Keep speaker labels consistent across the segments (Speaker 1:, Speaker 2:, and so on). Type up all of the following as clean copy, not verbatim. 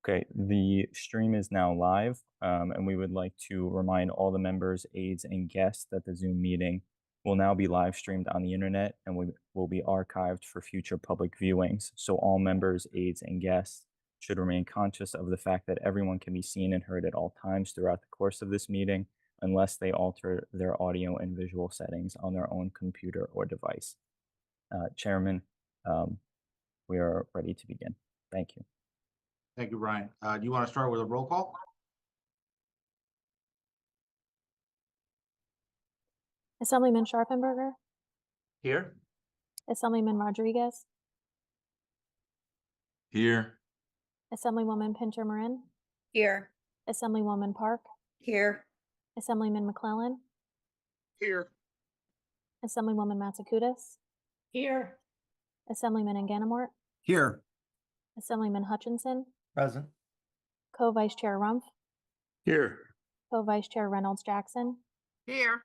Speaker 1: Okay, the stream is now live, and we would like to remind all the members, aides, and guests that the Zoom meeting will now be live streamed on the internet and will be archived for future public viewings. So all members, aides, and guests should remain conscious of the fact that everyone can be seen and heard at all times throughout the course of this meeting, unless they alter their audio and visual settings on their own computer or device. Chairman, um, we are ready to begin. Thank you.
Speaker 2: Thank you, Brian. Do you want to start with a roll call?
Speaker 3: Assemblyman Scharpenberger,
Speaker 2: Here.
Speaker 3: Assemblyman Rodriguez,
Speaker 2: Here.
Speaker 3: Assemblywoman Pinter Marin,
Speaker 4: Here.
Speaker 3: Assemblywoman Park,
Speaker 4: Here.
Speaker 3: Assemblyman McClellan,
Speaker 2: Here.
Speaker 3: Assemblywoman Matsakudis,
Speaker 4: Here.
Speaker 3: Assemblyman Ganamort,
Speaker 5: Here.
Speaker 3: Assemblyman Hutchinson,
Speaker 5: Present.
Speaker 3: Co-Vice Chair Rumpf,
Speaker 2: Here.
Speaker 3: Co-Vice Chair Reynolds Jackson,
Speaker 4: Here.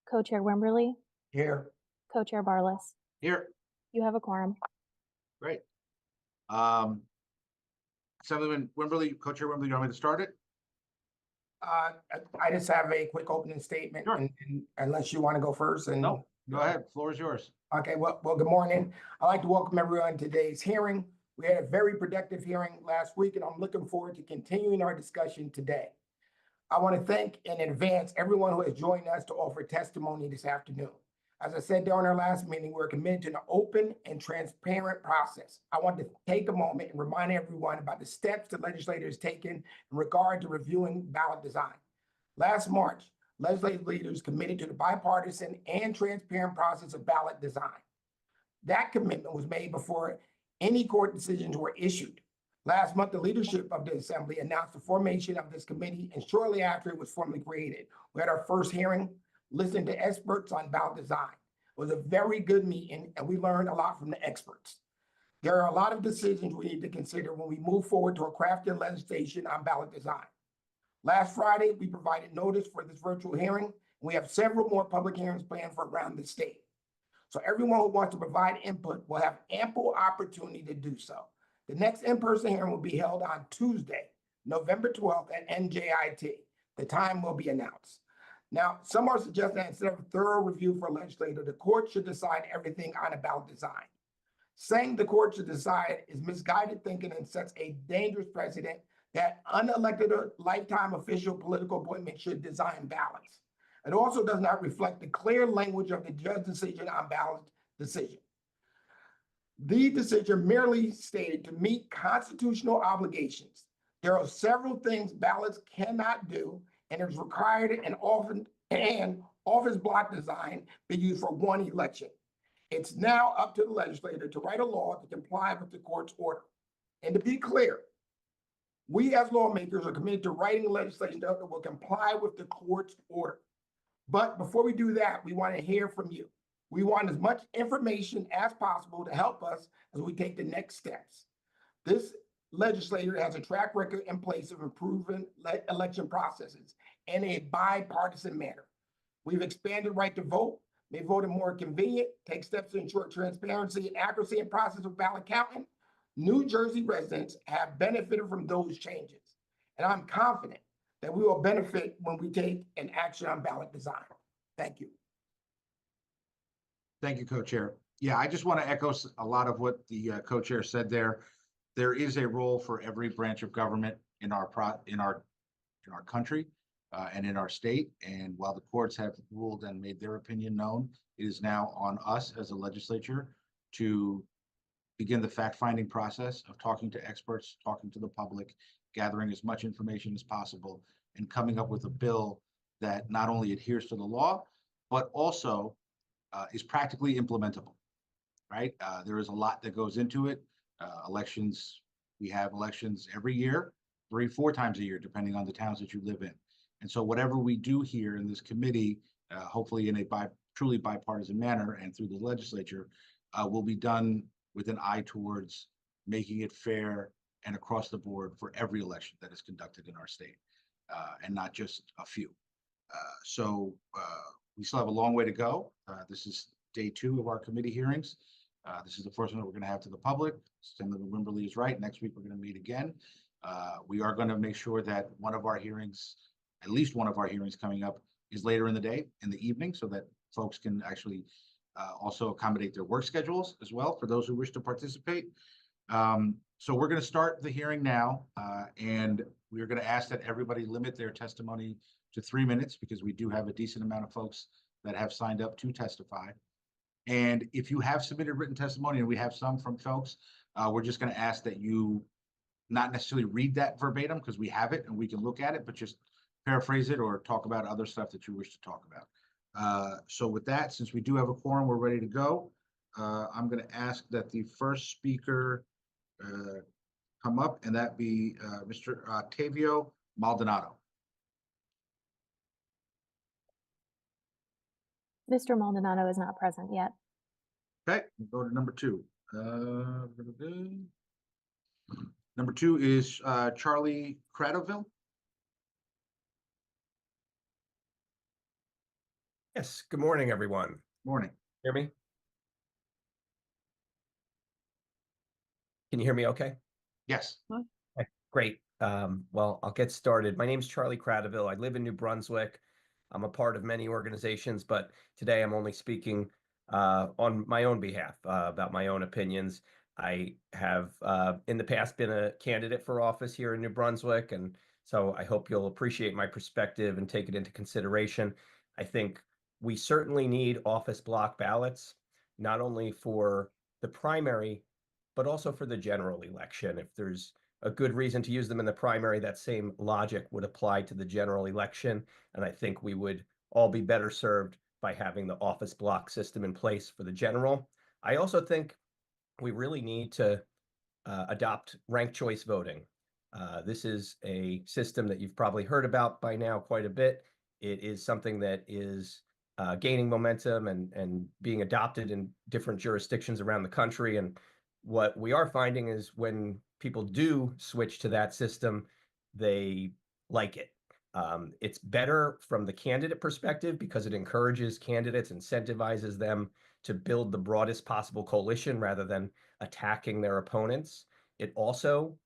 Speaker 3: Co-Chair Wimberly,
Speaker 5: Here.
Speaker 3: Co-Chair Barless.
Speaker 2: Here.
Speaker 3: You have a quorum.
Speaker 2: Great. Assemblyman Wimberly, Co-Chair Wimberly, you want me to start it?
Speaker 5: I just have a quick opening statement,
Speaker 2: Sure.
Speaker 5: and unless you want to go first. And
Speaker 2: No, go ahead. Floor is yours.
Speaker 5: Okay, well, good morning. I'd like to welcome everyone to today's hearing. We had a very productive hearing last week, and I'm looking forward to continuing our discussion today. I want to thank in advance everyone who has joined us to offer testimony this afternoon. As I said during our last meeting, we're committed to an open and transparent process. I want to take a moment and remind everyone about the steps the legislature has taken in regard to reviewing ballot design. Last March, legislative leaders committed to the bipartisan and transparent process of ballot design. That commitment was made before any court decisions were issued. Last month, the leadership of the Assembly announced the formation of this committee, and shortly after it was formally created, we had our first hearing, listening to experts on ballot design. It was a very good meeting, and we learned a lot from the experts. There are a lot of decisions we need to consider when we move forward to a crafted legislation on ballot design. Last Friday, we provided notice for this virtual hearing, and we have several more public hearings planned for around the state. So everyone who wants to provide input will have ample opportunity to do so. The next in-person hearing will be held on Tuesday, November 12th at NJIT. The time will be announced. Now, some are suggesting that instead of a thorough review for a legislator, the court should decide everything on a ballot design. Saying the court should decide is misguided thinking and sets a dangerous precedent that unelected or lifetime official political appointments should design ballots. It also does not reflect the clear language of the judge's decision on ballot decision. The decision merely stated to meet constitutional obligations. There are several things ballots cannot do, and it is required and office block design be used for one election. It's now up to the legislator to write a law to comply with the court's order. And to be clear, we as lawmakers are committed to writing legislation that will comply with the court's order. But before we do that, we want to hear from you. We want as much information as possible to help us as we take the next steps. This legislature has a track record in place of improving election processes in a bipartisan manner. We've expanded right to vote, made voting more convenient, take steps to ensure transparency and accuracy in process of ballot counting. New Jersey residents have benefited from those changes, and I'm confident that we will benefit when we take an action on ballot design. Thank you.
Speaker 2: Thank you, Co-Chair. Yeah, I just want to echo a lot of what the Co-Chair said there. There is a role for every branch of government in our country and in our state. And while the courts have ruled and made their opinion known, it is now on us as a legislature to begin the fact-finding process of talking to experts, talking to the public, gathering as much information as possible, and coming up with a bill that not only adheres to the law, but also is practically implementable, right? There is a lot that goes into it. Elections, we have elections every year, 3-4 times a year, depending on the towns that you live in. And so whatever we do here in this committee, hopefully in a truly bipartisan manner and through the legislature, will be done with an eye towards making it fair and across the board for every election that is conducted in our state, and not just a few. So we still have a long way to go. This is day 2 of our committee hearings. This is the first one that we're going to have to the public. Senator Wimberly is right. Next week, we're going to meet again. We are going to make sure that one of our hearings, at least one of our hearings coming up, is later in the day, in the evening, so that folks can actually also accommodate their work schedules as well for those who wish to participate. So we're going to start the hearing now, and we're going to ask that everybody limit their testimony to 3 minutes because we do have a decent amount of folks that have signed up to testify. And if you have submitted written testimony, and we have some from folks, we're just going to ask that you not necessarily read that verbatim because we have it and we can look at it, but just paraphrase it or talk about other stuff that you wish to talk about. So with that, since we do have a quorum, we're ready to go. I'm going to ask that the first speaker come up, and that be Mr. Tavio Maldonado.
Speaker 3: Mr. Maldonado is not present yet.
Speaker 2: Okay, we'll go to number 2. Number 2 is Charlie Cradoville.
Speaker 6: Yes, good morning, everyone.
Speaker 2: Morning.
Speaker 6: Hear me? Can you hear me okay?
Speaker 2: Yes.
Speaker 6: Okay, great. Well, I'll get started. My name is Charlie Cradoville. I live in New Brunswick. I'm a part of many organizations, but today I'm only speaking on my own behalf about my own opinions. I have in the past been a candidate for office here in New Brunswick, and so I hope you'll appreciate my perspective and take it into consideration. I think we certainly need office block ballots, not only for the primary, but also for the general election. If there's a good reason to use them in the primary, that same logic would apply to the general election. And I think we would all be better served by having the office block system in place for the general. I also think we really need to adopt ranked choice voting. This is a system that you've probably heard about by now quite a bit. It is something that is gaining momentum and being adopted in different jurisdictions around the country. And what we are finding is when people do switch to that system, they like it. It's better from the candidate perspective because it encourages candidates, incentivizes them to build the broadest possible coalition rather than attacking their opponents. It also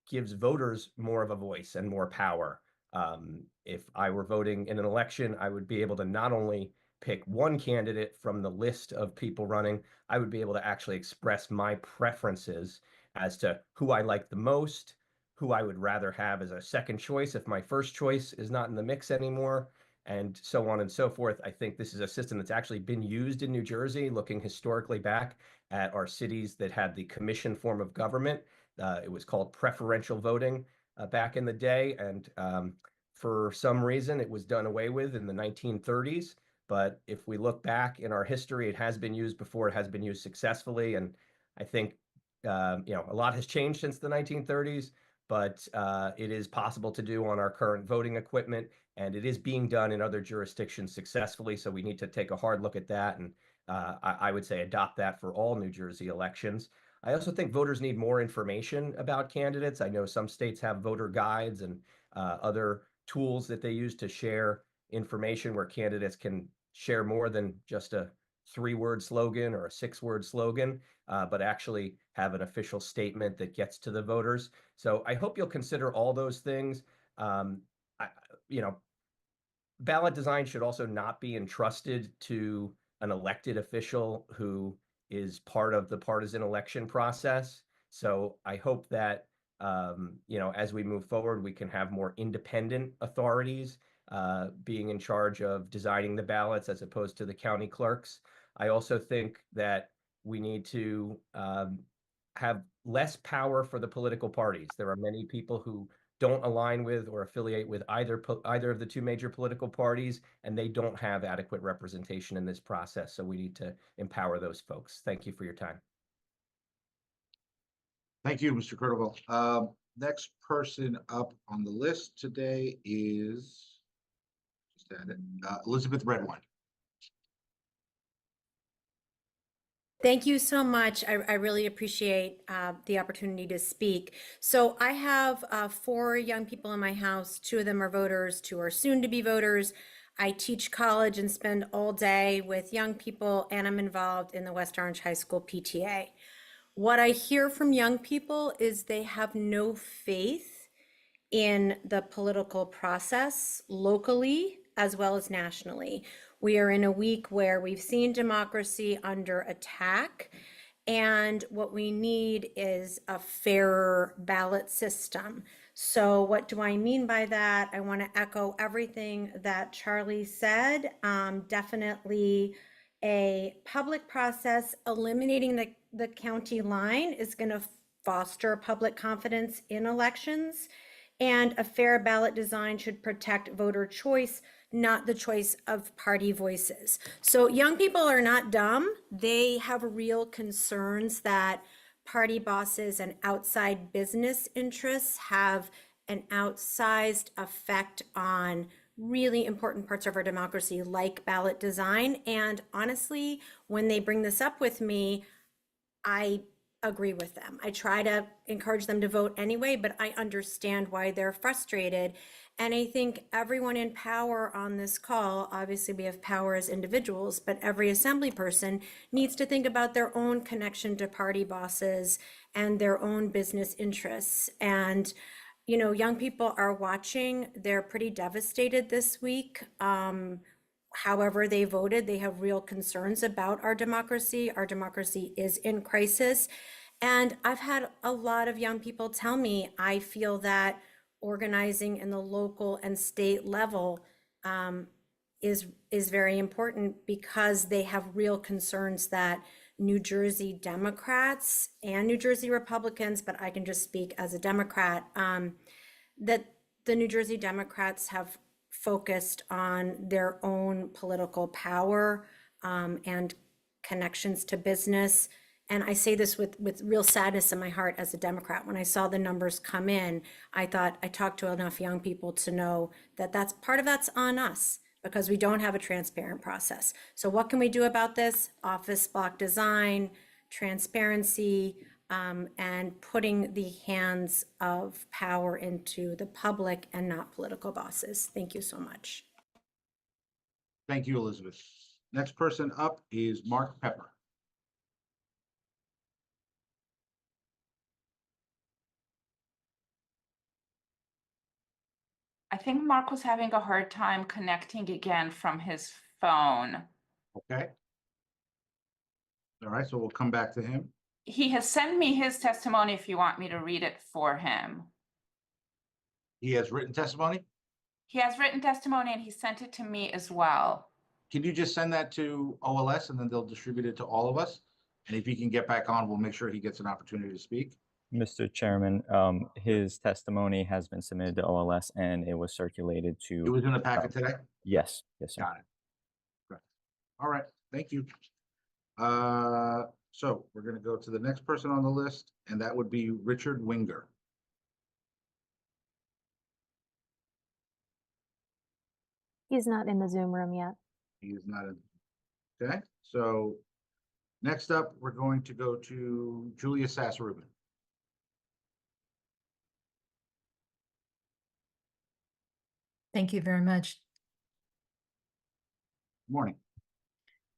Speaker 6: gives voters more of a voice and more power. If I were voting in an election, I would be able to not only pick one candidate from the list of people running, I would be able to actually express my preferences as to who I like the most, who I would rather have as a second choice if my first choice is not in the mix anymore, and so on and so forth. I think this is a system that's actually been used in New Jersey, looking historically back at our cities that had the commission form of government. It was called preferential voting back in the day, and for some reason it was done away with in the 1930s. But if we look back in our history, it has been used before, it has been used successfully. And I think, a lot has changed since the 1930s, but it is possible to do on our current voting equipment, and it is being done in other jurisdictions successfully. So we need to take a hard look at that. And I would say adopt that for all New Jersey elections. I also think voters need more information about candidates. I know some states have voter guides and other tools that they use to share information where candidates can share more than just a 3-word slogan or a 6-word slogan, but actually have an official statement that gets to the voters. So I hope you'll consider all those things. Ballot design should also not be entrusted to an elected official who is part of the partisan election process. So I hope that, as we move forward, we can have more independent authorities being in charge of designing the ballots as opposed to the county clerks. I also think that we need to have less power for the political parties. There are many people who don't align with or affiliate with either of the 2 major political parties, and they don't have adequate representation in this process. So we need to empower those folks. Thank you for your time.
Speaker 2: Thank you, Mr. Cordova. Next person up on the list today is Elizabeth Redwine.
Speaker 7: Thank you so much. I really appreciate the opportunity to speak. So I have 4 young people in my house. 2 of them are voters, 2 are soon to be voters. I teach college and spend all day with young people, and I'm involved in the West Orange High School PTA. What I hear from young people is they have no faith in the political process locally as well as nationally. We are in a week where we've seen democracy under attack, and what we need is a fairer ballot system. So what do I mean by that? I want to echo everything that Charlie said. Definitely a public process. Eliminating the county line is going to foster public confidence in elections. And a fair ballot design should protect voter choice, not the choice of party voices. So young people are not dumb. They have real concerns that party bosses and outside business interests have an outsized effect on really important parts of our democracy, like ballot design. And honestly, when they bring this up with me, I agree with them. I try to encourage them to vote anyway, but I understand why they're frustrated. And I think everyone in power on this call, obviously we have power as individuals, but every assembly person needs to think about their own connection to party bosses and their own business interests. And, you know, young people are watching. They're pretty devastated this week. However they voted, they have real concerns about our democracy. Our democracy is in crisis. And I've had a lot of young people tell me, I feel that organizing in the local and state level is very important, because they have real concerns that New Jersey Democrats and New Jersey Republicans, but I can just speak as a Democrat, that the New Jersey Democrats have focused on their own political power and connections to business. And I say this with real sadness in my heart as a Democrat. When I saw the numbers come in, I thought, I talked to enough young people to know that that's part of that's on us, because we don't have a transparent process. So what can we do about this? Office block design, transparency, and putting the hands of power into the public and not political bosses. Thank you so much.
Speaker 2: Thank you, Elizabeth. Next person up is Mark Pepper.
Speaker 8: I think Mark was having a hard time connecting again from his phone.
Speaker 2: Okay. All right, so we'll come back to him.
Speaker 8: He has sent me his testimony if you want me to read it for him.
Speaker 2: He has written testimony.
Speaker 8: He has written testimony and he sent it to me as well.
Speaker 2: Can you just send that to OLS and then they'll distribute it to all of us? And if he can get back on, we'll make sure he gets an opportunity to speak.
Speaker 1: Mr. Chairman, his testimony has been submitted to OLS and it was circulated to.
Speaker 2: It was in the packet today?
Speaker 1: Yes, yes, sir.
Speaker 2: Got it. Great. All right, thank you. So we're gonna go to the next person on the list, and that would be Richard Winger.
Speaker 3: He's not in the Zoom room yet.
Speaker 2: He is not in. Okay, so next up, we're going to go to Julia Sass-Rubin.
Speaker 9: Thank you very much.
Speaker 2: Morning.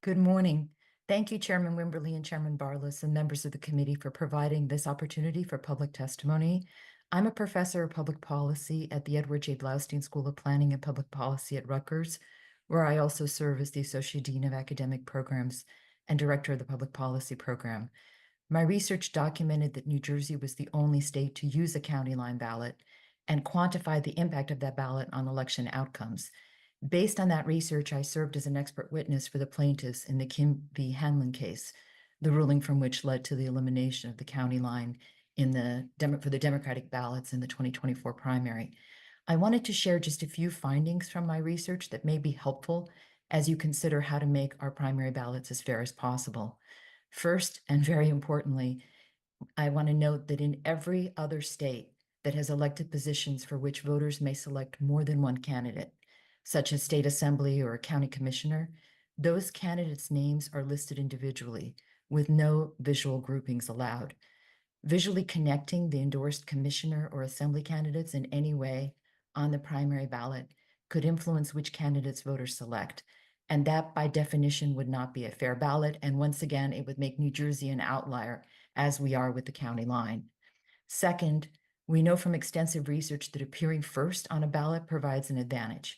Speaker 9: Good morning. Thank you, Chairman Wimberly and Chairman Barlas and members of the committee for providing this opportunity for public testimony. I'm a professor of public policy at the Edward J. Blaustein School of Planning and Public Policy at Rutgers, where I also serve as the Associate Dean of Academic Programs and Director of the Public Policy Program. My research documented that New Jersey was the only state to use a county line ballot and quantified the impact of that ballot on election outcomes. Based on that research, I served as an expert witness for the plaintiffs in the Kim v. Hanlon case, the ruling from which led to the elimination of the county line for the Democratic ballots in the 2024 primary. I wanted to share just a few findings from my research that may be helpful as you consider how to make our primary ballots as fair as possible. First, and very importantly, I want to note that in every other state that has elected positions for which voters may select more than one candidate, such as state assembly or a county commissioner, those candidates' names are listed individually with no visual groupings allowed. Visually connecting the endorsed commissioner or assembly candidates in any way on the primary ballot could influence which candidates voters select. And that by definition would not be a fair ballot. And once again, it would make New Jersey an outlier as we are with the county line. Second, we know from extensive research that appearing first on a ballot provides an advantage.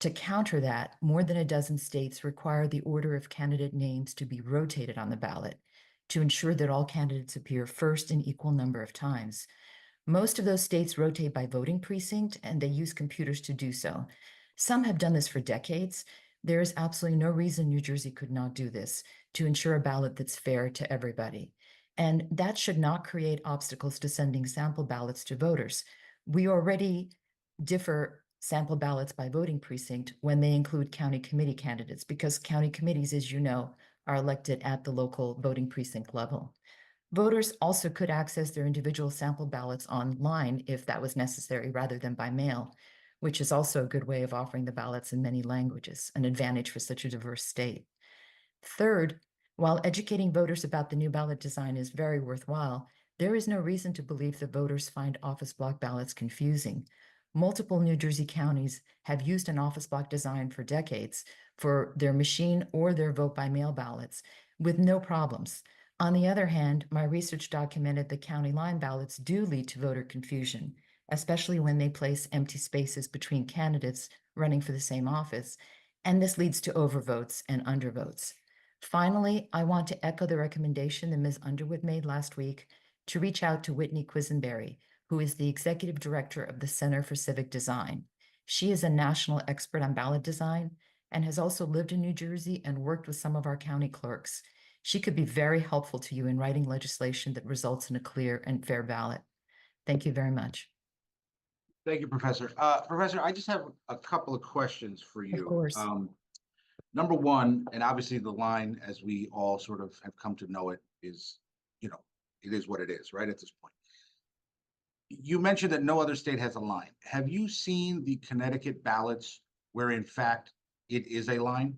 Speaker 9: To counter that, more than a dozen states require the order of candidate names to be rotated on the ballot to ensure that all candidates appear first an equal number of times. Most of those states rotate by voting precinct, and they use computers to do so. Some have done this for decades. There is absolutely no reason New Jersey could not do this to ensure a ballot that's fair to everybody. And that should not create obstacles to sending sample ballots to voters. We already differ sample ballots by voting precinct when they include county committee candidates, because county committees, as you know, are elected at the local voting precinct level. Voters also could access their individual sample ballots online if that was necessary rather than by mail, which is also a good way of offering the ballots in many languages, an advantage for such a diverse state. Third, while educating voters about the new ballot design is very worthwhile, there is no reason to believe that voters find office block ballots confusing. Multiple New Jersey counties have used an office block design for decades for their machine or their vote by mail ballots with no problems. On the other hand, my research documented that county line ballots do lead to voter confusion, especially when they place empty spaces between candidates running for the same office, and this leads to overvotes and undervotes. Finally, I want to echo the recommendation that Ms. Underwood made last week to reach out to Whitney Quisenberry, who is the executive director of the Center for Civic Design. She is a national expert on ballot design and has also lived in New Jersey and worked with some of our county clerks. She could be very helpful to you in writing legislation that results in a clear and fair ballot. Thank you very much.
Speaker 2: Thank you, Professor. Professor, I just have a couple of questions for you.
Speaker 9: Of course.
Speaker 2: Number one, and obviously the line, as we all sort of have come to know it, is, it is what it is, right, at this point. You mentioned that no other state has a line. Have you seen the Connecticut ballots where in fact it is a line?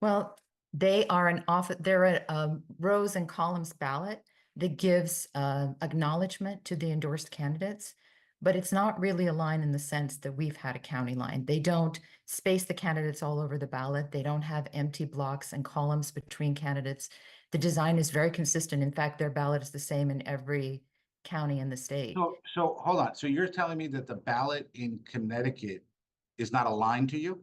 Speaker 9: Well, they're a rows and columns ballot that gives acknowledgement to the endorsed candidates, but it's not really a line in the sense that we've had a county line. They don't space the candidates all over the ballot. They don't have empty blocks and columns between candidates. The design is very consistent. In fact, their ballot is the same in every county in the state.
Speaker 2: So hold on. So you're telling me that the ballot in Connecticut is not a line to you?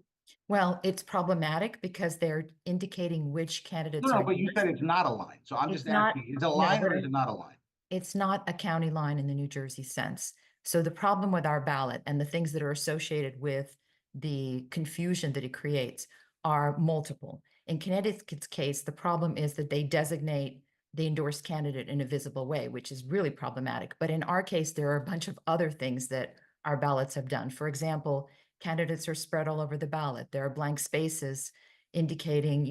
Speaker 9: Well, it's problematic because they're indicating which candidates
Speaker 2: No,
Speaker 9: are.
Speaker 2: but you said it's not a line. So I'm just
Speaker 9: It's not-
Speaker 2: asking, is it a
Speaker 9: no,
Speaker 2: line or
Speaker 9: there-
Speaker 2: is it not a line?
Speaker 9: It's not a county line in the New Jersey sense. So the problem with our ballot and the things that are associated with the confusion that it creates are multiple. In Connecticut's case, the problem is that they designate the endorsed candidate in a visible way, which is really problematic. But in our case, there are a bunch of other things that our ballots have done. For example, candidates are spread all over the ballot. There are blank spaces indicating,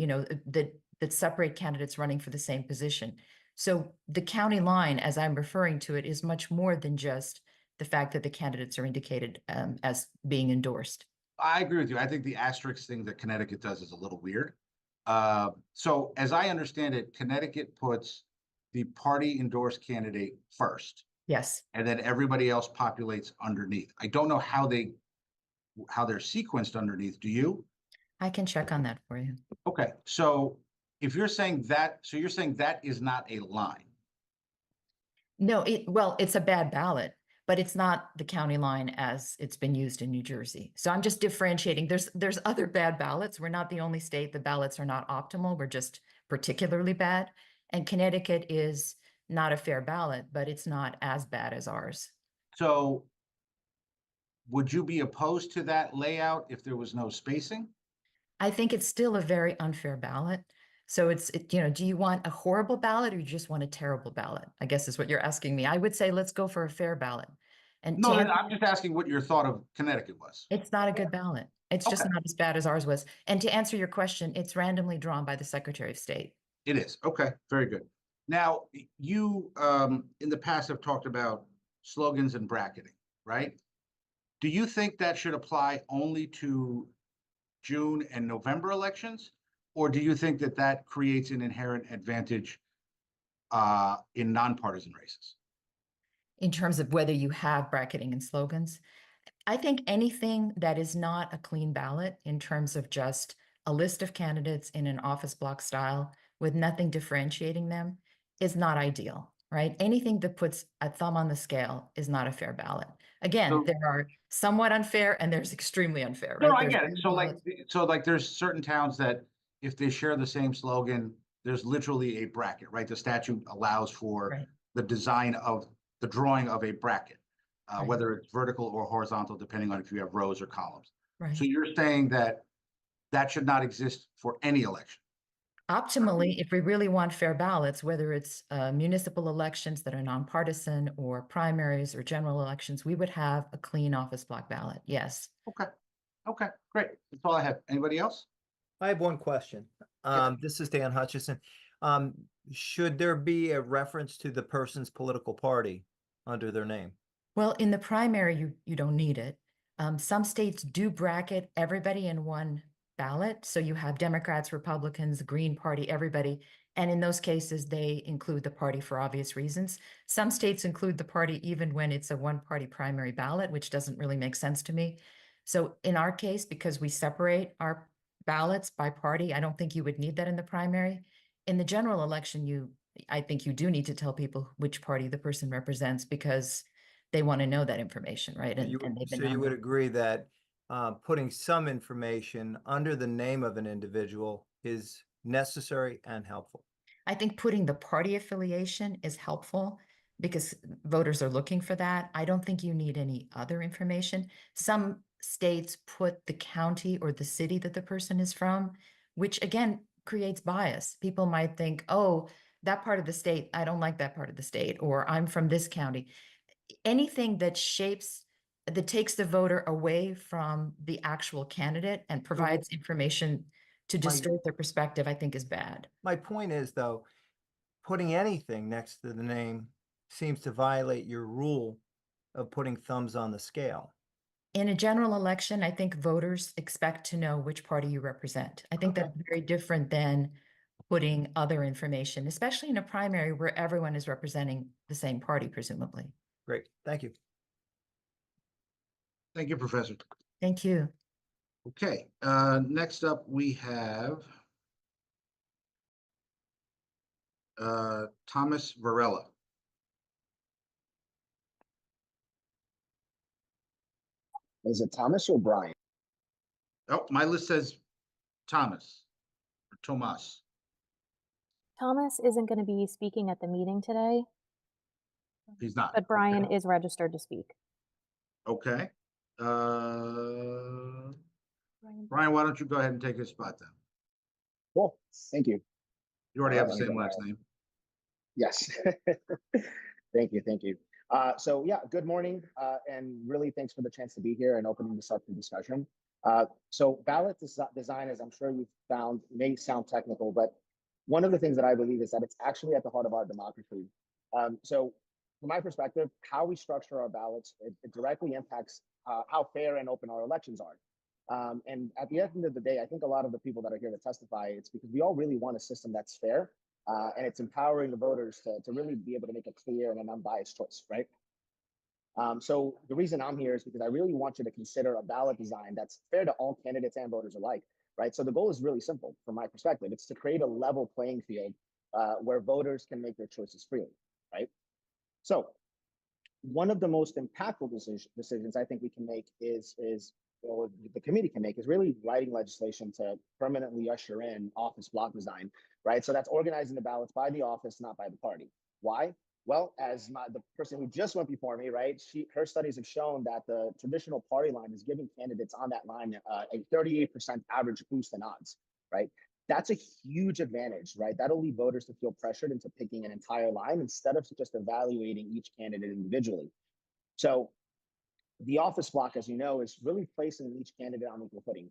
Speaker 9: that separate candidates running for the same position. So the county line, as I'm referring to it, is much more than just the fact that the candidates are indicated as being endorsed.
Speaker 2: I agree with you. I think the asterisk thing that Connecticut does is a little weird. So as I understand it, Connecticut puts the party endorsed candidate first,
Speaker 9: Yes.
Speaker 2: and then everybody else populates underneath. I don't know how they're sequenced underneath. Do you?
Speaker 9: I can check on that for you.
Speaker 2: Okay, so if you're saying that, so you're saying that is not a line.
Speaker 9: No, it's a bad ballot, but it's not the county line as it's been used in New Jersey. So I'm just differentiating. There's other bad ballots. We're not the only state. The ballots are not optimal. We're just particularly bad. And Connecticut is not a fair ballot, but it's not as bad as ours.
Speaker 2: So would you be opposed to that layout if there was no spacing?
Speaker 9: I think it's still a very unfair ballot. So do you want a horrible ballot or you just want a terrible ballot? I guess is what you're asking me. I would say let's go for a fair ballot. And
Speaker 2: No, I'm just asking what your thought of Connecticut was.
Speaker 9: it's not a good ballot. It's just
Speaker 2: Okay.
Speaker 9: not as bad as ours was. And to answer your question, it's randomly drawn by the Secretary of State.
Speaker 2: It is. Okay, very good. Now, you in the past have talked about slogans and bracketing, right? Do you think that should apply only to June and November elections? Or do you think that that creates an inherent advantage in nonpartisan races?
Speaker 9: In terms of whether you have bracketing and slogans, I think anything that is not a clean ballot in terms of just a list of candidates in an office block style with nothing differentiating them is not ideal, right? Anything that puts a thumb on the scale is not a fair ballot. Again,
Speaker 2: So-
Speaker 9: there are somewhat unfair and there's extremely unfair,
Speaker 2: No,
Speaker 9: right?
Speaker 2: I
Speaker 9: There's
Speaker 2: get it.
Speaker 9: blue
Speaker 2: So
Speaker 9: ballots.
Speaker 2: there's certain towns that if they share the same slogan, there's literally a bracket, right? The statute allows for
Speaker 9: Right.
Speaker 2: the design of the drawing of a bracket,
Speaker 9: Right.
Speaker 2: whether it's vertical or horizontal, depending on if you have rows or columns.
Speaker 9: Right.
Speaker 2: So you're saying that that should not exist for any election?
Speaker 9: Optimally, if we really want fair ballots, whether it's municipal elections that are nonpartisan or primaries or general elections, we would have a clean office block ballot. Yes.
Speaker 2: Okay, okay, great. That's all I have. Anybody else?
Speaker 10: I have one question. This is Dan Hutchison. Should there be a reference to the person's political party under their name?
Speaker 9: Well, in the primary, you don't need it. Some states do bracket everybody in one ballot. So you have Democrats, Republicans, Green Party, everybody. And in those cases, they include the party for obvious reasons. Some states include the party even when it's a one-party primary ballot, which doesn't really make sense to me. So in our case, because we separate our ballots by party, I don't think you would need that in the primary. In the general election, I think you do need to tell people which party the person represents because they want to know that information, right? And they've been
Speaker 10: So you would agree that putting some information under the name of an individual is necessary and helpful?
Speaker 9: I think putting the party affiliation is helpful because voters are looking for that. I don't think you need any other information. Some states put the county or the city that the person is from, which again creates bias. People might think, oh, that part of the state, I don't like that part of the state, or I'm from this county. Anything that takes the voter away from the actual candidate and provides information to distort their perspective, I think is bad.
Speaker 10: My point is, though, putting anything next to the name seems to violate your rule of putting thumbs on the scale.
Speaker 9: In a general election, I think voters expect to know which party you represent. I think
Speaker 10: Okay.
Speaker 9: that's very different than putting other information, especially in a primary where everyone is representing the same party, presumably.
Speaker 10: Great, thank you.
Speaker 2: Thank you, Professor.
Speaker 9: Thank you.
Speaker 2: Okay, next up we have Thomas Varela.
Speaker 11: Is it Thomas or Brian?
Speaker 2: Oh, my list says Thomas or Tomas.
Speaker 3: Thomas isn't going to be speaking at the meeting today,
Speaker 2: He's not.
Speaker 3: but Brian
Speaker 2: Okay.
Speaker 3: is registered to speak.
Speaker 2: Okay. Brian, why don't you go ahead and take his spot then?
Speaker 11: Cool, thank you.
Speaker 2: You already have the
Speaker 11: Let me
Speaker 2: same
Speaker 11: go
Speaker 2: last
Speaker 11: back.
Speaker 2: name.
Speaker 11: Yes. Thank you, thank you. So yeah, good morning, and really thanks for the chance to be here and opening this up for discussion. So ballot design, as I'm sure you've found, may sound technical, but one of the things that I believe is that it's actually at the heart of our democracy. So from my perspective, how we structure our ballots, it directly impacts how fair and open our elections are. And at the end of the day, I think a lot of the people that are here to testify, it's because we all really want a system that's fair, and it's empowering the voters to really be able to make a clear and an unbiased choice, right? So the reason I'm here is because I really want you to consider a ballot design that's fair to all candidates and voters alike, right? So the goal is really simple from my perspective. It's to create a level playing field where voters can make their choices freely, right? So one of the most impactful decisions I think we can make or the committee can make is really writing legislation to permanently usher in office block design, right? So that's organizing the ballots by the office, not by the party. Why? Well, as the person who just went before me, right? Her studies have shown that the traditional party line is giving candidates on that line a 38% average boost in odds, right? That's a huge advantage, right? That'll lead voters to feel pressured into picking an entire line instead of just evaluating each candidate individually. So the office block, as you know, is really placing each candidate on equal footing.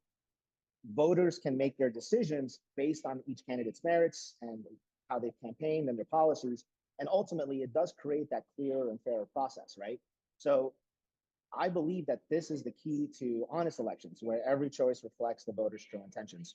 Speaker 11: Voters can make their decisions based on each candidate's merits and how they've campaigned and their policies. And ultimately, it does create that clearer and fairer process, right? So I believe that this is the key to honest elections, where every choice reflects the voters' true intentions.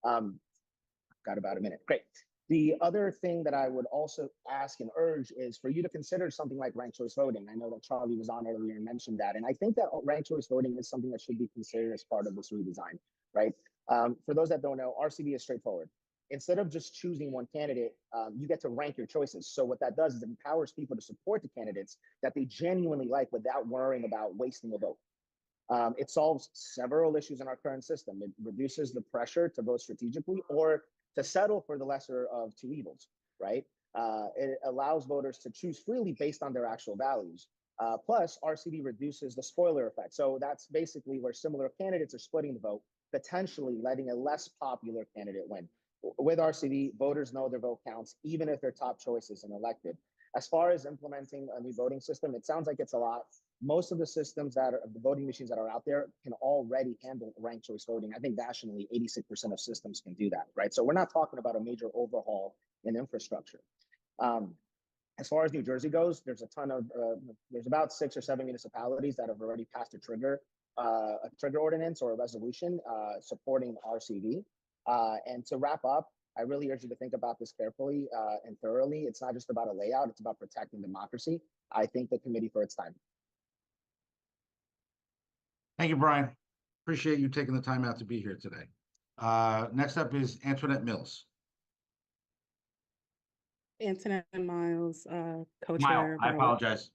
Speaker 11: Got about a minute. Great. The other thing that I would also ask and urge is for you to consider something like ranked choice voting. I know that Charlie was on earlier and mentioned that. And I think that ranked choice voting is something that should be considered as part of this redesign, right? For those that don't know, RCV is straightforward. instead of just choosing one candidate, you get to rank your choices. So what that does is it empowers people to support the candidates that they genuinely like without worrying about wasting a vote. It solves several issues in our current system. It reduces the pressure to vote strategically or to settle for the lesser of two evils, right? It allows voters to choose freely based on their actual values. Plus, RCV reduces the spoiler effect. So that's basically where similar candidates are splitting the vote, potentially letting a less popular candidate win. With RCV, voters know their vote counts, even if their top choice isn't elected. As far as implementing a new voting system, it sounds like it's a lot. Most of the systems the voting machines that are out there can already handle ranked choice voting. I think nationally, 86% of systems can do that, right? So we're not talking about a major overhaul in infrastructure. As far as New Jersey goes, there's there's about 6 or 7 municipalities that have already passed a trigger ordinance or a resolution supporting RCV. And to wrap up, I really urge you to think about this carefully and thoroughly. It's not just about a layout, it's about protecting democracy. I thank the committee for its time.
Speaker 2: Thank you, Brian. Appreciate you taking the time out to be here today. Next up is Antoinette Mills.
Speaker 12: Antoinette Miles, co-chair.
Speaker 2: Mile, I apologize.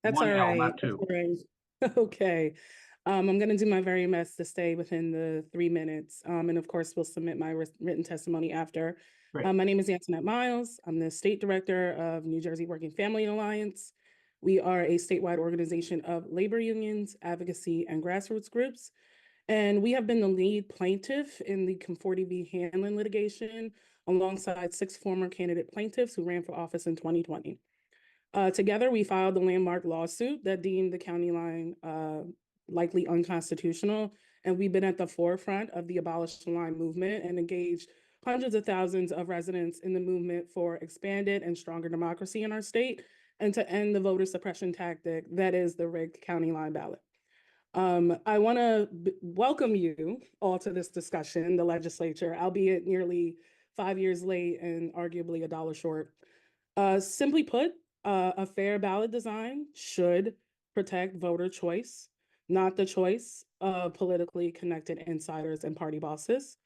Speaker 12: That's
Speaker 2: One
Speaker 12: all
Speaker 2: L,
Speaker 12: right.
Speaker 2: not two.
Speaker 12: That's all right. Okay. I'm going to do my very best to stay within the 3 minutes. And of course, we'll submit my written testimony after.
Speaker 2: Great.
Speaker 12: My name is Antoinette Miles. I'm the state director of New Jersey Working Family Alliance. We are a statewide organization of labor unions, advocacy, and grassroots groups. And we have been the lead plaintiff in the Conforti v. Hanlon litigation, alongside 6 former candidate plaintiffs who ran for office in 2020. Together, we filed the landmark lawsuit that deemed the county line likely unconstitutional. And we've been at the forefront of the Abolish the Line movement and engaged hundreds of thousands of residents in the movement for expanded and stronger democracy in our state and to end the voter suppression tactic that is the rigged county line ballot. I want to welcome you all to this discussion, the legislature, albeit nearly 5 years late and arguably a dollar short. Simply put, a fair ballot design should protect voter choice, not the choice of politically connected insiders and party bosses.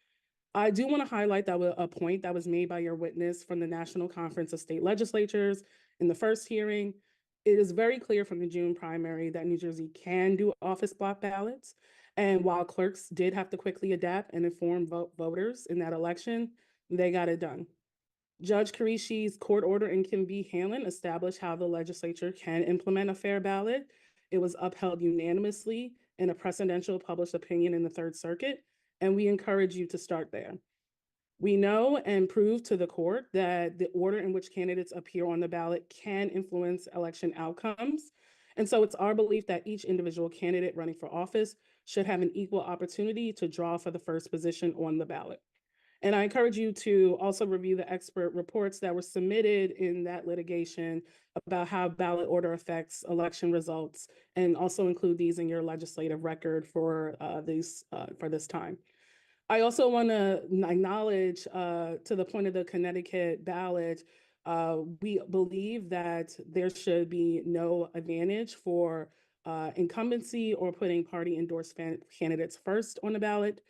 Speaker 12: I do want to highlight that a point that was made by your witness from the National Conference of State Legislatures in the first hearing. It is very clear from the June primary that New Jersey can do office block ballots. And while clerks did have to quickly adapt and inform voters in that election, they got it done. Judge Carisci's court order in Kim v. Hanlon established how the legislature can implement a fair ballot. It was upheld unanimously in a precedential published opinion in the Third Circuit, and we encourage you to start there. We know and prove to the court that the order in which candidates appear on the ballot can influence election outcomes. And so it's our belief that each individual candidate running for office should have an equal opportunity to draw for the first position on the ballot. And I encourage you to also review the expert reports that were submitted in that litigation about how ballot order affects election results, and also include these in your legislative record for this time. I also want to acknowledge, to the point of the Connecticut ballot, we believe that there should be no advantage for incumbency or putting party endorsed candidates first on the ballot.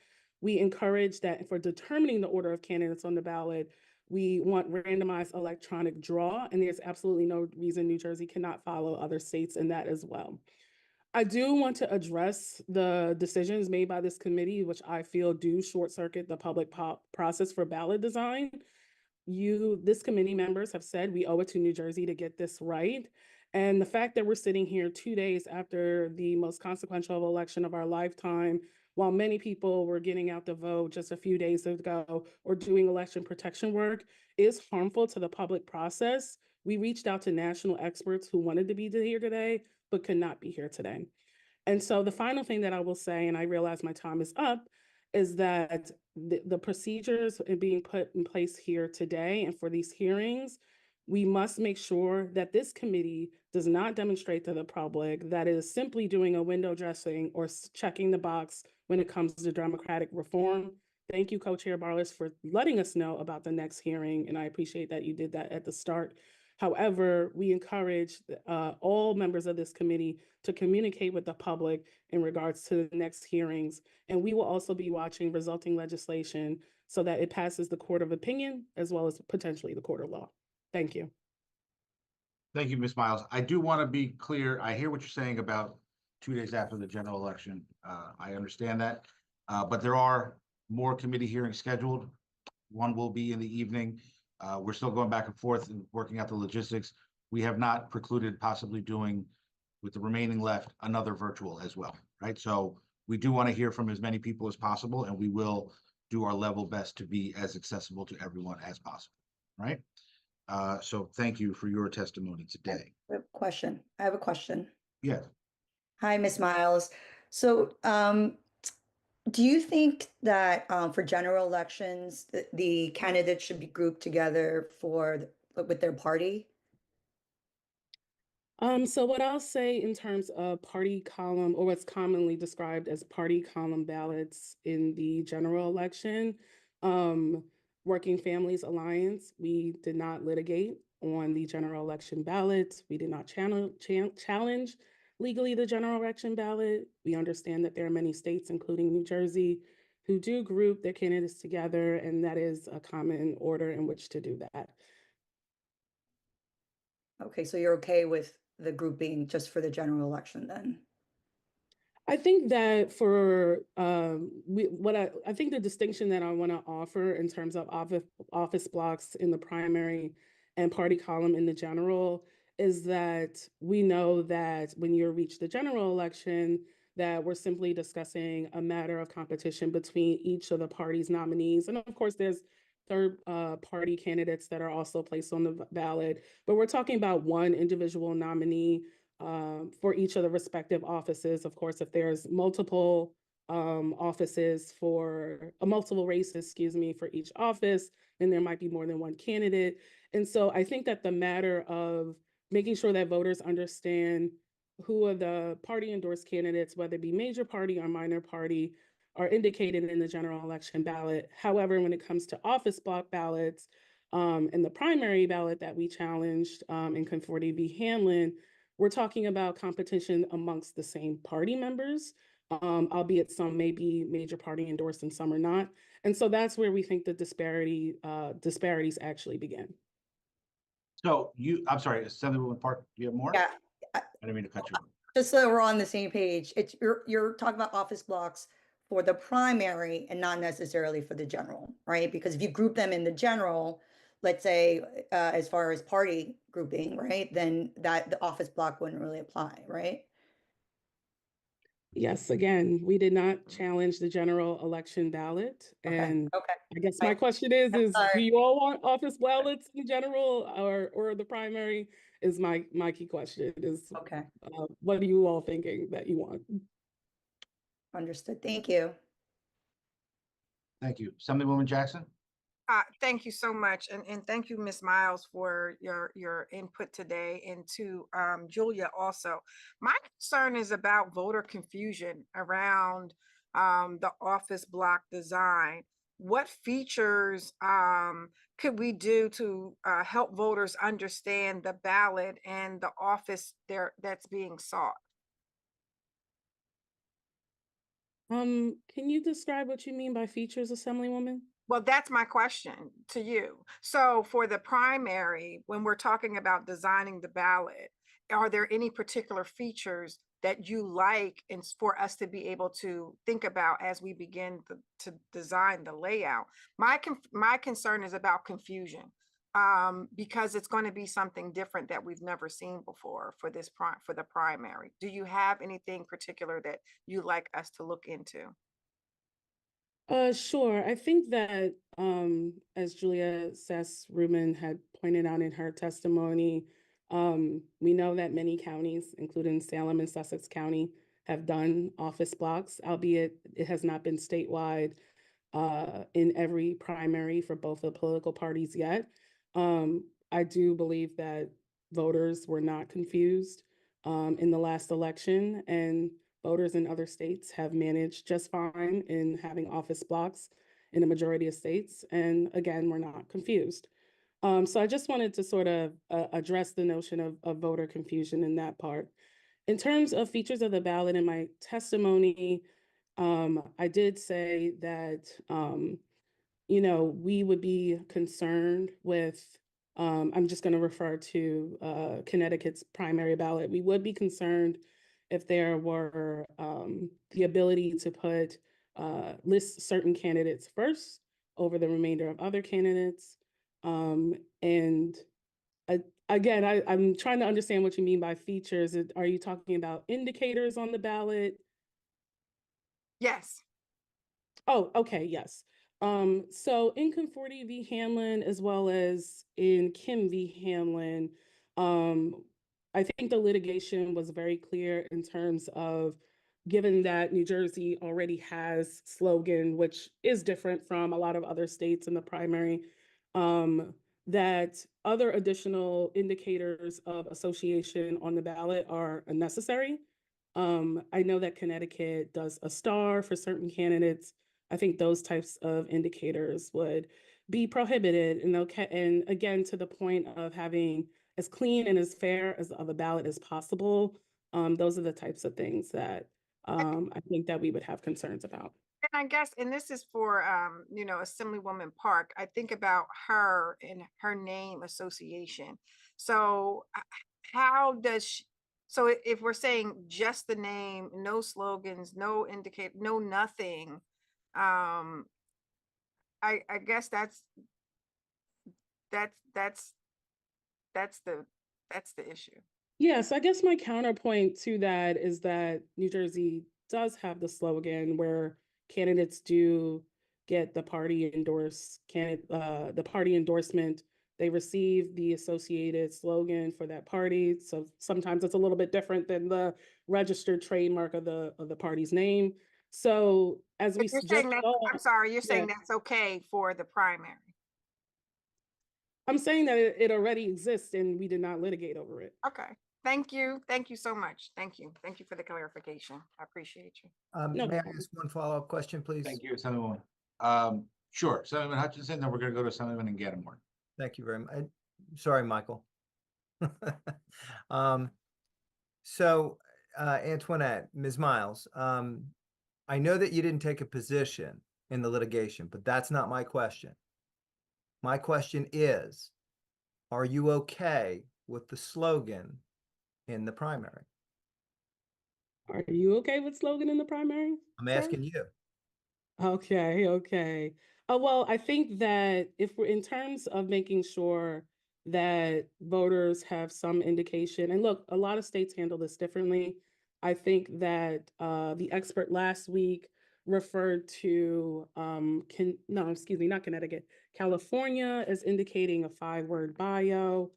Speaker 12: We encourage that for determining the order of candidates on the ballot, we want randomized electronic draw, and there's absolutely no reason New Jersey cannot follow other states in that as well. I do want to address the decisions made by this committee, which I feel do short circuit the public process for ballot design. This committee members have said we owe it to New Jersey to get this right. And the fact that we're sitting here 2 days after the most consequential election of our lifetime, while many people were getting out the vote just a few days ago or doing election protection work, is harmful to the public process. We reached out to national experts who wanted to be here today, but could not be here today. And so the final thing that I will say, and I realize my time is up, is that the procedures being put in place here today and for these hearings, we must make sure that this committee does not demonstrate to the public that it is simply doing a window dressing or checking the box when it comes to democratic reform. Thank you, Co-Chair Barlas, for letting us know about the next hearing, and I appreciate that you did that at the start. However, we encourage all members of this committee to communicate with the public in regards to the next hearings. And we will also be watching resulting legislation so that it passes the court of opinion as well as potentially the court of law. Thank you.
Speaker 2: Thank you, Ms. Miles. I do want to be clear. I hear what you're saying about 2 days after the general election. I understand that, but there are more committee hearings scheduled. One will be in the evening. We're still going back and forth and working out the logistics. We have not precluded possibly doing, with the remaining left, another virtual as well, right? So we do want to hear from as many people as possible, and we will do our level best to be as accessible to everyone as possible, right? So thank you for your testimony today.
Speaker 4: I have a question.
Speaker 2: Yes.
Speaker 4: Hi, Ms. Miles. So, do you think that for general elections, the candidates should be grouped together with their party?
Speaker 12: So what I'll say in terms of party column, or what's commonly described as party column ballots in the general election, Working Families Alliance, we did not litigate on the general election ballot. We did not challenge legally the general election ballot. We understand that there are many states, including New Jersey, who do group their candidates together, and that is a common order in which to do that.
Speaker 4: Okay, so you're okay with the grouping just for the general election then?
Speaker 12: I think that for I think the distinction that I want to offer in terms of office blocks in the primary and party column in the general is that we know that when you reach the general election, that we're simply discussing a matter of competition between each of the party's nominees. And of course, there's third party candidates that are also placed on the ballot, but we're talking about one individual nominee for each of the respective offices. Of course, if there's multiple offices for multiple races, excuse me, for each office, then there might be more than one candidate. And so I think that the matter of making sure that voters understand who are the party endorsed candidates, whether it be major party or minor party, are indicated in the general election ballot. However, when it comes to office block ballots and the primary ballot that we challenged in Conforti v. Hanlon, we're talking about competition amongst the same party members, albeit some may be major party endorsed and some are not. And so that's where we think the disparities actually begin.
Speaker 2: So I'm sorry, Assemblywoman Park, do you have more?
Speaker 4: Yeah,
Speaker 2: I didn't mean to cut you off.
Speaker 4: just so we're on the same page, you're talking about office blocks for the primary and not necessarily for the general, right? Because if you group them in the general, let's say as far as party grouping, right, then the office block wouldn't really apply, right?
Speaker 12: Yes, again, we did not challenge the general election ballot. And
Speaker 4: Okay.
Speaker 12: I guess my question is do
Speaker 4: sorry.
Speaker 12: you all want office ballots in general or the primary is my key question is,
Speaker 4: Okay,
Speaker 12: what are you all thinking that you want?
Speaker 4: understood. Thank you.
Speaker 2: Thank you. Assemblywoman Jackson?
Speaker 13: Thank you so much. And thank you, Ms. Miles, for your input today, and to Julia also. My concern is about voter confusion around the office block design. What features could we do to help voters understand the ballot and the office that's being sought?
Speaker 12: Can you describe what you mean by features, Assemblywoman?
Speaker 13: Well, that's my question to you. So for the primary, when we're talking about designing the ballot, are there any particular features that you like and for us to be able to think about as we begin to design the layout? My concern is about confusion because it's going to be something different that we've never seen before for the primary. Do you have anything particular that you like us to look into?
Speaker 12: Sure. I think that, as Julia Sass-Rubin had pointed out in her testimony, we know that many counties, including Salem and Sussex County, have done office blocks, albeit it has not been statewide in every primary for both the political parties yet. I do believe that voters were not confused in the last election, and voters in other states have managed just fine in having office blocks in a majority of states. And again, we're not confused. So I just wanted to sort of address the notion of voter confusion in that part. In terms of features of the ballot in my testimony, I did say that, we would be concerned with, I'm just going to refer to Connecticut's primary ballot. We would be concerned if there were the ability to list certain candidates first over the remainder of other candidates. And again, I'm trying to understand what you mean by features. Are you talking about indicators on the ballot?
Speaker 13: Yes.
Speaker 12: Oh, okay, yes. So in Conforti v. Hamlin, as well as in Kim v. Hamlin, I think the litigation was very clear in terms of, given that New Jersey already has slogan, which is different from a lot of other states in the primary, that other additional indicators of association on the ballot are necessary. I know that Connecticut does a star for certain candidates. I think those types of indicators would be prohibited. And okay, and again, to the point of having as clean and as fair as of a ballot as possible, those are the types of things that I think that we would have concerns about.
Speaker 13: And I guess, and this is for, Assemblywoman Park, I think about her and her name association. So how does she, so if we're saying just the name, no slogans, no indicate, no nothing, I guess that's, that's, that's the, that's the issue.
Speaker 12: Yes, I guess my counterpoint to that is that New Jersey does have the slogan where candidates do get the party the party endorsement. They receive the associated slogan for that party. So sometimes it's a little bit different than the registered trademark of the party's name. So as we
Speaker 13: You're
Speaker 12: just
Speaker 13: saying that,
Speaker 12: saw,
Speaker 13: I'm sorry, you're
Speaker 12: yeah,
Speaker 13: saying that's okay for the primary.
Speaker 12: I'm saying that it already exists and we did not litigate over it.
Speaker 13: Okay. Thank you. Thank you so much. Thank you. Thank you for the clarification. I appreciate you.
Speaker 12: No
Speaker 10: May I
Speaker 12: problem.
Speaker 10: ask one follow-up question, please?
Speaker 2: Thank you, Assemblywoman. Sure, Assemblyman Hutchinson, then we're gonna go to Assemblyman and Gattamore.
Speaker 10: Thank you very much. Sorry, Michael. Um, so, Antoinette, Ms. Miles, I know that you didn't take a position in the litigation, but that's not my question. My question is, are you okay with the slogan in the primary?
Speaker 12: Are you okay with slogan in the primary?
Speaker 10: I'm
Speaker 12: sir?
Speaker 10: asking you.
Speaker 12: Okay, okay. Well, I think that if we're in terms of making sure that voters have some indication, and look, a lot of states handle this differently. I think that the expert last week referred to not Connecticut, California as indicating a 5-word bio,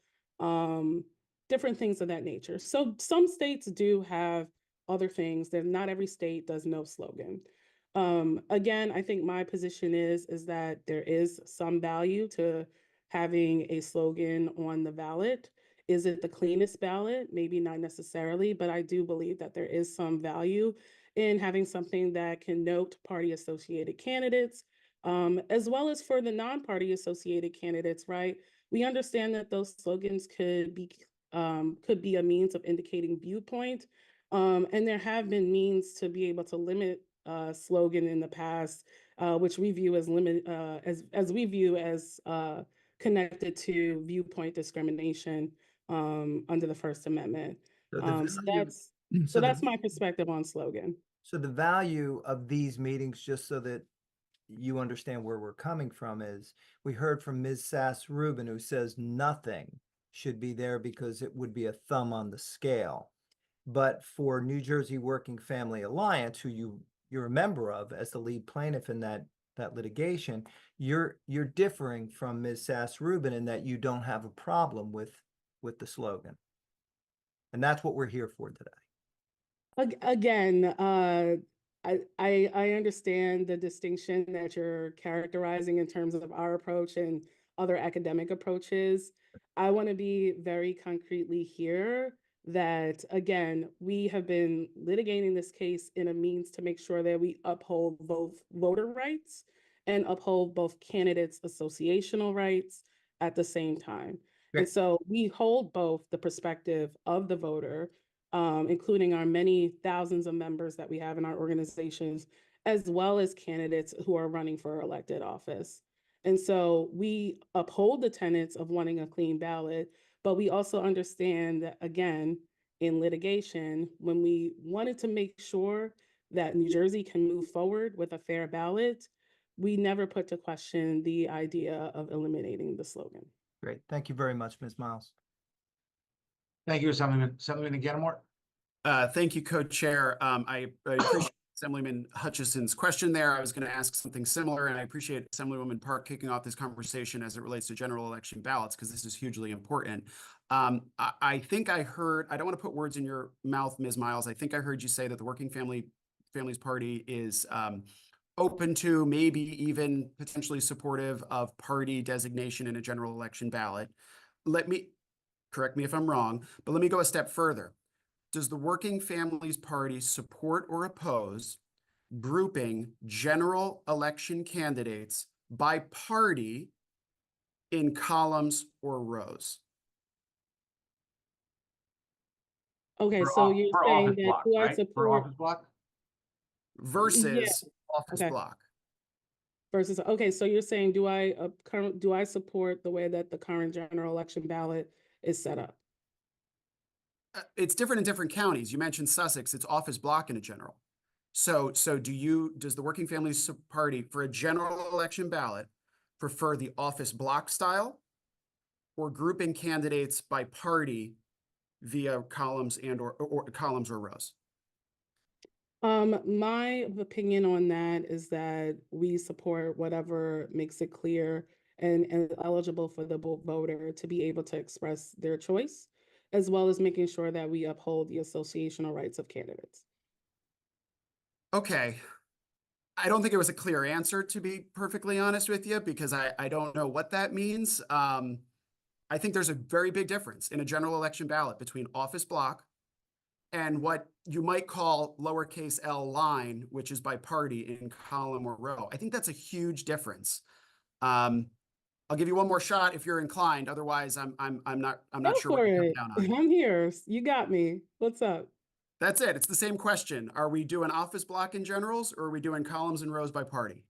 Speaker 12: different things of that nature. So some states do have other things that not every state does no slogan. Again, I think my position is that there is some value to having a slogan on the ballot. Is it the cleanest ballot? Maybe not necessarily, but I do believe that there is some value in having something that can note party associated candidates, as well as for the non-party associated candidates, right? We understand that those slogans could be a means of indicating viewpoint. And there have been means to be able to limit slogan in the past, which we view as connected to viewpoint discrimination under the First Amendment.
Speaker 10: So the
Speaker 12: So
Speaker 10: value,
Speaker 12: that's my perspective on slogan.
Speaker 10: so the value of these meetings, just so that you understand where we're coming from, is we heard from Ms. Sass-Rubin, who says nothing should be there because it would be a thumb on the scale. But for New Jersey Working Family Alliance, who you're a member of as the lead plaintiff in that litigation, you're differing from Ms. Sass-Rubin in that you don't have a problem with the slogan. And that's what we're here for today.
Speaker 12: Again, I understand the distinction that you're characterizing in terms of our approach and other academic approaches. I want to be very concretely here that, again, we have been litigating this case in a means to make sure that we uphold both voter rights and uphold both candidates' associational rights, at the same time.
Speaker 5: Great.
Speaker 12: And so we hold both the perspective of the voter, including our many thousands of members that we have in our organizations, as well as candidates who are running for elected office. And so we uphold the tenets of wanting a clean ballot, but we also understand that, again, in litigation, when we wanted to make sure that New Jersey can move forward with a fair ballot, we never put to question the idea of eliminating the slogan.
Speaker 10: Great. Thank you very much, Ms. Miles.
Speaker 2: Thank you, Assemblyman Ganamort.
Speaker 14: Thank you, Co-Chair. I appreciate Assemblyman Hutchison's question there. I was going to ask something similar, and I appreciate Assemblywoman Park kicking off this conversation as it relates to general election ballots, because this is hugely important. I think I heard, I don't want to put words in your mouth, Ms. Miles. I think I heard you say that the Working Families Party is open to, maybe even potentially supportive of party designation in a general election ballot. Correct me if I'm wrong, but let me go a step further. Does the Working Families Party support or oppose grouping general election candidates by party in columns or rows?
Speaker 12: Okay, so you're saying that do I
Speaker 2: For
Speaker 12: support
Speaker 2: office block?
Speaker 14: Versus office
Speaker 12: okay.
Speaker 14: block.
Speaker 12: Versus, okay, so you're saying do I support the way that the current general election ballot is set up?
Speaker 14: It's different in different counties. You mentioned Sussex, it's office block in a general. So does the Working Families Party for a general election ballot prefer the office block style or grouping candidates by party via columns and or columns or rows?
Speaker 12: My opinion on that is that we support whatever makes it clear and eligible for the voter to be able to express their choice, as well as making sure that we uphold the associational rights of candidates.
Speaker 14: Okay. I don't think it was a clear answer, to be perfectly honest with you, because I don't know what that means. I think there's a very big difference in a general election ballot between office block and what you might call lowercase l line, which is by party in column or row. I think that's a huge difference. I'll give you one more shot if you're inclined. Otherwise, I'm not
Speaker 12: Go
Speaker 14: sure
Speaker 12: for
Speaker 14: what to come
Speaker 12: it.
Speaker 14: down on.
Speaker 12: I'm here. You got me. What's up?
Speaker 14: That's it. It's the same question. Are we doing office block in generals, or are we doing columns and rows by party?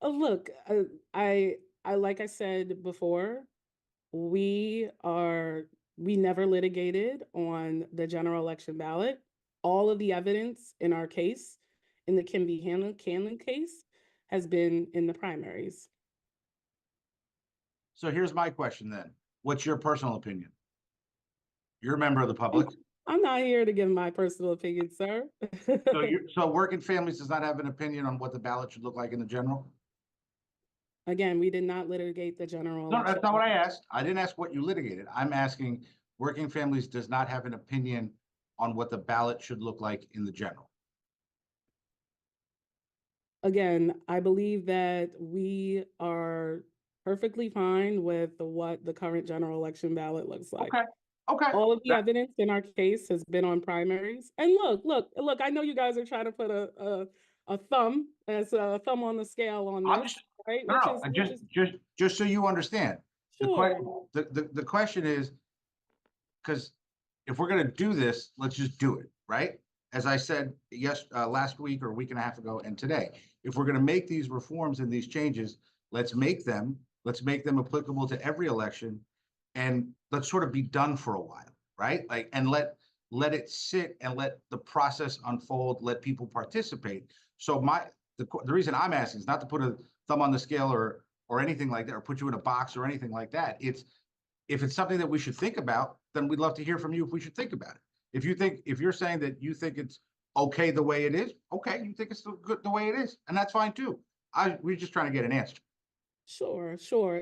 Speaker 12: Oh, look, I like I said before, we never litigated on the general election ballot. All of the evidence in our case, in the Kim v. Hanlon case, has been in the primaries.
Speaker 2: So here's my question then. What's your personal opinion? You're a member of the public.
Speaker 12: I'm not here to give my personal opinion, sir.
Speaker 2: So Working Families does not have an opinion on what the ballot should look like in the general?
Speaker 12: Again, we did not litigate the general
Speaker 2: No,
Speaker 12: election.
Speaker 2: that's not what I asked. I didn't ask what you litigated. I'm asking Working Families does not have an opinion on what the ballot should look like in the general.
Speaker 12: Again, I believe that we are perfectly fine with what the current general election ballot looks like.
Speaker 2: Okay.
Speaker 12: All of the evidence in our case has been on primaries. And look, I know you guys are trying to put a thumb on the scale on this, right?
Speaker 2: Just so you understand.
Speaker 12: Sure.
Speaker 2: The question is, because if we're going to do this, let's just do it, right? As I said, last week or a week and a half ago and today, if we're going to make these reforms and these changes, let's make them applicable to every election, and let's sort of be done for a while, right? Like, and let it sit and let the process unfold, let people participate. So the reason I'm asking is not to put a thumb on the scale or anything like that, or put you in a box or anything like that. It's, if it's something that we should think about, then we'd love to hear from you if we should think about it. If you're saying that you think it's okay the way it is, okay, you think it's good the way it is, and that's fine too. We're just trying to get an answer.
Speaker 12: Sure.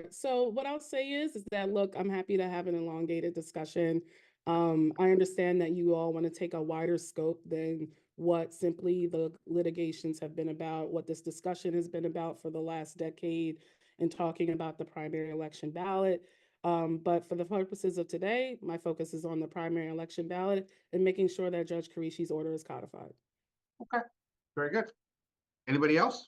Speaker 12: So what I'll say is that, look, I'm happy to have an elongated discussion. I understand that you all want to take a wider scope than what simply the litigations have been about, what this discussion has been about for the last decade, and talking about the primary election ballot. But for the purposes of today, my focus is on the primary election ballot and making sure that Judge Carisci's order is codified.
Speaker 2: Okay, very good. Anybody else?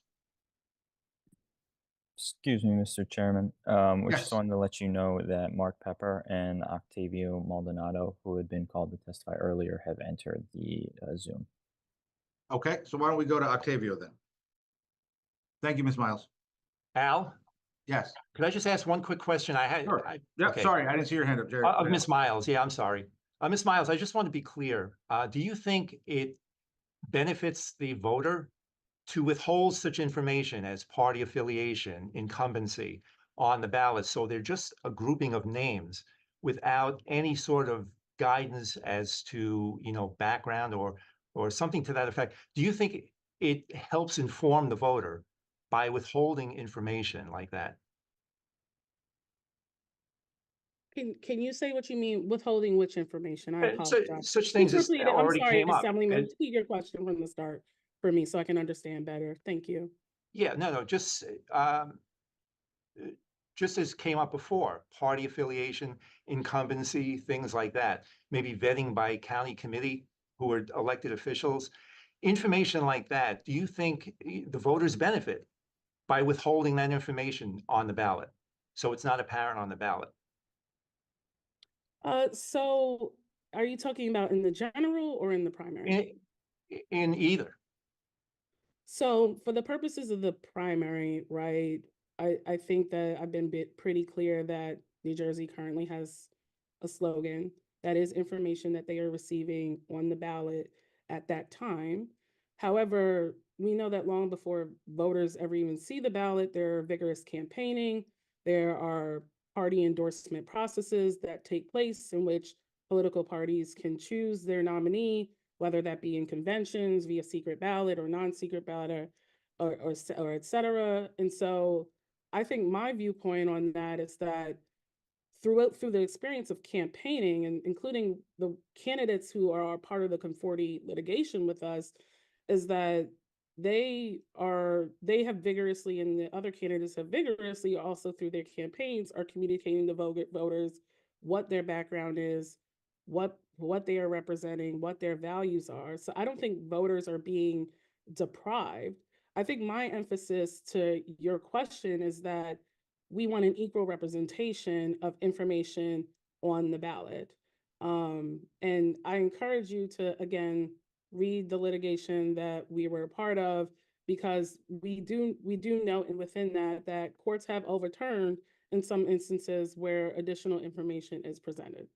Speaker 1: Excuse me, Mr. Chairman. We just
Speaker 2: Yes.
Speaker 1: wanted to let you know that Mark Pepper and Octavio Maldonado, who had been called to testify earlier, have entered the Zoom.
Speaker 2: Okay, so why don't we go to Octavio then? Thank you, Ms. Miles.
Speaker 15: Al,
Speaker 2: Yes.
Speaker 15: could I just ask one quick question?
Speaker 2: Sure. Yep,
Speaker 15: okay.
Speaker 2: sorry, I didn't see your hand up, Jerry. Go ahead.
Speaker 15: Miss Miles, yeah, I'm sorry. Miss Miles, I just want to be clear. Do you think it benefits the voter to withhold such information as party affiliation, incumbency on the ballot? So they're just a grouping of names without any sort of guidance as to, background or something to that effect. Do you think it helps inform the voter by withholding information like that?
Speaker 12: Can you say what you mean withholding which information? I
Speaker 15: So,
Speaker 12: apologize.
Speaker 15: such
Speaker 12: Please
Speaker 15: things as
Speaker 12: repeat it. I'm
Speaker 15: already
Speaker 12: sorry,
Speaker 15: came up.
Speaker 12: Assemblyman. Repeat your question from the start for me so I can understand better. Thank you.
Speaker 15: Yeah, no, just as came up before, party affiliation, incumbency, things like that. Maybe vetting by county committee who are elected officials. Information like that, do you think the voters benefit by withholding that information on the ballot? So it's not apparent on the ballot.
Speaker 12: So are you talking about in the general or in the primary?
Speaker 15: In either.
Speaker 12: So for the purposes of the primary, right, I think that I've been pretty clear that New Jersey currently has a slogan that is information that they are receiving on the ballot at that time. However, we know that long before voters ever even see the ballot, there are vigorous campaigning. There are party endorsement processes that take place in which political parties can choose their nominee, whether that be in conventions via secret ballot or non-secret ballot or et cetera. And so I think my viewpoint on that is that through the experience of campaigning and including the candidates who are part of the Conforti litigation with us, is that they have vigorously, and the other candidates have vigorously also through their campaigns are communicating to voters what their background is, what they are representing, what their values are. So I don't think voters are being deprived. I think my emphasis to your question is that we want an equal representation of information on the ballot. And I encourage you to, again, read the litigation that we were a part of, because we do note, and within that courts have overturned in some instances where additional information is presented.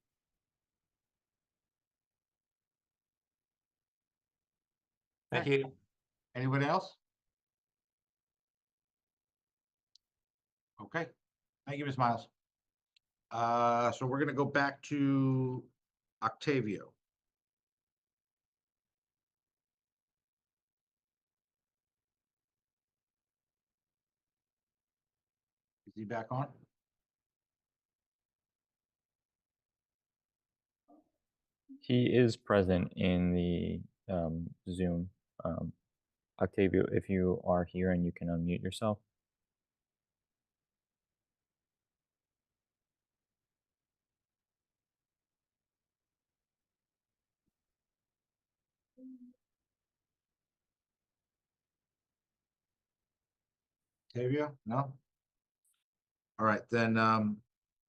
Speaker 15: Thank you.
Speaker 2: Anyone else? Okay, thank you, Ms. Miles. So we're gonna go back to Octavio. Is he back on?
Speaker 1: He is present in the Zoom. Octavio, if you are here and you can unmute yourself.
Speaker 2: Octavio? No? All right, then,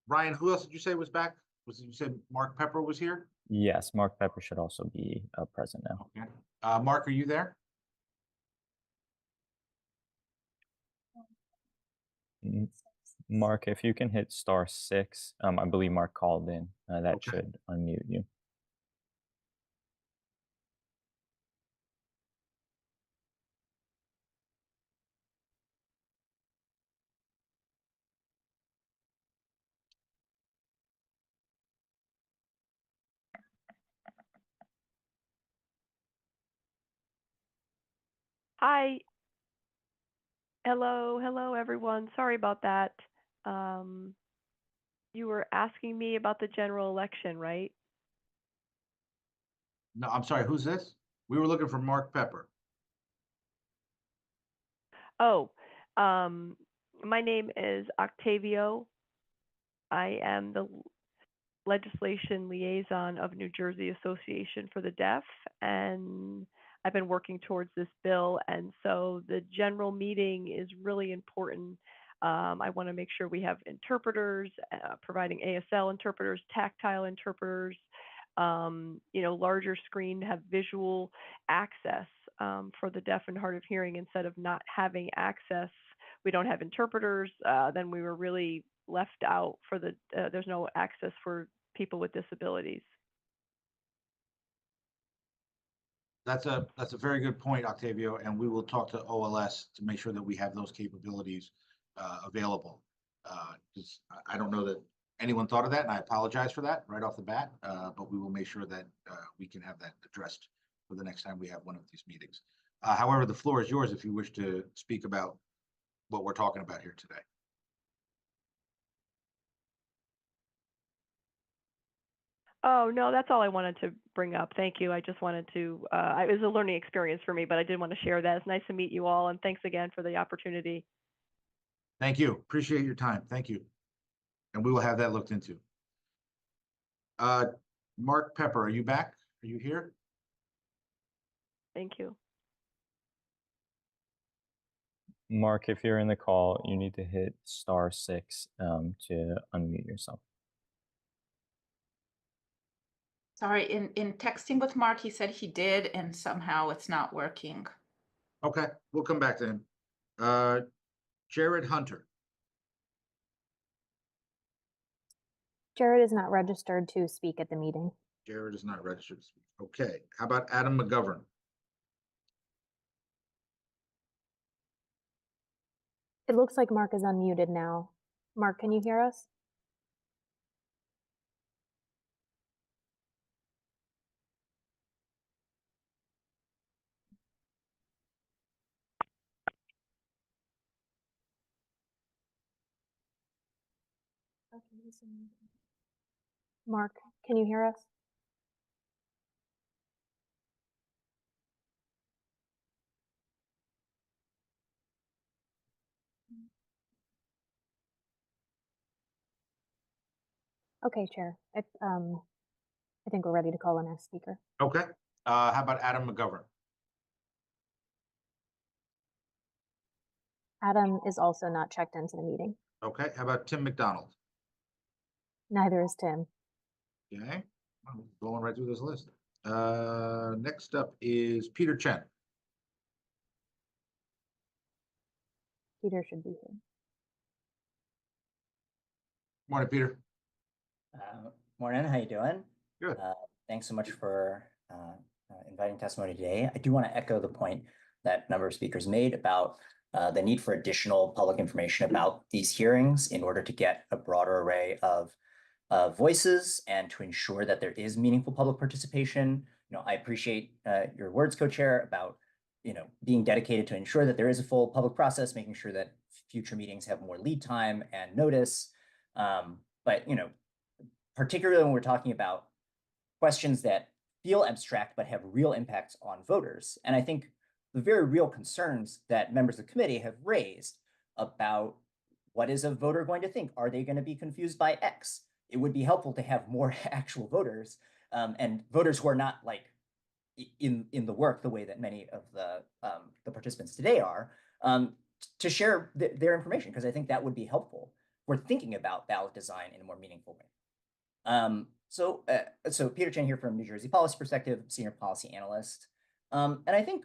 Speaker 2: Ryan, who else did you say was back? You said Mark Pepper was here?
Speaker 1: Yes, Mark Pepper should also be present now.
Speaker 2: Okay. Mark, are you there?
Speaker 1: Mm, Mark, if you can hit *6, I believe Mark called in. That
Speaker 2: Okay.
Speaker 1: should unmute you.
Speaker 16: Hi. Hello, everyone. Sorry about that. You were asking me about the general election, right?
Speaker 2: No, I'm sorry, who's this? We were looking for Mark Pepper.
Speaker 16: Oh, my name is Octavio. I am the legislation liaison of New Jersey Association for the Deaf, and I've been working towards this bill. And so the general meeting is really important I want to make sure we have interpreters, providing ASL interpreters, tactile interpreters, larger screen, have visual access for the deaf and hard of hearing instead of not having access. We don't have interpreters, then we were really left out for there's no access for people with disabilities.
Speaker 2: That's a very good point, Octavio, and we will talk to OLS to make sure that we have those capabilities available. 'Cause I don't know that anyone thought of that, and I apologize for that right off the bat, but we will make sure that we can have that addressed for the next time we have one of these meetings. However, the floor is yours if you wish to speak about what we're talking about here today.
Speaker 16: Oh, no, that's all I wanted to bring up. Thank you. I just wanted to, it was a learning experience for me, but I did want to share that. It's nice to meet you all, and thanks again for the opportunity.
Speaker 2: Thank you. Appreciate your time. Thank you. And we will have that looked into. Mark Pepper, are you back? Are you here?
Speaker 16: Thank you.
Speaker 1: Mark, if you're in the call, you need to hit *6 to unmute yourself.
Speaker 8: Sorry, in texting with Mark, he said he did, and somehow it's not working.
Speaker 2: Okay, we'll come back to him. Jared Hunter.
Speaker 3: Jared is not registered to speak at the meeting.
Speaker 2: Jared is not registered to speak. Okay, how about Adam McGovern?
Speaker 3: It looks like Mark is unmuted now. Mark, can you hear us? Mark, can you hear us? Okay, Chair. I think we're ready to call the next speaker.
Speaker 2: Okay, how about Adam McGovern?
Speaker 3: Adam is also not checked into the meeting.
Speaker 2: Okay, how about Tim McDonald?
Speaker 3: Neither is Tim.
Speaker 2: Okay, I'm going right through this list. Next up is Peter Chen.
Speaker 3: Peter should be here.
Speaker 2: Morning, Peter.
Speaker 17: Morning, how you doing?
Speaker 2: Good.
Speaker 17: Thanks so much for inviting testimony today. I do want to echo the point that a number of speakers made about the need for additional public information about these hearings in order to get a broader array of voices and to ensure that there is meaningful public participation. I appreciate your words, co-chair, about being dedicated to ensure that there is a full public process, making sure that future meetings have more lead time and notice. But particularly when we're talking about questions that feel abstract but have real impacts on voters. And I think the very real concerns that members of the committee have raised about what is a voter going to think? Are they going to be confused by X? It would be helpful to have more actual voters and voters who are not like in the work the way that many of the participants today are, to share their information, because I think that would be helpful. We're thinking about ballot design in a more meaningful way. So Peter Chen here from New Jersey Policy Perspective, Senior Policy Analyst. And I think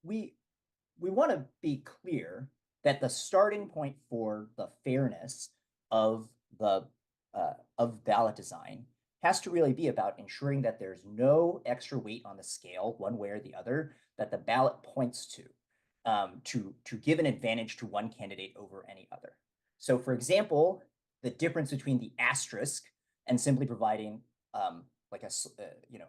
Speaker 17: we want to be clear that the starting point for the fairness of ballot design has to really be about ensuring that there's no extra weight on the scale one way or the other that the ballot points to give an advantage to one candidate over any other. So for example, the difference between the asterisk and simply providing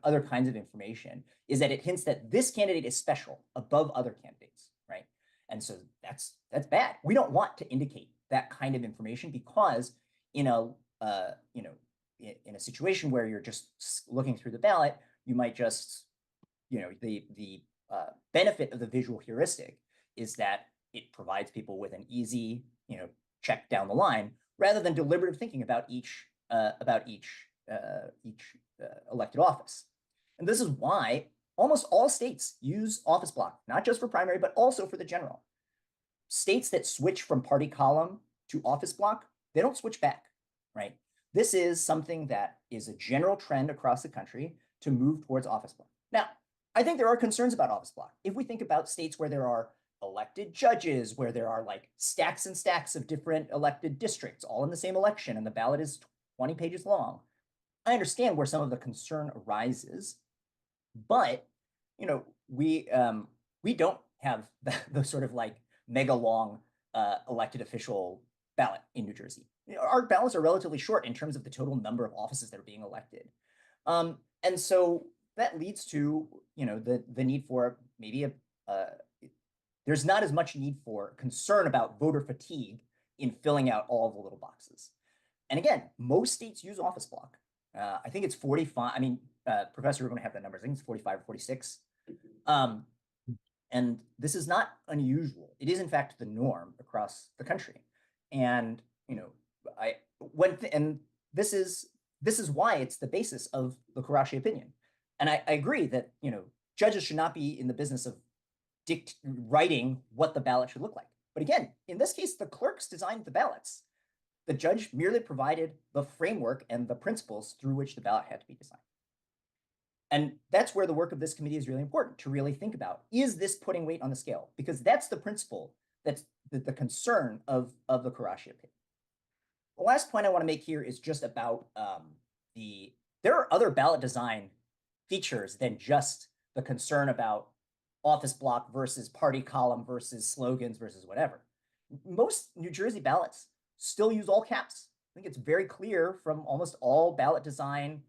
Speaker 17: other kinds of information is that it hints that this candidate is special above other candidates, right? And so that's bad. We don't want to indicate that kind of information, because in a situation where you're just looking through the ballot, you might just, the benefit of the visual heuristic is that it provides people with an easy, check down the line, rather than deliberative thinking about each elected office. And this is why almost all states use office block, not just for primary, but also for the general. States that switch from party column to office block, they don't switch back, right? This is something that is a general trend across the country to move towards office block. Now, I think there are concerns about office block. If we think about states where there are elected judges, where there are like stacks and stacks of different elected districts all in the same election and the ballot is 20 pages long, I understand where some of the concern arises, but we don't have the sort of like mega long elected official ballot in New Jersey. Our ballots are relatively short in terms of the total number of offices that are being elected, and so that leads to the need for maybe there's not as much need for concern about voter fatigue in filling out all of the little boxes. And again, most states use office block. I think it's 45. I mean, Professor, we're going to have the numbers. I think it's 45 or 46. And this is not unusual. It is, in fact, the norm across the country. And this is why it's the basis of the Karashi opinion. And I agree that judges should not be in the business of writing what the ballot should look like. But again, in this case, the clerks designed the ballots. The judge merely provided the framework and the principles through which the ballot had to be designed. And that's where the work of this committee is really important, to really think about, is this putting weight on the scale? Because that's the principle, that's the concern of the Karashi opinion. The last point I want to make here is just about there are other ballot design features than just the concern about office block versus party column versus slogans versus whatever. Most New Jersey ballots still use all caps. I think it's very clear from almost all ballot design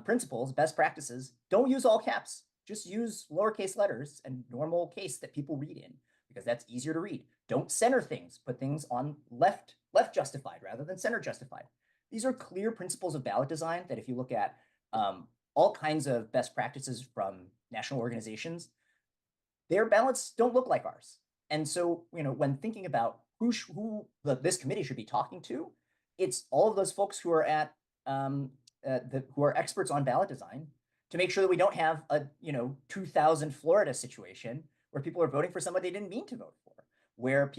Speaker 17: principles, best practices, don't use all caps. Just use lowercase letters and normal case that people read in, because that's easier to read. Don't center things, put things on left justified rather than center justified. These are clear principles of ballot design that if you look at all kinds of best practices from national organizations, their ballots don't look like ours. And so, when thinking about who this committee should be talking to, it's all of those folks who are at who are experts on ballot design, to make sure that we don't have a 2000 Florida situation where people are voting for somebody they didn't mean to vote for, where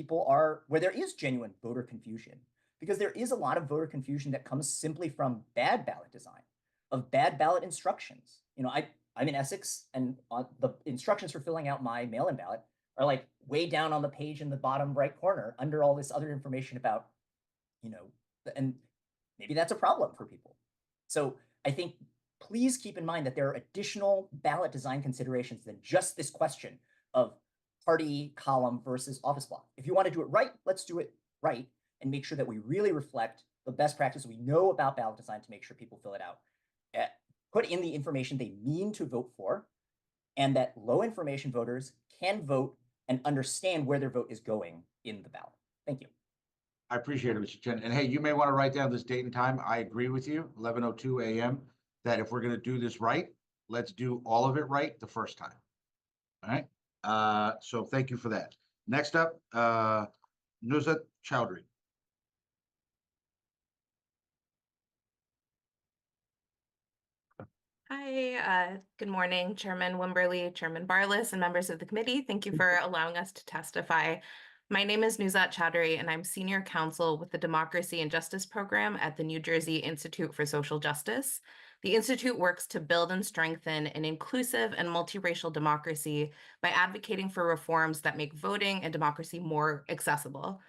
Speaker 17: there is genuine voter confusion, because there is a lot of voter confusion that comes simply from bad ballot design, of bad ballot instructions. I'm in Essex, and the instructions for filling out my mail-in ballot are like way down on the page in the bottom right corner under all this other information about, and maybe that's a problem for people. So I think please keep in mind that there are additional ballot design considerations than just this question of party column versus office block. If you want to do it right, let's do it right and make sure that we really reflect the best practice we know about ballot design to make sure people fill it out. Put in the information they mean to vote for, and that low information voters can vote and understand where their vote is going in the ballot. Thank you.
Speaker 2: I appreciate it, Mr. Chen. And hey, you may want to write down this date and time. I agree with you, 11:02 a.m., that if we're going to do this right, let's do all of it right the first time. All right. So thank you for that. Next up, Nuzhat Chowdhury.
Speaker 18: Hi, good morning, Chairman Wimberly, Chairman Barlas, and members of the committee. Thank you for allowing us to testify. My name is Nuzhat Chowdhury, and I'm Senior Counsel with the Democracy and Justice Program at the New Jersey Institute for Social Justice. The Institute works to build and strengthen an inclusive and multiracial democracy by advocating for reforms that make voting and democracy more accessible.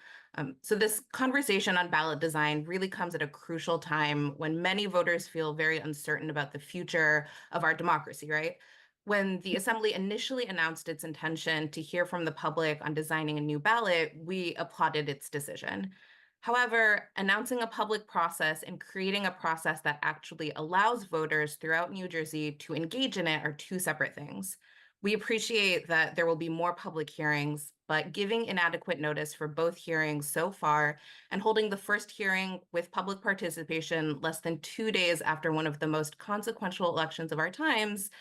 Speaker 18: So this conversation on ballot design really comes at a crucial time when many voters feel very uncertain about the future of our democracy, right? When the Assembly initially announced its intention to hear from the public on designing a new ballot, we applauded its decision. However, announcing a public process and creating a process that actually allows voters throughout New Jersey to engage in it are two separate things. We appreciate that there will be more public hearings, but giving inadequate notice for both hearings so far and holding the first hearing with public participation less than 2 days after one of the most consequential elections of our times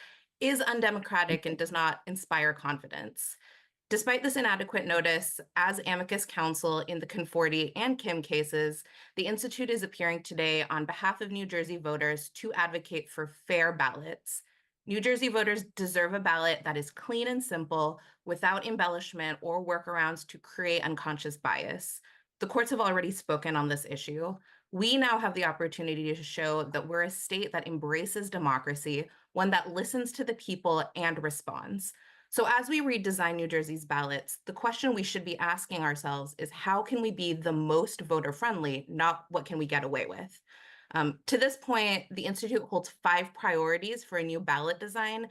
Speaker 18: is undemocratic and does not inspire confidence. Despite this inadequate notice, as amicus counsel in the Conforti and Kim cases, the Institute is appearing today on behalf of New Jersey voters to advocate for fair ballots. New Jersey voters deserve a ballot that is clean and simple, without embellishment or workarounds to create unconscious bias. The courts have already spoken on this issue. We now have the opportunity to show that we're a state that embraces democracy, one that listens to the people and responds. So as we redesign New Jersey's ballots, the question we should be asking ourselves is how can we be the most voter friendly, not what can we get away with? To this point, the Institute holds 5 priorities for a new ballot design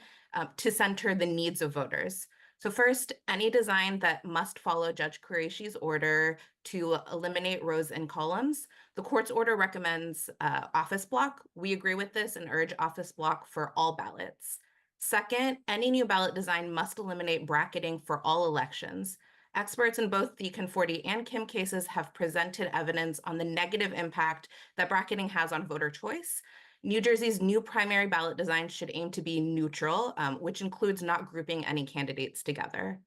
Speaker 18: to center the needs of voters. So first, any design that must follow Judge Qureshi's order to eliminate rows and columns. The court's order recommends office block. We agree with this and urge office block for all ballots. Second, any new ballot design must eliminate bracketing for all elections. Experts in both the Conforti and Kim cases have presented evidence on the negative impact that bracketing has on voter choice. New Jersey's new primary ballot design should aim to be neutral, which includes not grouping any candidates together.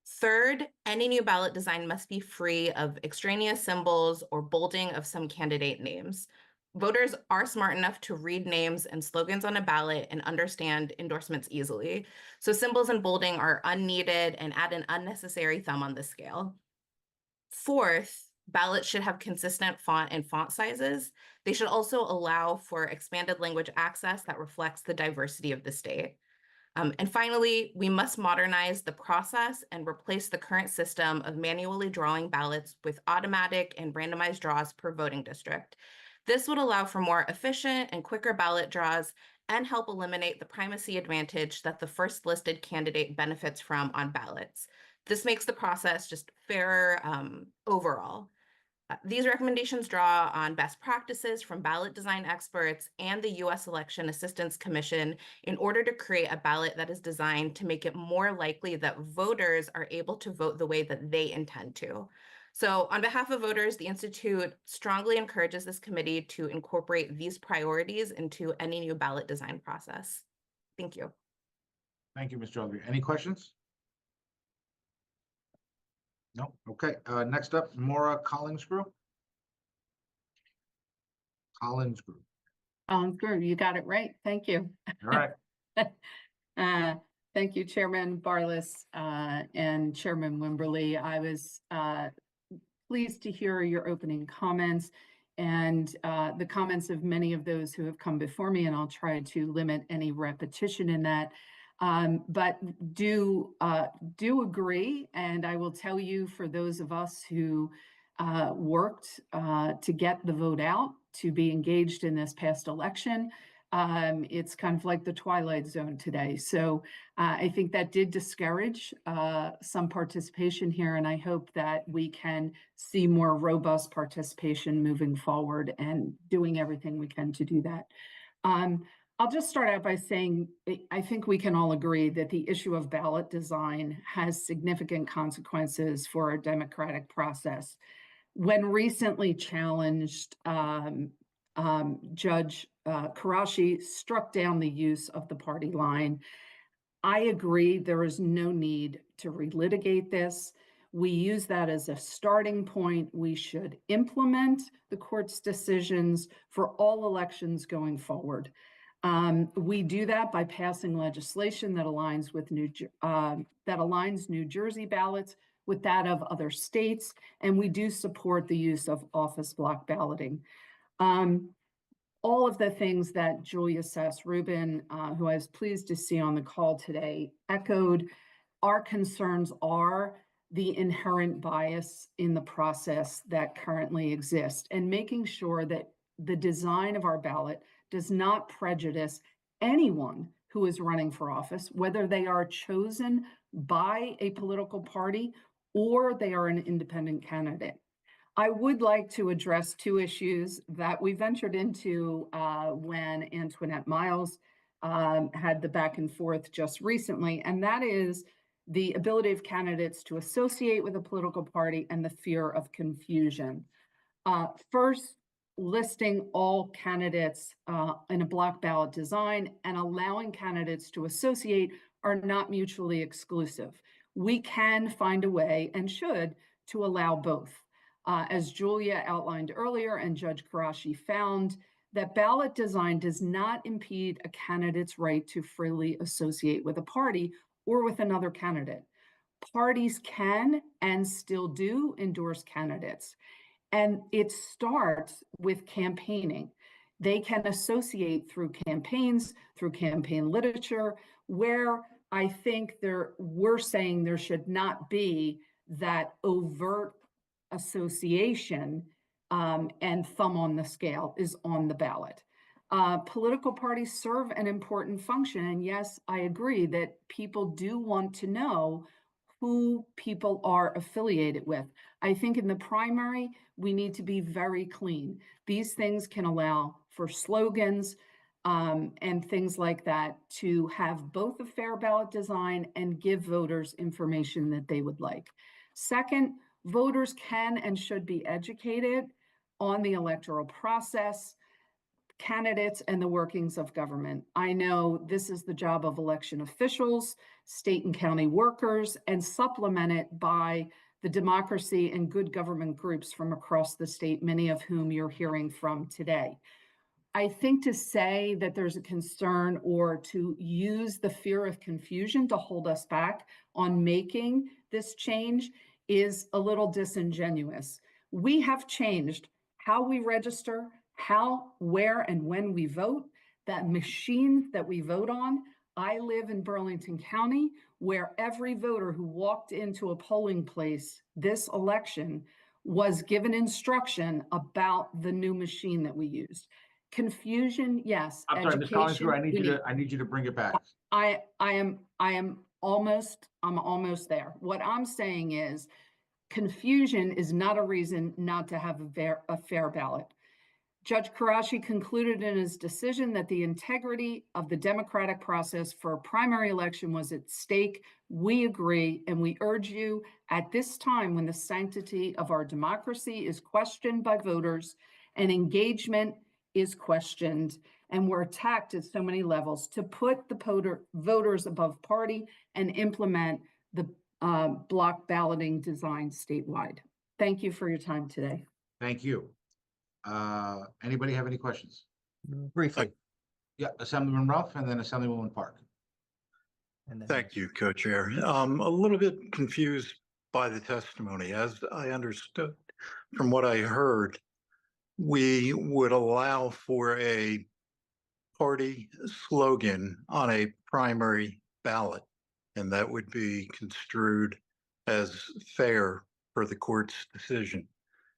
Speaker 18: Third, any new ballot design must be free of extraneous symbols or bolding of some candidate names. Voters are smart enough to read names and slogans on a ballot and understand endorsements easily. So symbols and bolding are unneeded and add an unnecessary thumb on the scale. Fourth, ballots should have consistent font and font sizes. They should also allow for expanded language access that reflects the diversity of the state. And finally, we must modernize the process and replace the current system of manually drawing ballots with automatic and randomized draws per voting district. This would allow for more efficient and quicker ballot draws and help eliminate the primacy advantage that the first listed candidate benefits from on ballots. This makes the process just fairer overall. These recommendations draw on best practices from ballot design experts and the U.S. Election Assistance Commission in order to create a ballot that is designed to make it more likely that voters are able to vote the way that they intend to. So on behalf of voters, the Institute strongly encourages this committee to incorporate these priorities into any new ballot design process. Thank you.
Speaker 2: Thank you, Ms. Chaudhary. Any questions? No? Okay. Next up, Maura Collinsgrew. Collinsgrew.
Speaker 19: You got it right. Thank you.
Speaker 2: All right.
Speaker 19: Thank you, Chairman Barlas and Chairman Wimberly. I was pleased to hear your opening comments and the comments of many of those who have come before me, and I'll try to limit any repetition in that. But do agree, and I will tell you, for those of us who worked to get the vote out, to be engaged in this past election, it's kind of like the twilight zone today. So I think that did discourage some participation here, and I hope that we can see more robust participation moving forward and doing everything we can to do that. I'll just start out by saying I think we can all agree that the issue of ballot design has significant consequences for our democratic process. When recently challenged, Judge Qureshi struck down the use of the party line. I agree there is no need to relitigate this. We use that as a starting point. We should implement the court's decisions for all elections going forward. We do that by passing legislation that aligns with New Jersey ballots with that of other states, and we do support the use of office block balloting. All of the things that Julia Sass-Rubin, who I was pleased to see on the call today, echoed. Our concerns are the inherent bias in the process that currently exists, and making sure that the design of our ballot does not prejudice anyone who is running for office, whether they are chosen by a political party or they are an independent candidate. I would like to address 2 issues that we ventured into when Antoinette Miles had the back and forth just recently, and that is the ability of candidates to associate with a political party and the fear of confusion. First, listing all candidates in a block ballot design and allowing candidates to associate are not mutually exclusive. We can find a way, and should, to allow both. As Julia outlined earlier and Judge Qureshi found, that ballot design does not impede a candidate's right to freely associate with a party or with another candidate. Parties can and still do endorse candidates. And it starts with campaigning. They can associate through campaigns, through campaign literature, where I think we're saying there should not be that overt association, and thumb on the scale is on the ballot. Political parties serve an important function. And yes, I agree that people do want to know who people are affiliated with. I think in the primary, we need to be very clean. These things can allow for slogans and things like that to have both a fair ballot design and give voters information that they would like. Second, voters can and should be educated on the electoral process, candidates, and the workings of government. I know this is the job of election officials, state and county workers, and supplemented by the democracy and good government groups from across the state, many of whom you're hearing from today. I think to say that there's a concern or to use the fear of confusion to hold us back on making this change is a little disingenuous. We have changed how we register, how, where, and when we vote. That machine that we vote on. I live in Burlington County, where every voter who walked into a polling place this election was given instruction about the new machine that we used. Confusion, yes.
Speaker 2: I'm sorry, Ms. Collins,
Speaker 19: Education,
Speaker 2: I need you to bring it back.
Speaker 19: I am almost there. What I'm saying is confusion is not a reason not to have a fair ballot. Judge Karashi concluded in his decision that the integrity of the democratic process for a primary election was at stake. We agree, and we urge you at this time when the sanctity of our democracy is questioned by voters and engagement is questioned and we're attacked at so many levels, to put the voters above party and implement the block balloting design statewide. Thank you for your time today.
Speaker 2: Thank you. Anybody have any questions?
Speaker 10: Briefly.
Speaker 2: Yeah, Assemblyman Ruff and then Assemblywoman Park.
Speaker 20: Thank you, Co-Chair. A little bit confused by the testimony. As I understood from what I heard, we would allow for a party slogan on a primary ballot, and that would be construed as fair for the court's decision.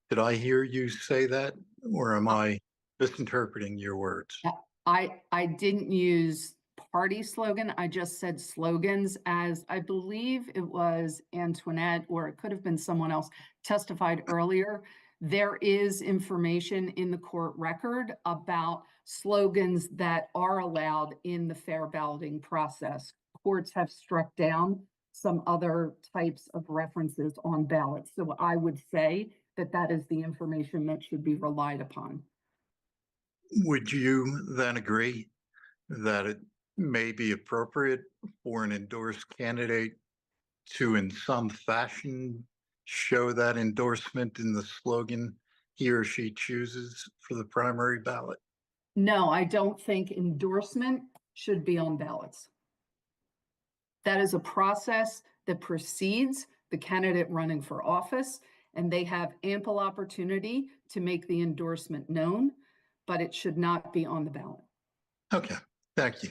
Speaker 20: Did I hear you say that, or am I misinterpreting your words?
Speaker 19: I didn't use party slogan. I just said slogans, as I believe it was Antoinette, or it could have been someone else, testified earlier. There is information in the court record about slogans that are allowed in the fair balloting process. Courts have struck down some other types of references on ballots. So I would say that that is the information that should be relied upon.
Speaker 20: Would you then agree that it may be appropriate for an endorsed candidate to, in some fashion, show that endorsement in the slogan he or she chooses for the primary ballot?
Speaker 19: No, I don't think endorsement should be on ballots. That is a process that precedes the candidate running for office, and they have ample opportunity to make the endorsement known, but it should not be on the ballot.
Speaker 20: Okay, thank you.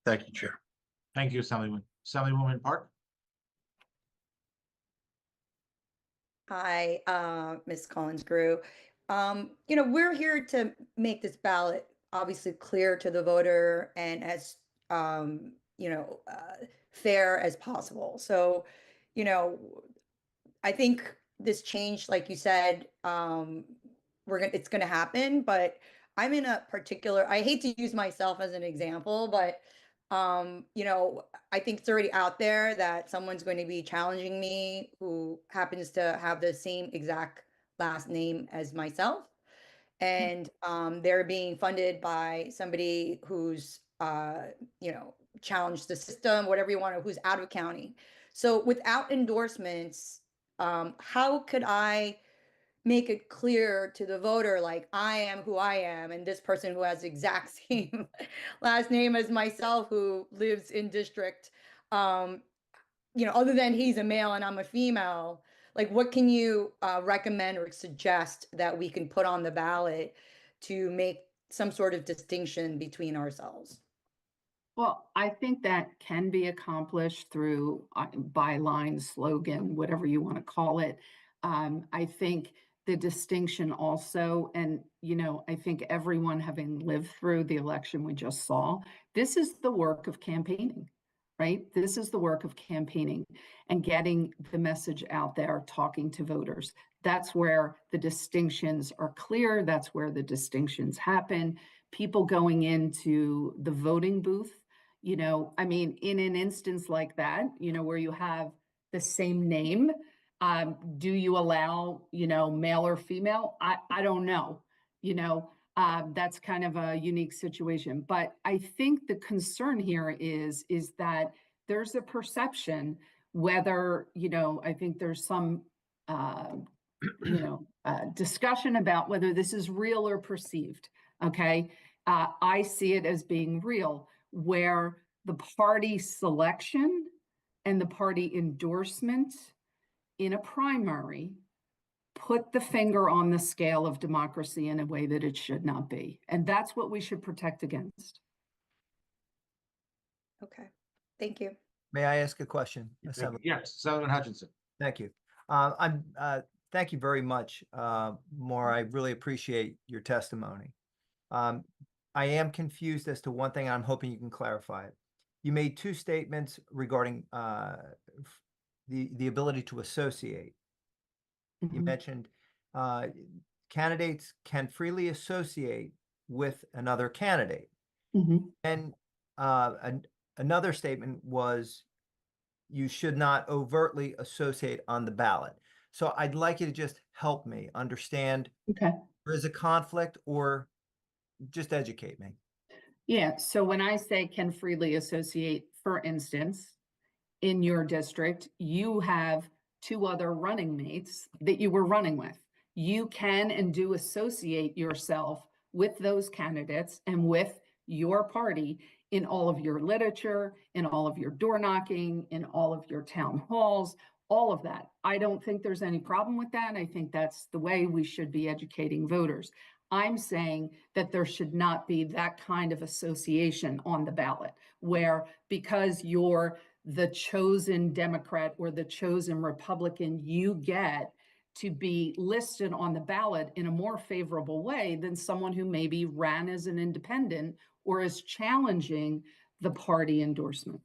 Speaker 20: Thank you, Chair.
Speaker 2: Thank you, Assemblywoman Park.
Speaker 4: Hi, Ms. Collins-Grew. We're here to make this ballot obviously clear to the voter and as, fair as possible. So, I think this change, like you said, it's gonna happen, but I'm in a particular, I hate to use myself as an example, but I think it's already out there that someone's going to be challenging me who happens to have the same exact last name as myself. And they're being funded by somebody who's, challenged the system, whatever you want to, who's out of county. So without endorsements, how could I make it clear to the voter, like, I am who I am, and this person who has the exact same last name as myself, who lives in district, other than he's a male and I'm a female, Like, what can you recommend or suggest that we can put on the ballot to make some sort of distinction between ourselves?
Speaker 19: Well, I think that can be accomplished through byline, slogan, whatever you want to call it. I think the distinction also, and I think everyone having lived through the election we just saw, this is the work of campaigning, right? This is the work of campaigning and getting the message out there, talking to voters. That's where the distinctions are clear. That's where the distinctions happen. People going into the voting booth, I mean, in an instance like that, where you have the same name, do you allow, male or female? I don't know. That's kind of a unique situation. But I think the concern here is that there's a perception whether, I think there's some, discussion about whether this is real or perceived. Okay. I see it as being real, where the party selection and the party endorsement in a primary put the finger on the scale of democracy in a way that it should not be. And that's what we should protect against.
Speaker 4: Okay, thank you.
Speaker 10: May I ask a question?
Speaker 2: Yes, Senator Hutchinson.
Speaker 10: Thank you. Thank you very much, Maura. I really appreciate your testimony. I am confused as to one thing. I'm hoping you can clarify it. You made two statements regarding the ability to associate. You mentioned candidates can freely associate with another candidate. And another statement was you should not overtly associate on the ballot. So I'd like you to just help me understand.
Speaker 19: Okay.
Speaker 10: There is a conflict, or just educate me.
Speaker 19: Yeah. So when I say can freely associate, for instance, in your district, you have two other running mates that you were running with. You can and do associate yourself with those candidates and with your party in all of your literature, in all of your door knocking, in all of your town halls, all of that. I don't think there's any problem with that. I think that's the way we should be educating voters. I'm saying that there should not be that kind of association on the ballot, where because you're the chosen Democrat or the chosen Republican, you get to be listed on the ballot in a more favorable way than someone who maybe ran as an independent or is challenging the party endorsement.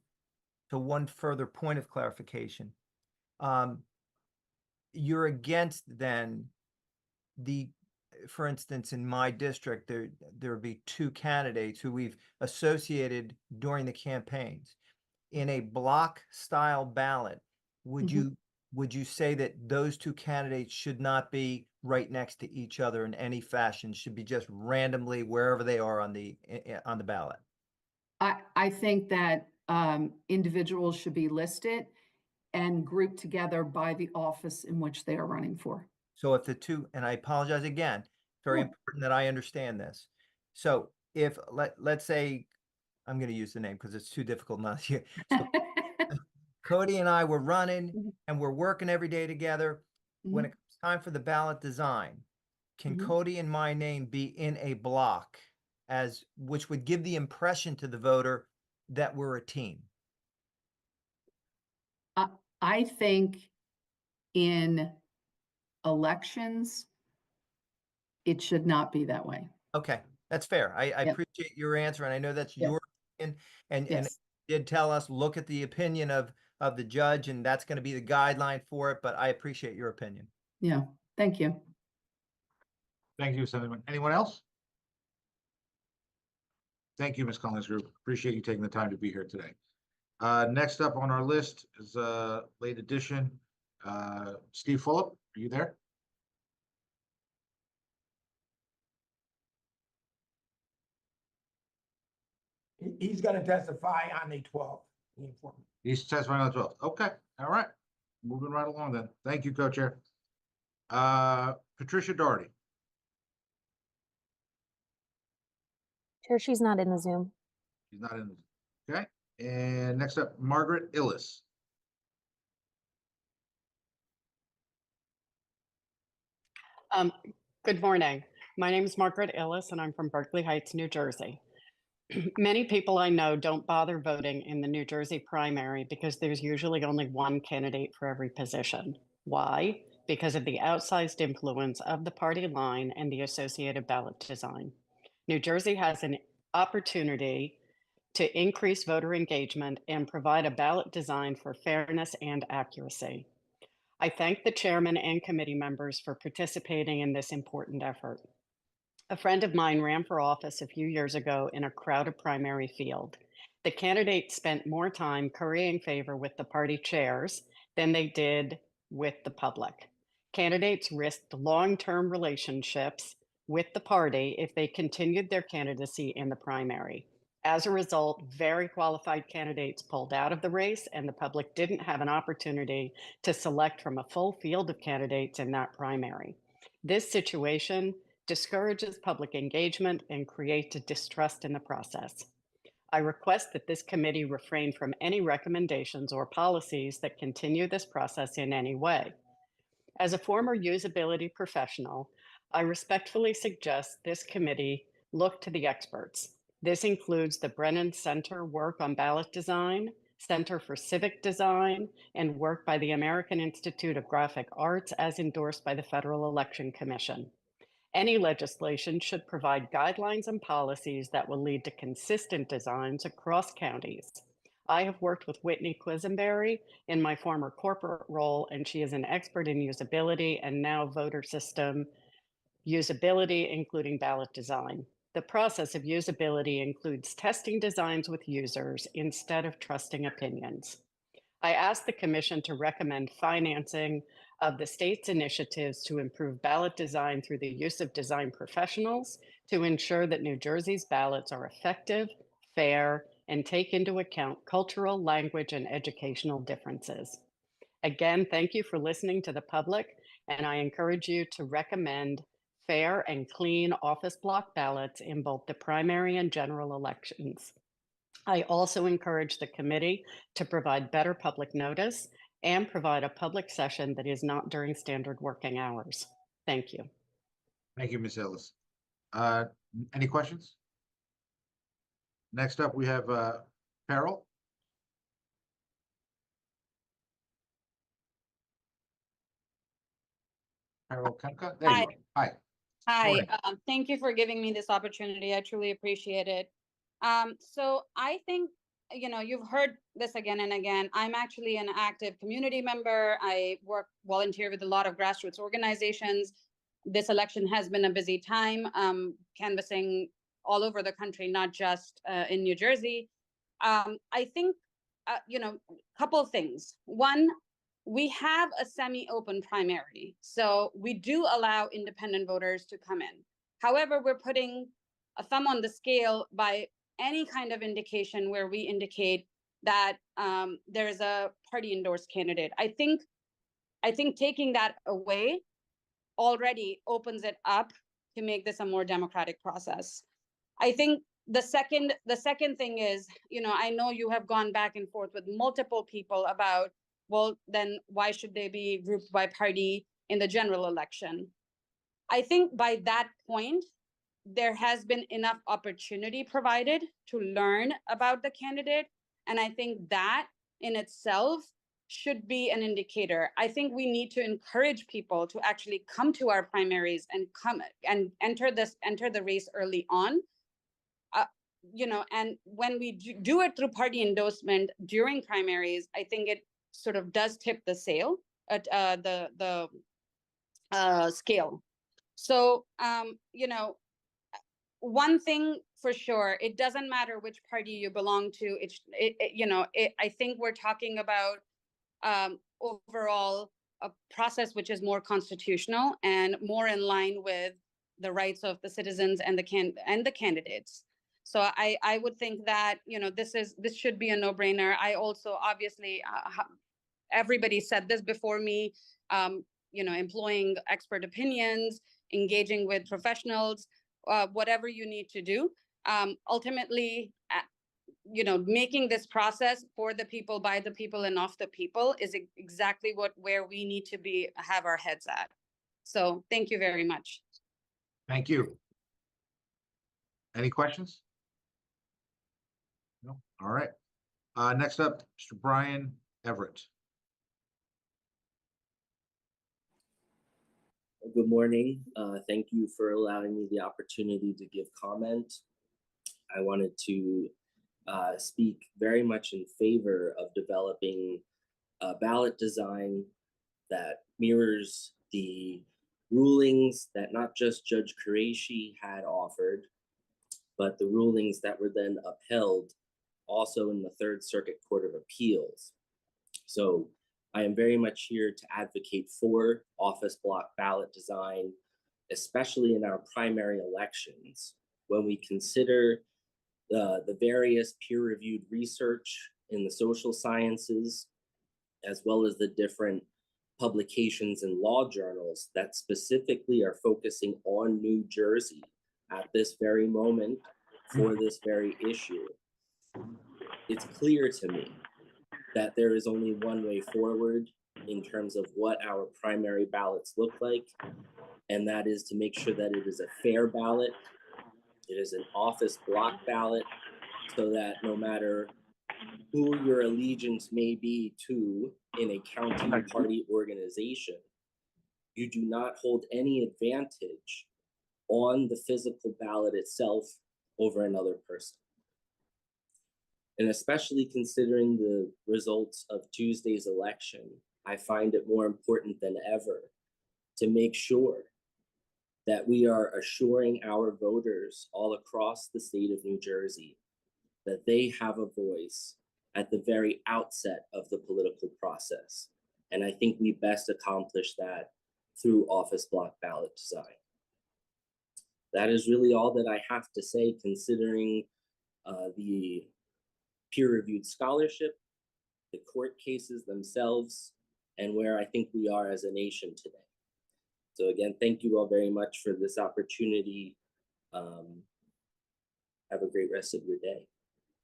Speaker 10: So one further point of clarification. You're against then for instance, in my district, there would be two candidates who we've associated during the campaigns. In a block style ballot, would you say that those two candidates should not be right next to each other in any fashion, should be just randomly wherever they are on the ballot?
Speaker 19: I think that individuals should be listed and grouped together by the office in which they are running for.
Speaker 10: So if the two, and I apologize again, it's very important that I understand this. So if let's say, I'm going to use the name because it's too difficult not to. So Cody and I were running and we're working every day together. When it comes time for the ballot design, can Cody and my name be in a block, which would give the impression to the voter that we're a team?
Speaker 19: I think in elections, it should not be that way.
Speaker 10: Okay, that's fair. I appreciate your answer, and I know that's your opinion. And you did tell us, look at the opinion of the judge, and that's going to be the guideline for it. But I appreciate your opinion.
Speaker 19: Yeah, thank you.
Speaker 2: Thank you, Senator. Anyone else? Thank you, Ms. Collins Group. Appreciate you taking the time to be here today. Next up on our list is late edition. Steve Fulop, are you there?
Speaker 5: He's going to testify on the 12th.
Speaker 2: He's testifying on the 12th. Okay, all right. Moving right along then. Thank you, Co-Chair. Patricia Doherty.
Speaker 3: Chair, she's not in the Zoom.
Speaker 2: She's not in. Okay. And next up, Margaret Illis.
Speaker 21: Good morning. My name is Margaret Illis, and I'm from Berkeley Heights, New Jersey. Many people I know don't bother voting in the New Jersey primary because there's usually only one candidate for every position. Why? Because of the outsized influence of the party line and the associated ballot design. New Jersey has an opportunity to increase voter engagement and provide a ballot design for fairness and accuracy. I thank the chairman and committee members for participating in this important effort. A friend of mine ran for office a few years ago in a crowded primary field. The candidates spent more time currying favor with the party chairs than they did with the public. Candidates risked long-term relationships with the party if they continued their candidacy in the primary. As a result, very qualified candidates pulled out of the race, and the public didn't have an opportunity to select from a full field of candidates in that primary. This situation discourages public engagement and creates a distrust in the process. I request that this committee refrain from any recommendations or policies that continue this process in any way. As a former usability professional, I respectfully suggest this committee look to the experts. This includes the Brennan Center work on ballot design, Center for Civic Design, and work by the American Institute of Graphic Arts as endorsed by the Federal Election Commission. Any legislation should provide guidelines and policies that will lead to consistent designs across counties. I have worked with Whitney Quisenberry in my former corporate role, and she is an expert in usability and now voter system usability, including ballot design. The process of usability includes testing designs with users instead of trusting opinions. I asked the Commission to recommend financing of the state's initiatives to improve ballot design through the use of design professionals to ensure that New Jersey's ballots are effective, fair, and take into account cultural, language, and educational differences. Again, thank you for listening to the public, and I encourage you to recommend fair and clean office block ballots in both the primary and general elections. I also encourage the committee to provide better public notice and provide a public session that is not during standard working hours. Thank you.
Speaker 2: Thank you, Ms. Ellis. Any questions? Next up, we have Farrell. Farrell Kemka. There you are. Hi.
Speaker 22: Hi, thank you for giving me this opportunity. I truly appreciate it. So I think, you know, you've heard this again and again. I'm actually an active community member. I volunteer with a lot of grassroots organizations. This election has been a busy time, canvassing all over the country, not just in New Jersey. I think, you know, a couple of things. One, we have a semi-open primary, so we do allow independent voters to come in. However, we're putting a thumb on the scale by any kind of indication where we indicate that there's a party endorsed candidate. I think taking that away already opens it up to make this a more democratic process. I think the second thing is, you know, I know you have gone back and forth with multiple people about, well, then why should they be grouped by party in the general election? I think by that point, there has been enough opportunity provided to learn about the candidate. And I think that in itself should be an indicator. I think we need to encourage people to actually come to our primaries and come and enter the race early on. You know, and when we do it through party endorsement during primaries, I think it sort of does tip the scale at the scale. So, you know, one thing for sure, it doesn't matter which party you belong to. I think we're talking about overall a process which is more constitutional and more in line with the rights of the citizens and the candidates. So I would think that, you know, this should be a no-brainer. I also obviously everybody said this before me. You know, employing expert opinions, engaging with professionals, whatever you need to do. Ultimately, you know, making this process for the people, by the people, and of the people is exactly where we need to have our heads at. So thank you very much.
Speaker 2: Thank you. Any questions? No. All right. Next up, Mr. Brian Everett.
Speaker 6: Good morning. Thank you for allowing me the opportunity to give comment. I wanted to speak very much in favor of developing a ballot design that mirrors the rulings that not just Judge Qureshi had offered, but the rulings that were then upheld also in the Third Circuit Court of Appeals. So I am very much here to advocate for office block ballot design, especially in our primary elections. When we consider the various peer-reviewed research in the social sciences, as well as the different publications and law journals that specifically are focusing on New Jersey at this very moment for this very issue, it's clear to me that there is only one way forward in terms of what our primary ballots look like, and that is to make sure that it is a fair ballot, it is an office block ballot, so that no matter who your allegiance may be to in a county party organization, you do not hold any advantage on the physical ballot itself over another person. And especially considering the results of Tuesday's election, I find it more important than ever to make sure that we are assuring our voters all across the state of New Jersey that they have a voice at the very outset of the political process. And I think we best accomplish that through office block ballot design. That is really all that I have to say, considering the peer-reviewed scholarship, the court cases themselves, and where I think we are as a nation today. So again, thank you all very much for this opportunity. Have a great rest of your day.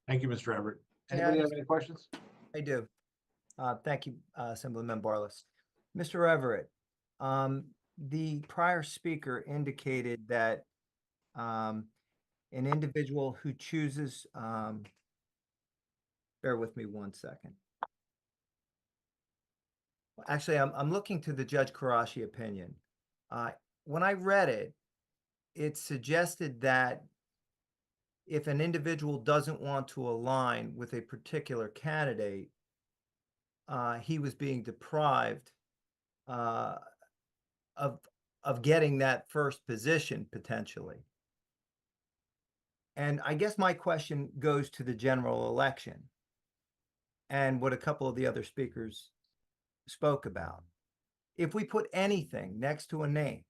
Speaker 2: Thank you, Mr. Everett. Anybody have any questions?
Speaker 10: I do. Thank you, Assemblyman Barlas. Mr. Everett, the prior speaker indicated that an individual who chooses, bear with me one second. Actually, I'm looking to the Judge Qureshi opinion. When I read it, it suggested that if an individual doesn't want to align with a particular candidate, he was being deprived of getting that first position potentially. And I guess my question goes to the general election and what a couple of the other speakers spoke about. If we put anything next to a name,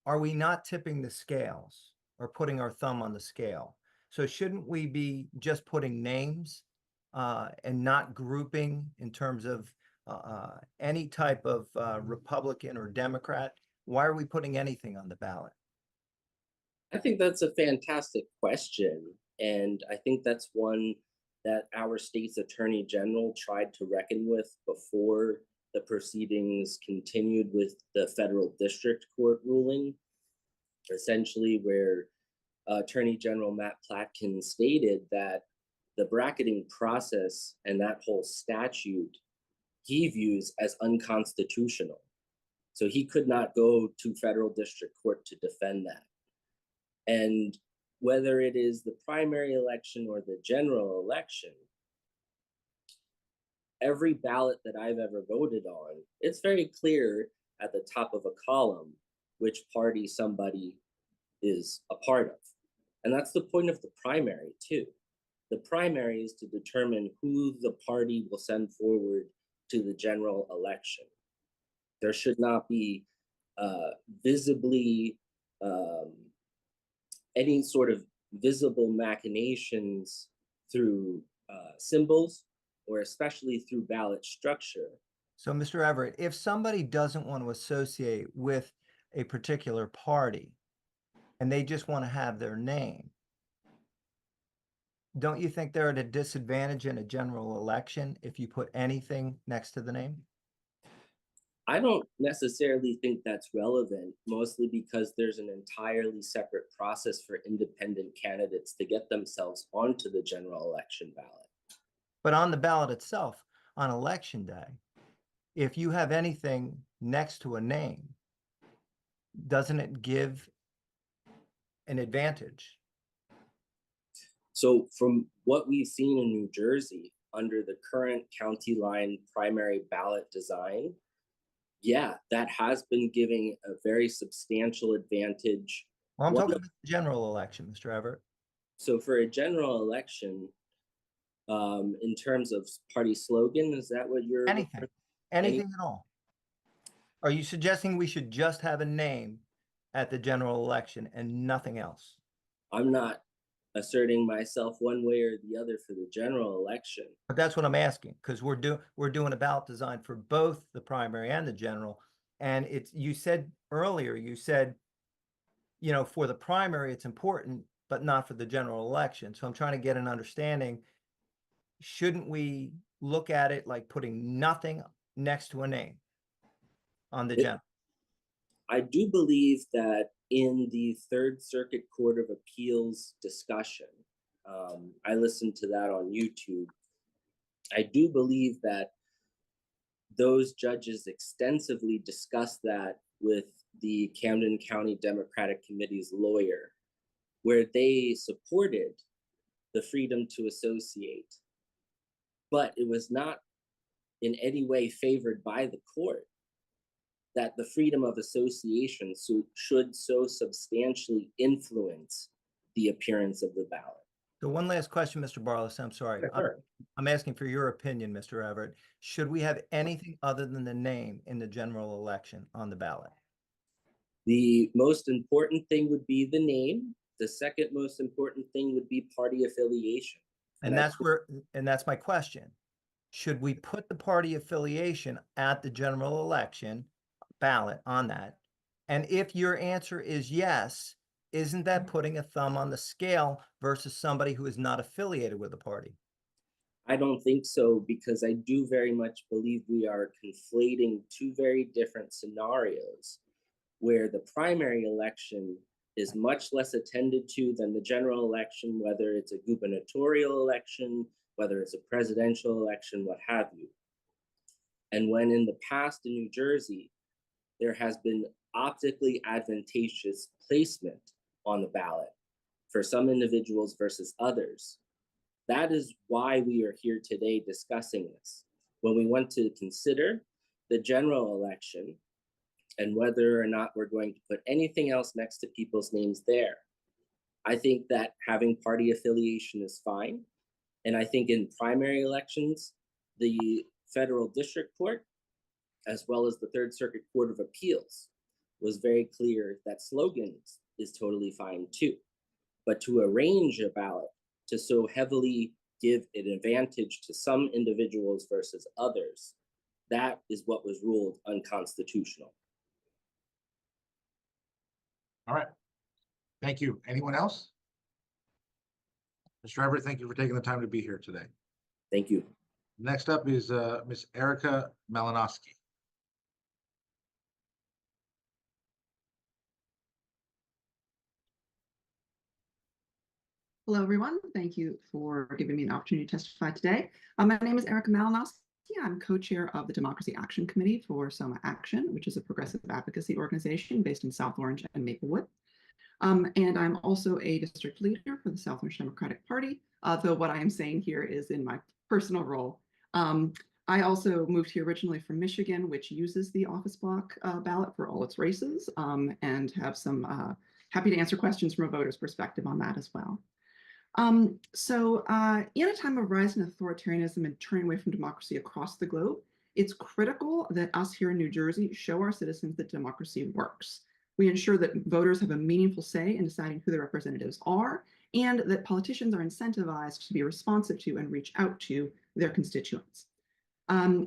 Speaker 10: are we not tipping the scales or putting our thumb on the scale? So shouldn't we be just putting names and not grouping in terms of any type of Republican or Democrat? Why are we putting anything on the ballot?
Speaker 6: I think that's a fantastic question. And I think that's one that our state's attorney general tried to reckon with before the proceedings continued with the federal district court ruling, essentially where Attorney General Matt Platkin stated that the bracketing process and that whole statute he views as unconstitutional. So he could not go to federal district court to defend that. And whether it is the primary election or the general election, every ballot that I've ever voted on, it's very clear at the top of a column which party somebody is a part of. And that's the point of the primary too. The primary is to determine who the party will send forward to the general election. There should not be visibly any sort of visible machinations through symbols or especially through ballot structure.
Speaker 10: So, Mr. Everett, if somebody doesn't want to associate with a particular party and they just want to have their name, don't you think they're at a disadvantage in a general election if you put anything next to the name?
Speaker 6: I don't necessarily think that's relevant, mostly because there's an entirely separate process for independent candidates to get themselves onto the general election ballot.
Speaker 10: But on the ballot itself, on election day, if you have anything next to a name, doesn't it give an advantage?
Speaker 6: So from what we've seen in New Jersey under the current county line primary ballot design, yeah, that has been giving a very substantial advantage.
Speaker 10: Well, I'm
Speaker 6: One
Speaker 10: talking
Speaker 6: of-
Speaker 10: about the general election, Mr. Everett.
Speaker 6: So for a general election, in terms of party slogan, is that what you're
Speaker 10: Anything, anything at all. Are you suggesting we should just have a name at the general election and nothing else?
Speaker 6: I'm not asserting myself one way or the other for the general election.
Speaker 10: But that's what I'm asking, because we're doing a ballot design for both the primary and the general. And you said earlier, you know, for the primary, it's important, but not for the general election. So I'm trying to get an understanding. Shouldn't we look at it like putting nothing next to a name on the general?
Speaker 6: I do believe that in the Third Circuit Court of Appeals discussion, I listened to that on YouTube. I do believe that those judges extensively discussed that with the Camden County Democratic Committee's lawyer, where they supported the freedom to associate, but it was not in any way favored by the court that the freedom of association should so substantially influence the appearance of the ballot.
Speaker 10: So one last question, Mr. Barlas, I'm sorry. I'm asking for your opinion, Mr. Everett. Should we have anything other than the name in the general election on the ballot?
Speaker 6: The most important thing would be the name. The second most important thing would be party affiliation.
Speaker 10: And that's my question. Should we put the party affiliation at the general election ballot on that? And if your answer is yes, isn't that putting a thumb on the scale versus somebody who is not affiliated with the party?
Speaker 6: I don't think so, because I do very much believe we are conflating two very different scenarios where the primary election is much less attended to than the general election, whether it's a gubernatorial election, whether it's a presidential election, what have you. And when in the past in New Jersey, there has been optically advantageous placement on the ballot for some individuals versus others. That is why we are here today discussing this. When we want to consider the general election and whether or not we're going to put anything else next to people's names there, I think that having party affiliation is fine. And I think in primary elections, the federal district court, as well as the Third Circuit Court of Appeals, was very clear that slogans is totally fine too. But to arrange a ballot to so heavily give an advantage to some individuals versus others, that is what was ruled unconstitutional.
Speaker 2: All right. Thank you. Anyone else? Mr. Everett, thank you for taking the time to be here today.
Speaker 6: Thank you.
Speaker 2: Next up is Ms. Erica Malinowski.
Speaker 7: Hello, everyone. Thank you for giving me an opportunity to testify today. My name is Erica Malinowski. I'm co-chair of the Democracy Action Committee for SOMA Action, which is a progressive advocacy organization based in South Orange and Maplewood. And I'm also a district leader for the South Orange Democratic Party, though what I am saying here is in my personal role. I also moved here originally from Michigan, which uses the office block ballot for all its races, and have some happy to answer questions from a voter's perspective on that as well. In a time of rising authoritarianism and turning away from democracy across the globe, it's critical that us here in New Jersey show our citizens that democracy works. We ensure that voters have a meaningful say in deciding who their representatives are, and that politicians are incentivized to be responsive to and reach out to their constituents.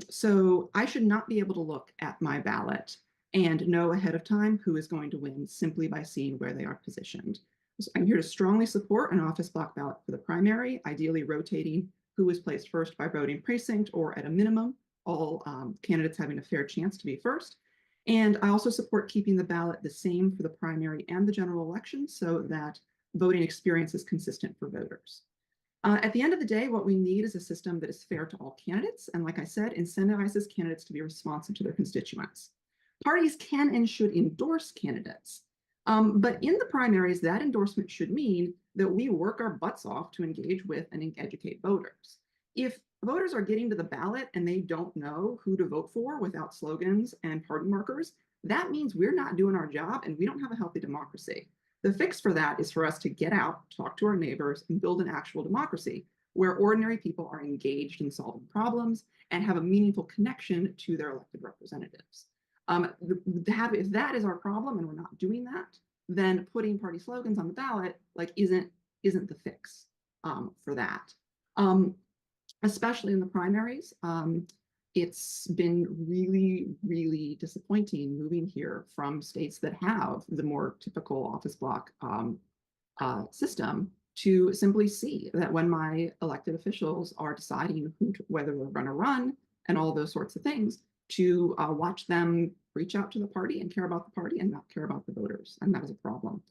Speaker 7: So I should not be able to look at my ballot and know ahead of time who is going to win simply by seeing where they are positioned. So I'm here to strongly support an office block ballot for the primary, ideally rotating who is placed first by voting precinct or at a minimum all candidates having a fair chance to be first. And I also support keeping the ballot the same for the primary and the general election so that voting experience is consistent for voters. At the end of the day, what we need is a system that is fair to all candidates, and like I said, incentivizes candidates to be responsive to their constituents. Parties can and should endorse candidates, but in the primaries, that endorsement should mean that we work our butts off to engage with and educate voters. If voters are getting to the ballot and they don't know who to vote for without slogans and party markers, that means we're not doing our job and we don't have a healthy democracy. The fix for that is for us to get out, talk to our neighbors, and build an actual democracy where ordinary people are engaged in solving problems and have a meaningful connection to their elected representatives. If that is our problem and we're not doing that, then putting party slogans on the ballot isn't the fix for that. Especially in the primaries, it's been really, really disappointing moving here from states that have the more typical office block system to simply see that when my elected officials are deciding whether they're going to run and all those sorts of things, to watch them reach out to the party and care about the party and not care about the voters. And that is a problem.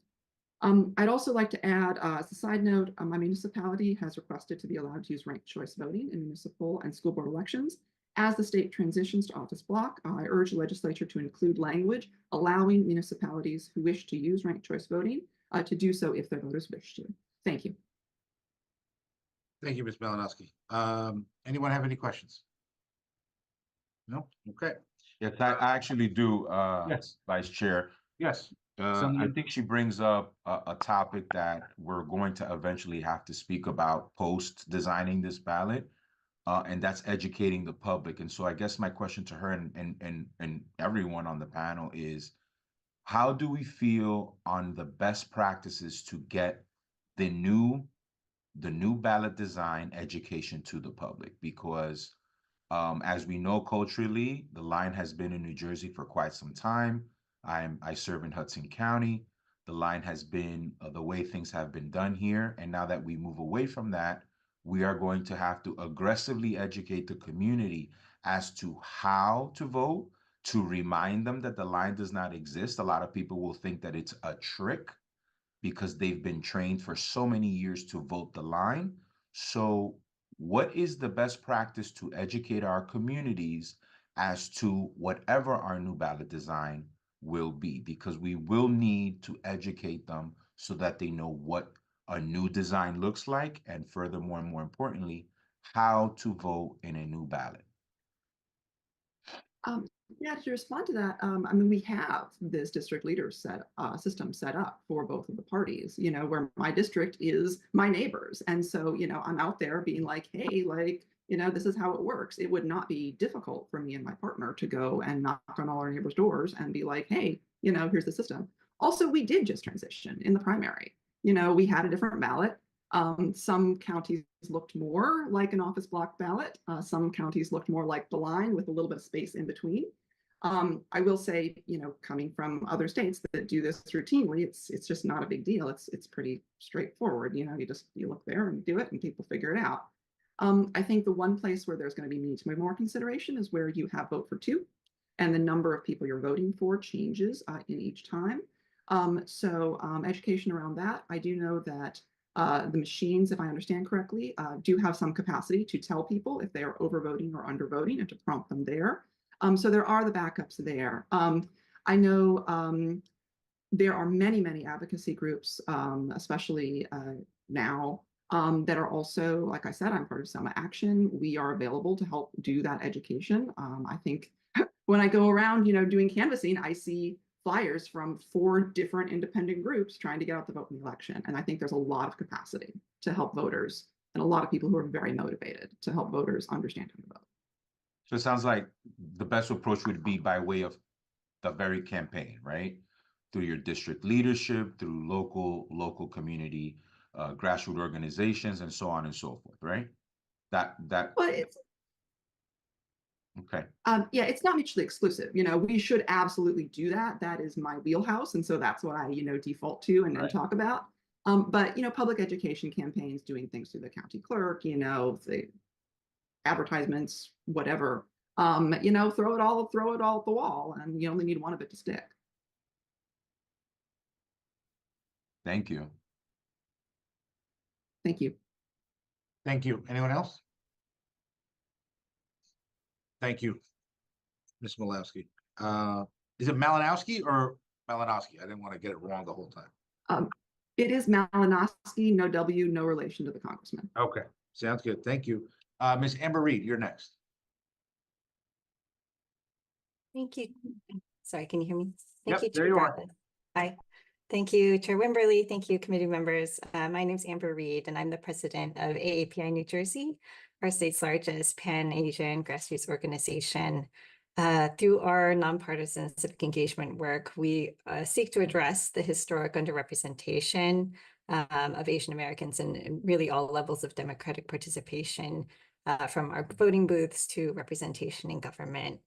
Speaker 7: I'd also like to add, as a side note, my municipality has requested to be allowed to use ranked choice voting in municipal and school board elections. As the state transitions to office block, I urge the legislature to include language allowing municipalities who wish to use ranked choice voting to do so if their voters wish to. Thank you.
Speaker 2: Thank you, Ms. Malinowski. Anyone have any questions? No? Okay.
Speaker 9: Yes, I actually do,
Speaker 2: Yes.
Speaker 9: Vice Chair.
Speaker 2: Yes.
Speaker 9: I think she brings up a topic that we're going to eventually have to speak about post designing this ballot, and that's educating the public. And so I guess my question to her and everyone on the panel is, how do we feel on the best practices to get the new ballot design education to the public? Because as we know culturally, the line has been in New Jersey for quite some time. I serve in Hudson County. The line has been the way things have been done here. And now that we move away from that, we are going to have to aggressively educate the community as to how to vote, to remind them that the line does not exist. A lot of people will think that it's a trick because they've been trained for so many years to vote the line. So what is the best practice to educate our communities as to whatever our new ballot design will be? Because we will need to educate them so that they know what a new design looks like, and furthermore, and more importantly, how to vote in a new ballot.
Speaker 7: Yeah, to respond to that, I mean, we have this district leader system set up for both of the parties, where my district is my neighbors. And so, I'm out there being like, hey, this is how it works. It would not be difficult for me and my partner to go and knock on all our neighbors' doors and be like, hey, here's the system. Also, we did just transition in the primary. We had a different ballot. Some counties looked more like an office block ballot. Some counties looked more like the line with a little bit of space in between. I will say, coming from other states that do this routinely, it's just not a big deal. It's pretty straightforward. You look there and do it, and people figure it out. I think the one place where there's going to be need to be more consideration is where you have vote for two, and the number of people you're voting for changes in each time. So education around that. I do know that the machines, if I understand correctly, do have some capacity to tell people if they are overvoting or undervoting and to prompt them there. So there are the backups there. I know there are many, many advocacy groups, especially now, that are also, like I said, I'm part of Selma Action. We are available to help do that education. I think when I go around, doing canvassing, I see flyers from 4 different independent groups trying to get out the vote in the election. And I think there's a lot of capacity to help voters and a lot of people who are very motivated to help voters understand how to vote.
Speaker 9: So it sounds like the best approach would be by way of the very campaign, right? Through your district leadership, through local community, grassroots organizations, and so on and so forth, right?
Speaker 7: Well, it's
Speaker 9: okay.
Speaker 7: Yeah, it's not mutually exclusive. We should absolutely do that. That is my wheelhouse, and so that's what I default to and then talk about. But public education campaigns, doing things through the county clerk, the advertisements, whatever, throw it all at the wall, and you only need one of it to stick.
Speaker 9: Thank you.
Speaker 7: Thank you.
Speaker 2: Thank you. Anyone else? Thank you, Ms. Malowski. Is it Malinowski or Malinowski? I didn't want to get it wrong the whole time.
Speaker 7: It is Malinowski, no W, no relation to the congressman.
Speaker 2: Okay, sounds good. Thank you. Ms. Amber Reed, you're next.
Speaker 11: Thank you. Sorry, can you hear me?
Speaker 2: Yep,
Speaker 11: Thank you,
Speaker 2: there
Speaker 11: Chair
Speaker 2: you are.
Speaker 11: Bartlett. Hi. Thank you, Chair Wimberly. Thank you, committee members. My name is Amber Reed, and I'm the president of AAPI New Jersey, our state's largest Pan-Asian grassroots organization. Through our nonpartisan civic engagement work, we seek to address the historic underrepresentation of Asian Americans in really all levels of democratic participation, from our voting booths to representation in government.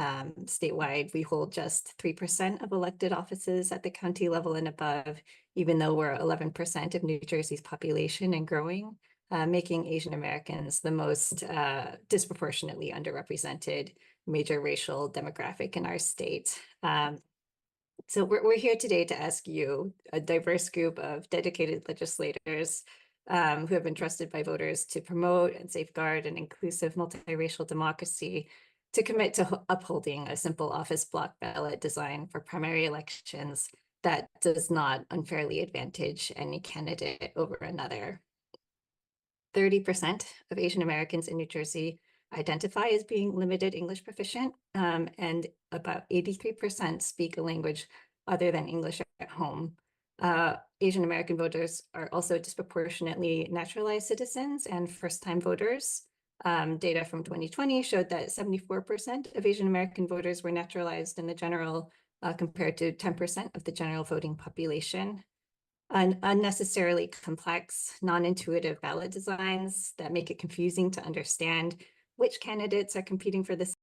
Speaker 11: Statewide, we hold just 3% of elected offices at the county level and above, even though we're 11% of New Jersey's population and growing, making Asian Americans the most disproportionately underrepresented major racial demographic in our state. So we're here today to ask you, a diverse group of dedicated legislators who have been trusted by voters to promote and safeguard an inclusive multiracial democracy, to commit to upholding a simple office block ballot design for primary elections that does not unfairly advantage any candidate over another. 30% of Asian Americans in New Jersey identify as being limited English proficient, and about 83% speak a language other than English at home. Asian American voters are also disproportionately naturalized citizens and first-time voters. Data from 2020 showed that 74% of Asian American voters were naturalized in the general, compared to 10% of the general voting population. Unnecessarily complex, non-intuitive ballot designs that make it confusing to understand which candidates are competing for this.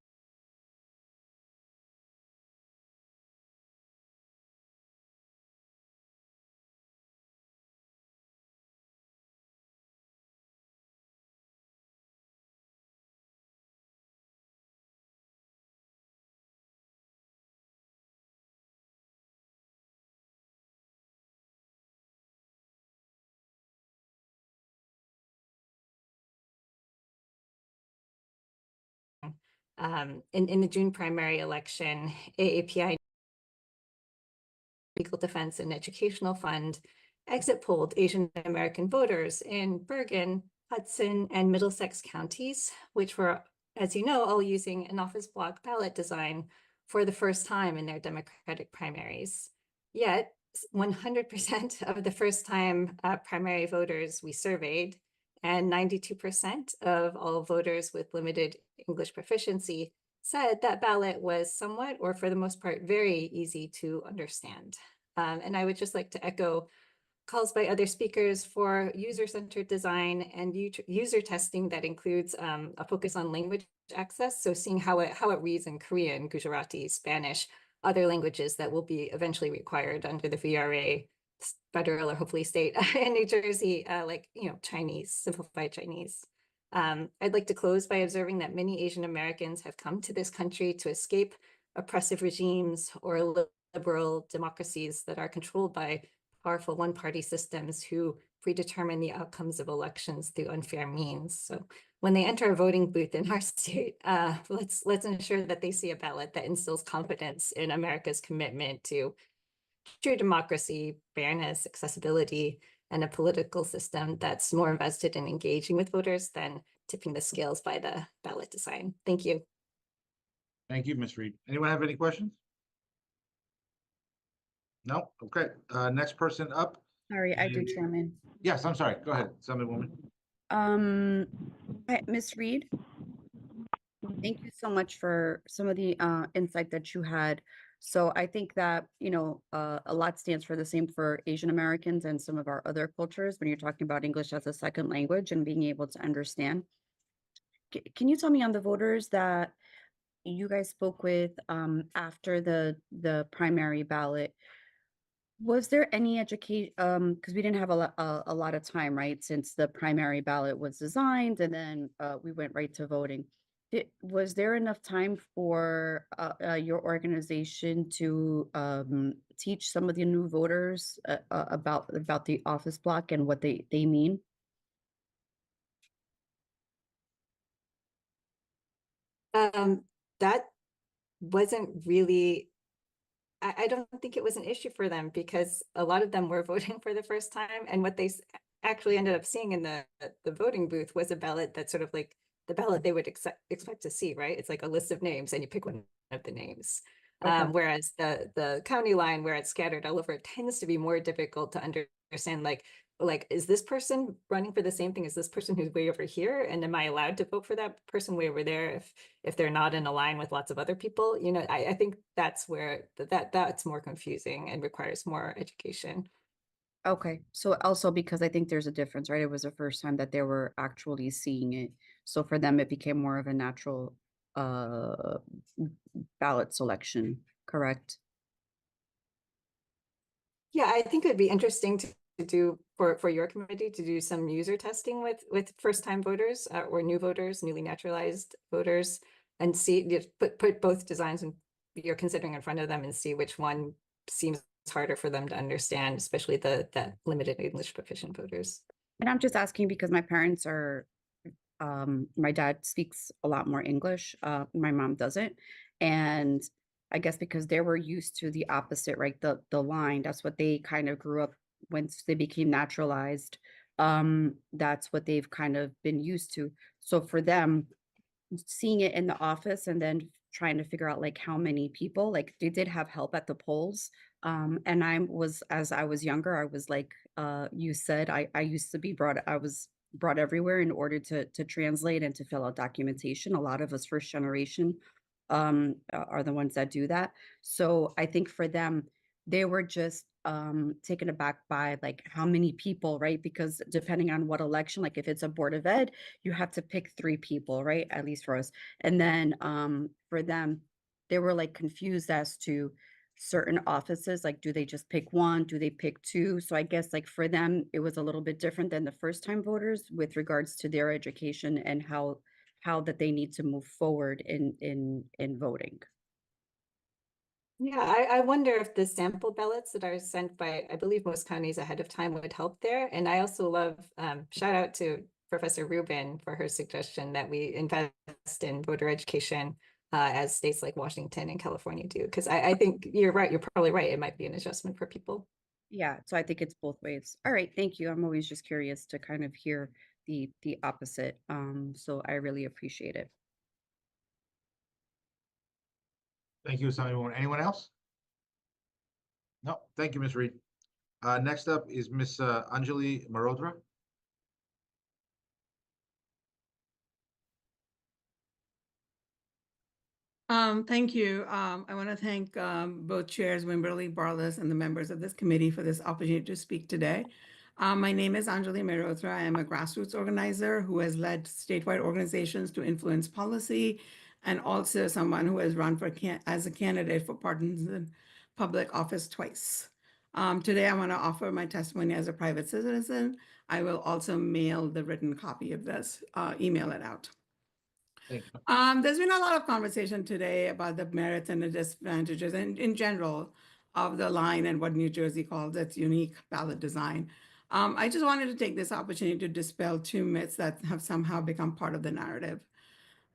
Speaker 11: In the June primary election, AAPI Legal Defense and Educational Fund exit polled Asian American voters in Bergen, Hudson, and Middlesex counties, which were, as you know, all using an office block ballot design for the first time in their Democratic primaries. Yet, 100% of the first-time primary voters we surveyed, and 92% of all voters with limited English proficiency, said that ballot was somewhat, or for the most part, very easy to understand. And I would just like to echo calls by other speakers for user-centered design and user testing that includes a focus on language access. So seeing how it reads in Korean, Gujarati, Spanish, other languages that will be eventually required under the VRA, federal or hopefully state in New Jersey, like, Chinese, simplified Chinese. I'd like to close by observing that many Asian Americans have come to this country to escape oppressive regimes or liberal democracies that are controlled by powerful one-party systems who predetermine the outcomes of elections through unfair means. So when they enter a voting booth in our state, let's ensure that they see a ballot that instills confidence in America's commitment to true democracy, fairness, accessibility, and a political system that's more invested in engaging with voters than tipping the scales by the ballot design. Thank you.
Speaker 2: Thank you, Ms. Reed. Anyone have any questions? No? Okay. Next person up.
Speaker 13: Sorry, I do,
Speaker 2: is-
Speaker 13: Chairman.
Speaker 2: Yes, I'm sorry. Go ahead, Assemblywoman.
Speaker 13: Ms. Reed, thank you so much for some of the insight that you had. So I think that, a lot stands for the same for Asian Americans and some of our other cultures when you're talking about English as a second language and being able to understand. Can you tell me on the voters that you guys spoke with after the primary ballot, was there any education, because we didn't have a lot of time, right, since the primary ballot was designed and then we went right to voting. Was there enough time for your organization to teach some of the new voters about the office block and what they mean?
Speaker 11: That wasn't really, I don't think it was an issue for them because a lot of them were voting for the first time. And what they actually ended up seeing in the voting booth was a ballot that's sort of like the ballot they would expect to see, right? It's like a list of names and you pick one of the names.
Speaker 13: Okay.
Speaker 11: Whereas the county line where it's scattered all over tends to be more difficult to understand, like, is this person running for the same thing as this person who's way over here? And am I allowed to vote for that person way over there if they're not in a line with lots of other people? You know, I think that's where that's more confusing and requires more education.
Speaker 13: Okay, so also because I think there's a difference, right? It was the first time that they were actually seeing it. So for them, it became more of a natural uh ballot selection, correct?
Speaker 11: Yeah, I think it'd be interesting to do for your committee to do some user testing with first time voters or new voters, newly naturalized voters, and see, put both designs you're considering in front of them and see which one seems harder for them to understand, especially the limited English proficient voters.
Speaker 13: And I'm just asking because my parents are my dad speaks a lot more English. My mom doesn't. And I guess because they were used to the opposite, right? The line, that's what they kind of grew up once they became naturalized. That's what they've kind of been used to. So for them, seeing it in the office and then trying to figure out like how many people, like they did have help at the polls. And as I was younger, I was like you said, I used to be I was brought everywhere in order to translate and to fill out documentation. A lot of us first generation are the ones that do that. So I think for them, they were just taken aback by like how many people, right? Because depending on what election, like if it's a board of ed, you have to pick 3 people, right? At least for us. And then for them, they were like confused as to certain offices, like do they just pick 1? Do they pick 2? So I guess like for them, it was a little bit different than the first time voters with regards to their education and how that they need to move forward in voting.
Speaker 11: Yeah, I wonder if the sample ballots that are sent by, I believe most counties ahead of time would help there. And I also love, shout out to Professor Rubin for her suggestion that we invest in voter education as states like Washington and California do. Because I think you're right, you're probably right. It might be an adjustment for people.
Speaker 13: Yeah, so I think it's both ways. All right, thank you. I'm always just curious to kind of hear the opposite. So I really appreciate it.
Speaker 2: Thank you, Simon. Anyone else? No, thank you, Ms. Reed. Next up is Ms. Anjali Marodra.
Speaker 12: Thank you. I want to thank both chairs, Wimberly, Barlas, and the members of this committee for this opportunity to speak today. My name is Anjali Mehrotra. I am a grassroots organizer who has led statewide organizations to influence policy, and also someone who has run as a candidate for partisan public office twice. Today, I want to offer my testimony as a private citizen. I will also mail the written copy of this, email it out. There's been a lot of conversation today about the merits and the disadvantages and in general of the line and what New Jersey calls its unique ballot design. I just wanted to take this opportunity to dispel 2 myths that have somehow become part of the narrative.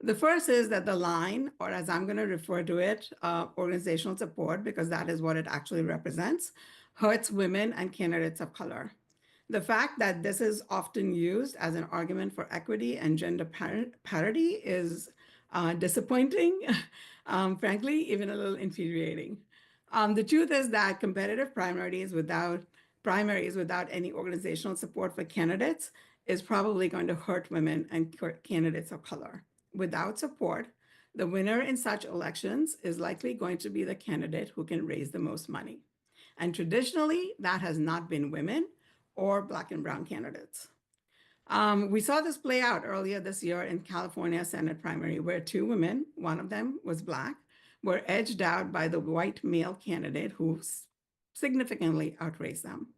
Speaker 12: The first is that the line, or as I'm going to refer to it, organizational support, because that is what it actually represents, hurts women and candidates of color. The fact that this is often used as an argument for equity and gender parity is disappointing, frankly, even a little infuriating. The truth is that competitive primaries without any organizational support for candidates is probably going to hurt women and candidates of color. Without support, the winner in such elections is likely going to be the candidate who can raise the most money. And traditionally, that has not been women or Black and brown candidates. We saw this play out earlier this year in California Senate primary, where 2 women, one of them was Black, were edged out by the white male candidate who significantly outraised them.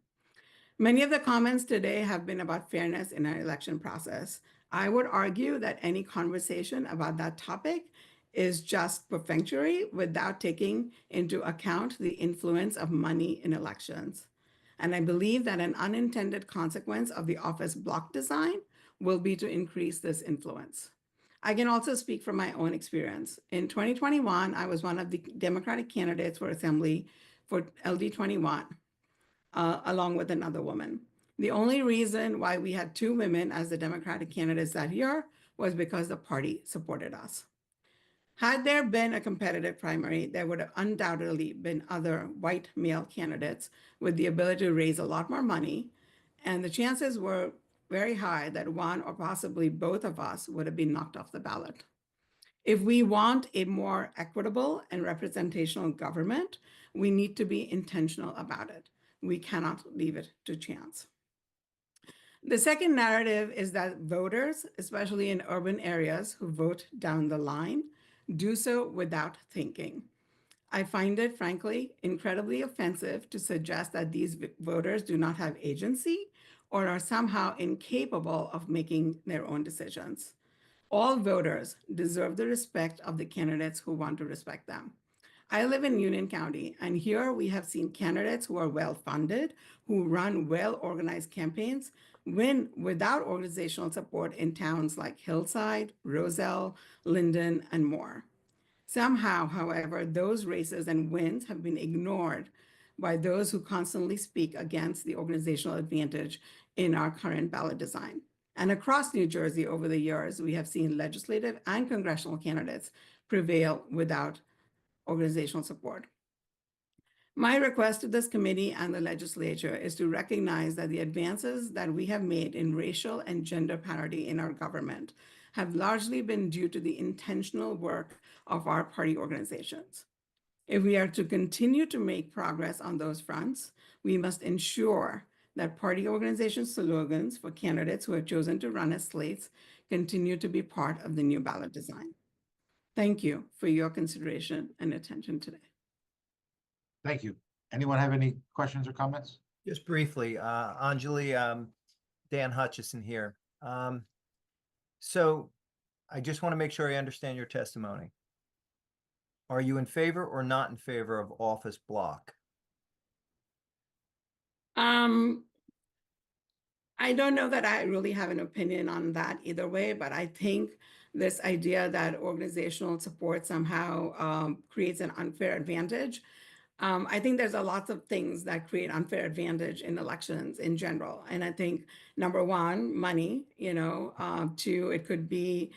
Speaker 12: Many of the comments today have been about fairness in our election process. I would argue that any conversation about that topic is just perfunctory without taking into account the influence of money in elections. And I believe that an unintended consequence of the office block design will be to increase this influence. I can also speak from my own experience. In 2021, I was one of the Democratic candidates for Assembly for LD21, along with another woman. The only reason why we had 2 women as the Democratic candidates that year was because the party supported us. Had there been a competitive primary, there would have undoubtedly been other white male candidates with the ability to raise a lot more money, and the chances were very high that one or possibly both of us would have been knocked off the ballot. If we want a more equitable and representational government, we need to be intentional about it. We cannot leave it to chance. The second narrative is that voters, especially in urban areas who vote down the line, do so without thinking. I find it, frankly, incredibly offensive to suggest that these voters do not have agency or are somehow incapable of making their own decisions. All voters deserve the respect of the candidates who want to respect them. I live in Union County, and here we have seen candidates who are well-funded, who run well-organized campaigns, win without organizational support in towns like Hillside, Roselle, Linden, and more. Somehow, however, those races and wins have been ignored by those who constantly speak against the organizational advantage in our current ballot design. And across New Jersey over the years, we have seen legislative and congressional candidates prevail without organizational support. My request to this committee and the legislature is to recognize that the advances that we have made in racial and gender parity in our government have largely been due to the intentional work of our party organizations. If we are to continue to make progress on those fronts, we must ensure that party organization slogans for candidates who have chosen to run as slates continue to be part of the new ballot design. Thank you for your consideration and attention today.
Speaker 2: Thank you. Anyone have any questions or comments?
Speaker 10: Just briefly, Anjali, Dan Hutchison here. So I just want to make sure I understand your testimony. Are you in favor or not in favor of office block?
Speaker 12: I don't know that I really have an opinion on that either way, but I think this idea that organizational support somehow creates an unfair advantage. I think there's a lot of things that create unfair advantage in elections in general. And I think number one, money, two, it could be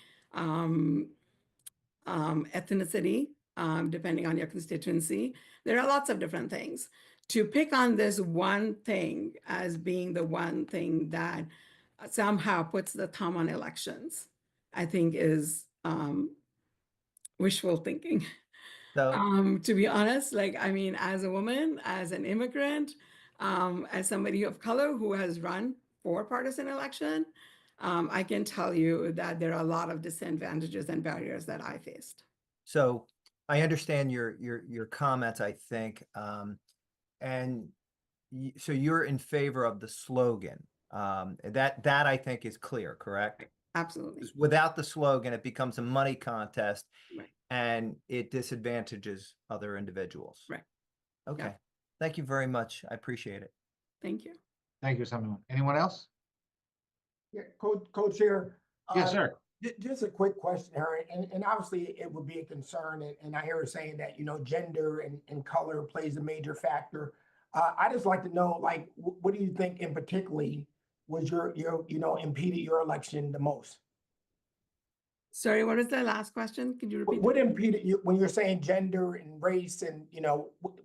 Speaker 12: ethnicity, depending on your constituency. There are lots of different things. To pick on this one thing as being the one thing that somehow puts the thumb on elections, I think is wishful thinking. To be honest, as a woman, as an immigrant, as somebody of color who has run for partisan election, I can tell you that there are a lot of disadvantages and barriers that I faced.
Speaker 10: So I understand your comments, I think. So you're in favor of the slogan. That I think is clear, correct?
Speaker 12: Absolutely.
Speaker 10: Without the slogan, it becomes a money contest.
Speaker 12: Right.
Speaker 10: And it disadvantages other individuals.
Speaker 12: Right.
Speaker 10: Okay.
Speaker 12: Yeah.
Speaker 10: Thank you very much. I appreciate it.
Speaker 12: Thank you.
Speaker 2: Thank you, Senator. Anyone else?
Speaker 5: Yeah, Co-Chair.
Speaker 2: Yes, sir.
Speaker 5: Just a quick question, Harry, and obviously it would be a concern, and I hear her saying that, gender and color plays a major factor. I just like to know, what do you think in particularly was your impeded your election the most?
Speaker 12: Sorry, what was the last question? Could you repeat?
Speaker 5: What impeded you when you're saying gender and race and,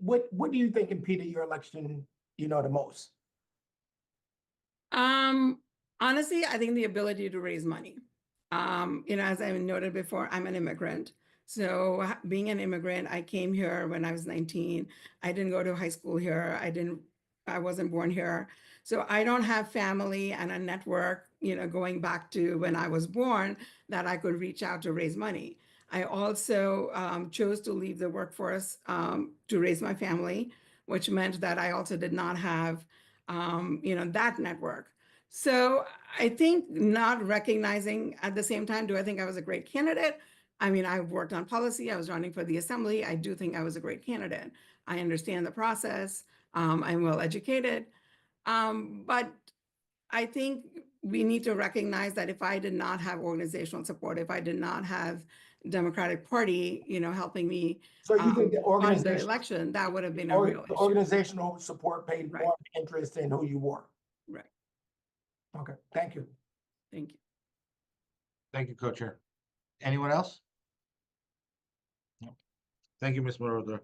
Speaker 5: what do you think impeded your election, the most?
Speaker 12: Honestly, I think the ability to raise money. As I noted before, I'm an immigrant. So being an immigrant, I came here when I was 19. I didn't go to high school here. I wasn't born here. So I don't have family and a network, going back to when I was born that I could reach out to raise money. I also chose to leave the workforce to raise my family, which meant that I also did not have, that network. So I think not recognizing at the same time, do I think I was a great candidate? I mean, I've worked on policy. I was running for the assembly. I do think I was a great candidate. I understand the process. I'm well educated. But I think we need to recognize that if I did not have organizational support, if I did not have Democratic Party, helping me
Speaker 5: So you think the
Speaker 12: fund the election, that would have been a real
Speaker 5: the
Speaker 12: issue.
Speaker 5: organizational support paid more interest in who you were?
Speaker 12: Right.
Speaker 5: Okay, thank you.
Speaker 12: Thank you.
Speaker 2: Thank you, Co-Chair. Anyone else? No. Thank you, Ms. Maroda.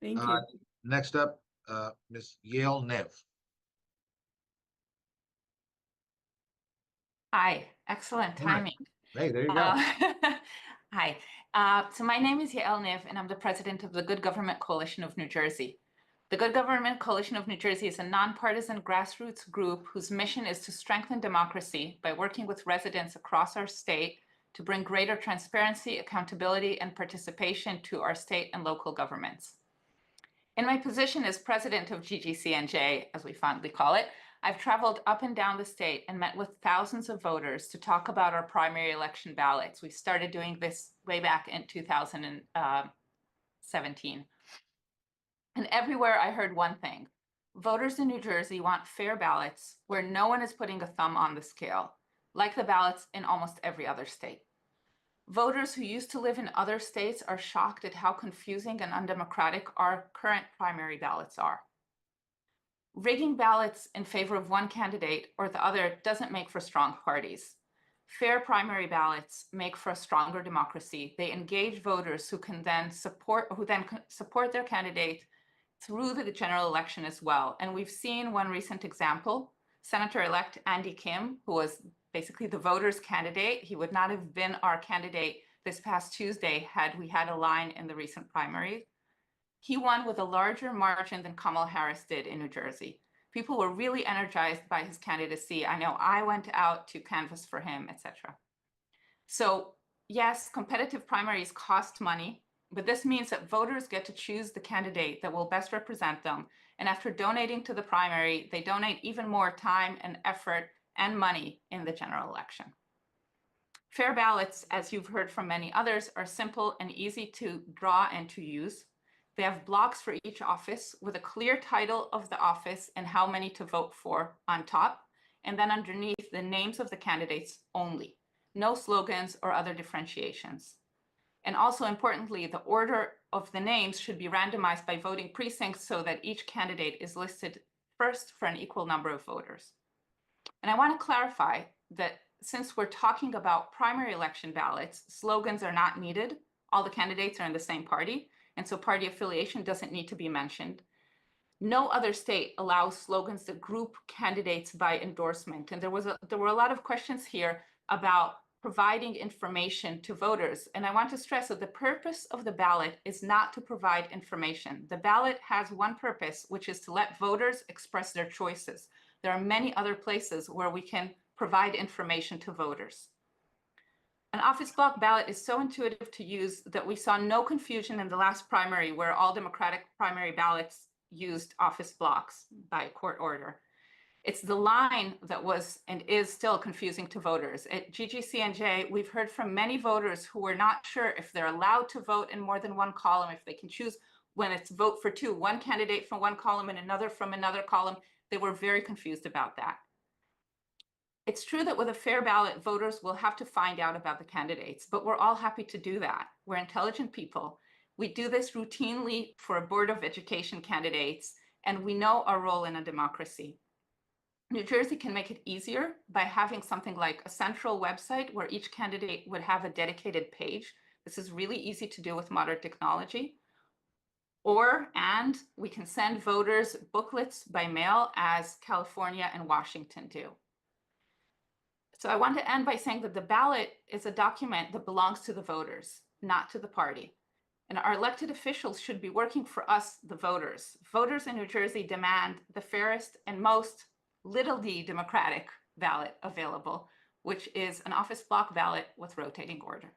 Speaker 12: Thank you.
Speaker 2: Next up, Ms. Yale Nev.
Speaker 8: Hi, excellent timing.
Speaker 2: Hey, there you go.
Speaker 8: Hi, so my name is Yael Niv, and I'm the president of the Good Government Coalition of New Jersey. The Good Government Coalition of New Jersey is a nonpartisan grassroots group whose mission is to strengthen democracy by working with residents across our state to bring greater transparency, accountability, and participation to our state and local governments. In my position as president of GGCNJ, as we fondly call it, I've traveled up and down the state and met with thousands of voters to talk about our primary election ballots. We started doing this way back in 2017. And everywhere I heard one thing: voters in New Jersey want fair ballots where no one is putting a thumb on the scale, like the ballots in almost every other state. Voters who used to live in other states are shocked at how confusing and undemocratic our current primary ballots are. Rigging ballots in favor of one candidate or the other doesn't make for strong parties. Fair primary ballots make for a stronger democracy. They engage voters who then support their candidate through the general election as well. And we've seen one recent example: Senator-elect Andy Kim, who was basically the voters' candidate. He would not have been our candidate this past Tuesday had we had a line in the recent primary. He won with a larger margin than Kamala Harris did in New Jersey. People were really energized by his candidacy. I know I went out to canvass for him, etc. So yes, competitive primaries cost money, but this means that voters get to choose the candidate that will best represent them. And after donating to the primary, they donate even more time and effort and money in the general election. Fair ballots, as you've heard from many others, are simple and easy to draw and to use. They have blocks for each office with a clear title of the office and how many to vote for on top, and then underneath the names of the candidates only. No slogans or other differentiations. And also importantly, the order of the names should be randomized by voting precincts so that each candidate is listed first for an equal number of voters. And I want to clarify that since we're talking about primary election ballots, slogans are not needed. All the candidates are in the same party, and so party affiliation doesn't need to be mentioned. No other state allows slogans that group candidates by endorsement. And there were a lot of questions here about providing information to voters. And I want to stress that the purpose of the ballot is not to provide information. The ballot has one purpose, which is to let voters express their choices. There are many other places where we can provide information to voters. An office block ballot is so intuitive to use that we saw no confusion in the last primary, where all Democratic primary ballots used office blocks by court order. It's the line that was and is still confusing to voters. At GGCNJ, we've heard from many voters who were not sure if they're allowed to vote in more than one column, if they can choose when it's vote for two, one candidate from one column and another from another column. They were very confused about that. It's true that with a fair ballot, voters will have to find out about the candidates, but we're all happy to do that. We're intelligent people. We do this routinely for a Board of Education candidates, and we know our role in a democracy. New Jersey can make it easier by having something like a central website where each candidate would have a dedicated page. This is really easy to do with modern technology. And we can send voters booklets by mail, as California and Washington do. So I want to end by saying that the ballot is a document that belongs to the voters, not to the party. And our elected officials should be working for us, the voters. Voters in New Jersey demand the fairest and most little d democratic ballot available, which is an office block ballot with rotating order.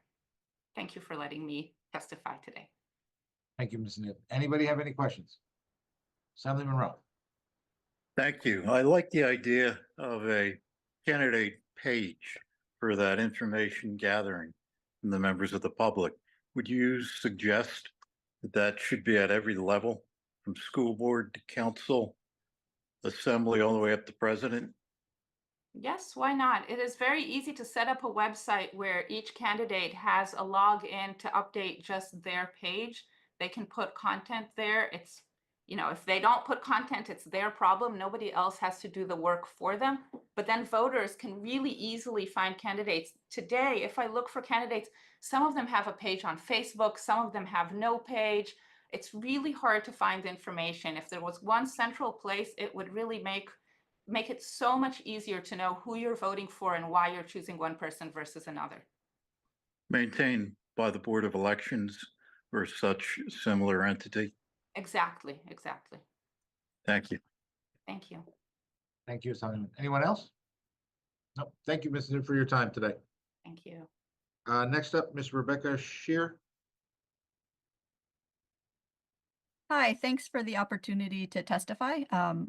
Speaker 8: Thank you for letting me testify today.
Speaker 2: Thank you, Ms. Neal. Anybody have any questions? Assembly Monroe.
Speaker 20: Thank you. I like the idea of a candidate page for that information gathering from the members of the public. Would you suggest that that should be at every level, from school board to council, assembly, all the way up to president?
Speaker 8: Yes, why not? It is very easy to set up a website where each candidate has a login to update just their page. They can put content there. It's, you know, if they don't put content, it's their problem. Nobody else has to do the work for them. But then voters can really easily find candidates. Today, if I look for candidates, some of them have a page on Facebook, some of them have no page. It's really hard to find information. If there was one central place, it would really make it so much easier to know who you're voting for and why you're choosing one person versus another.
Speaker 20: Maintained by the Board of Elections or such similar entity?
Speaker 8: Exactly, exactly.
Speaker 20: Thank you.
Speaker 8: Thank you.
Speaker 2: Thank you, Simon. Anyone else? No, thank you, Mrs. for your time today.
Speaker 8: Thank you.
Speaker 2: Next up, Ms. Rebecca Shear.
Speaker 14: Hi, thanks for the opportunity to testify.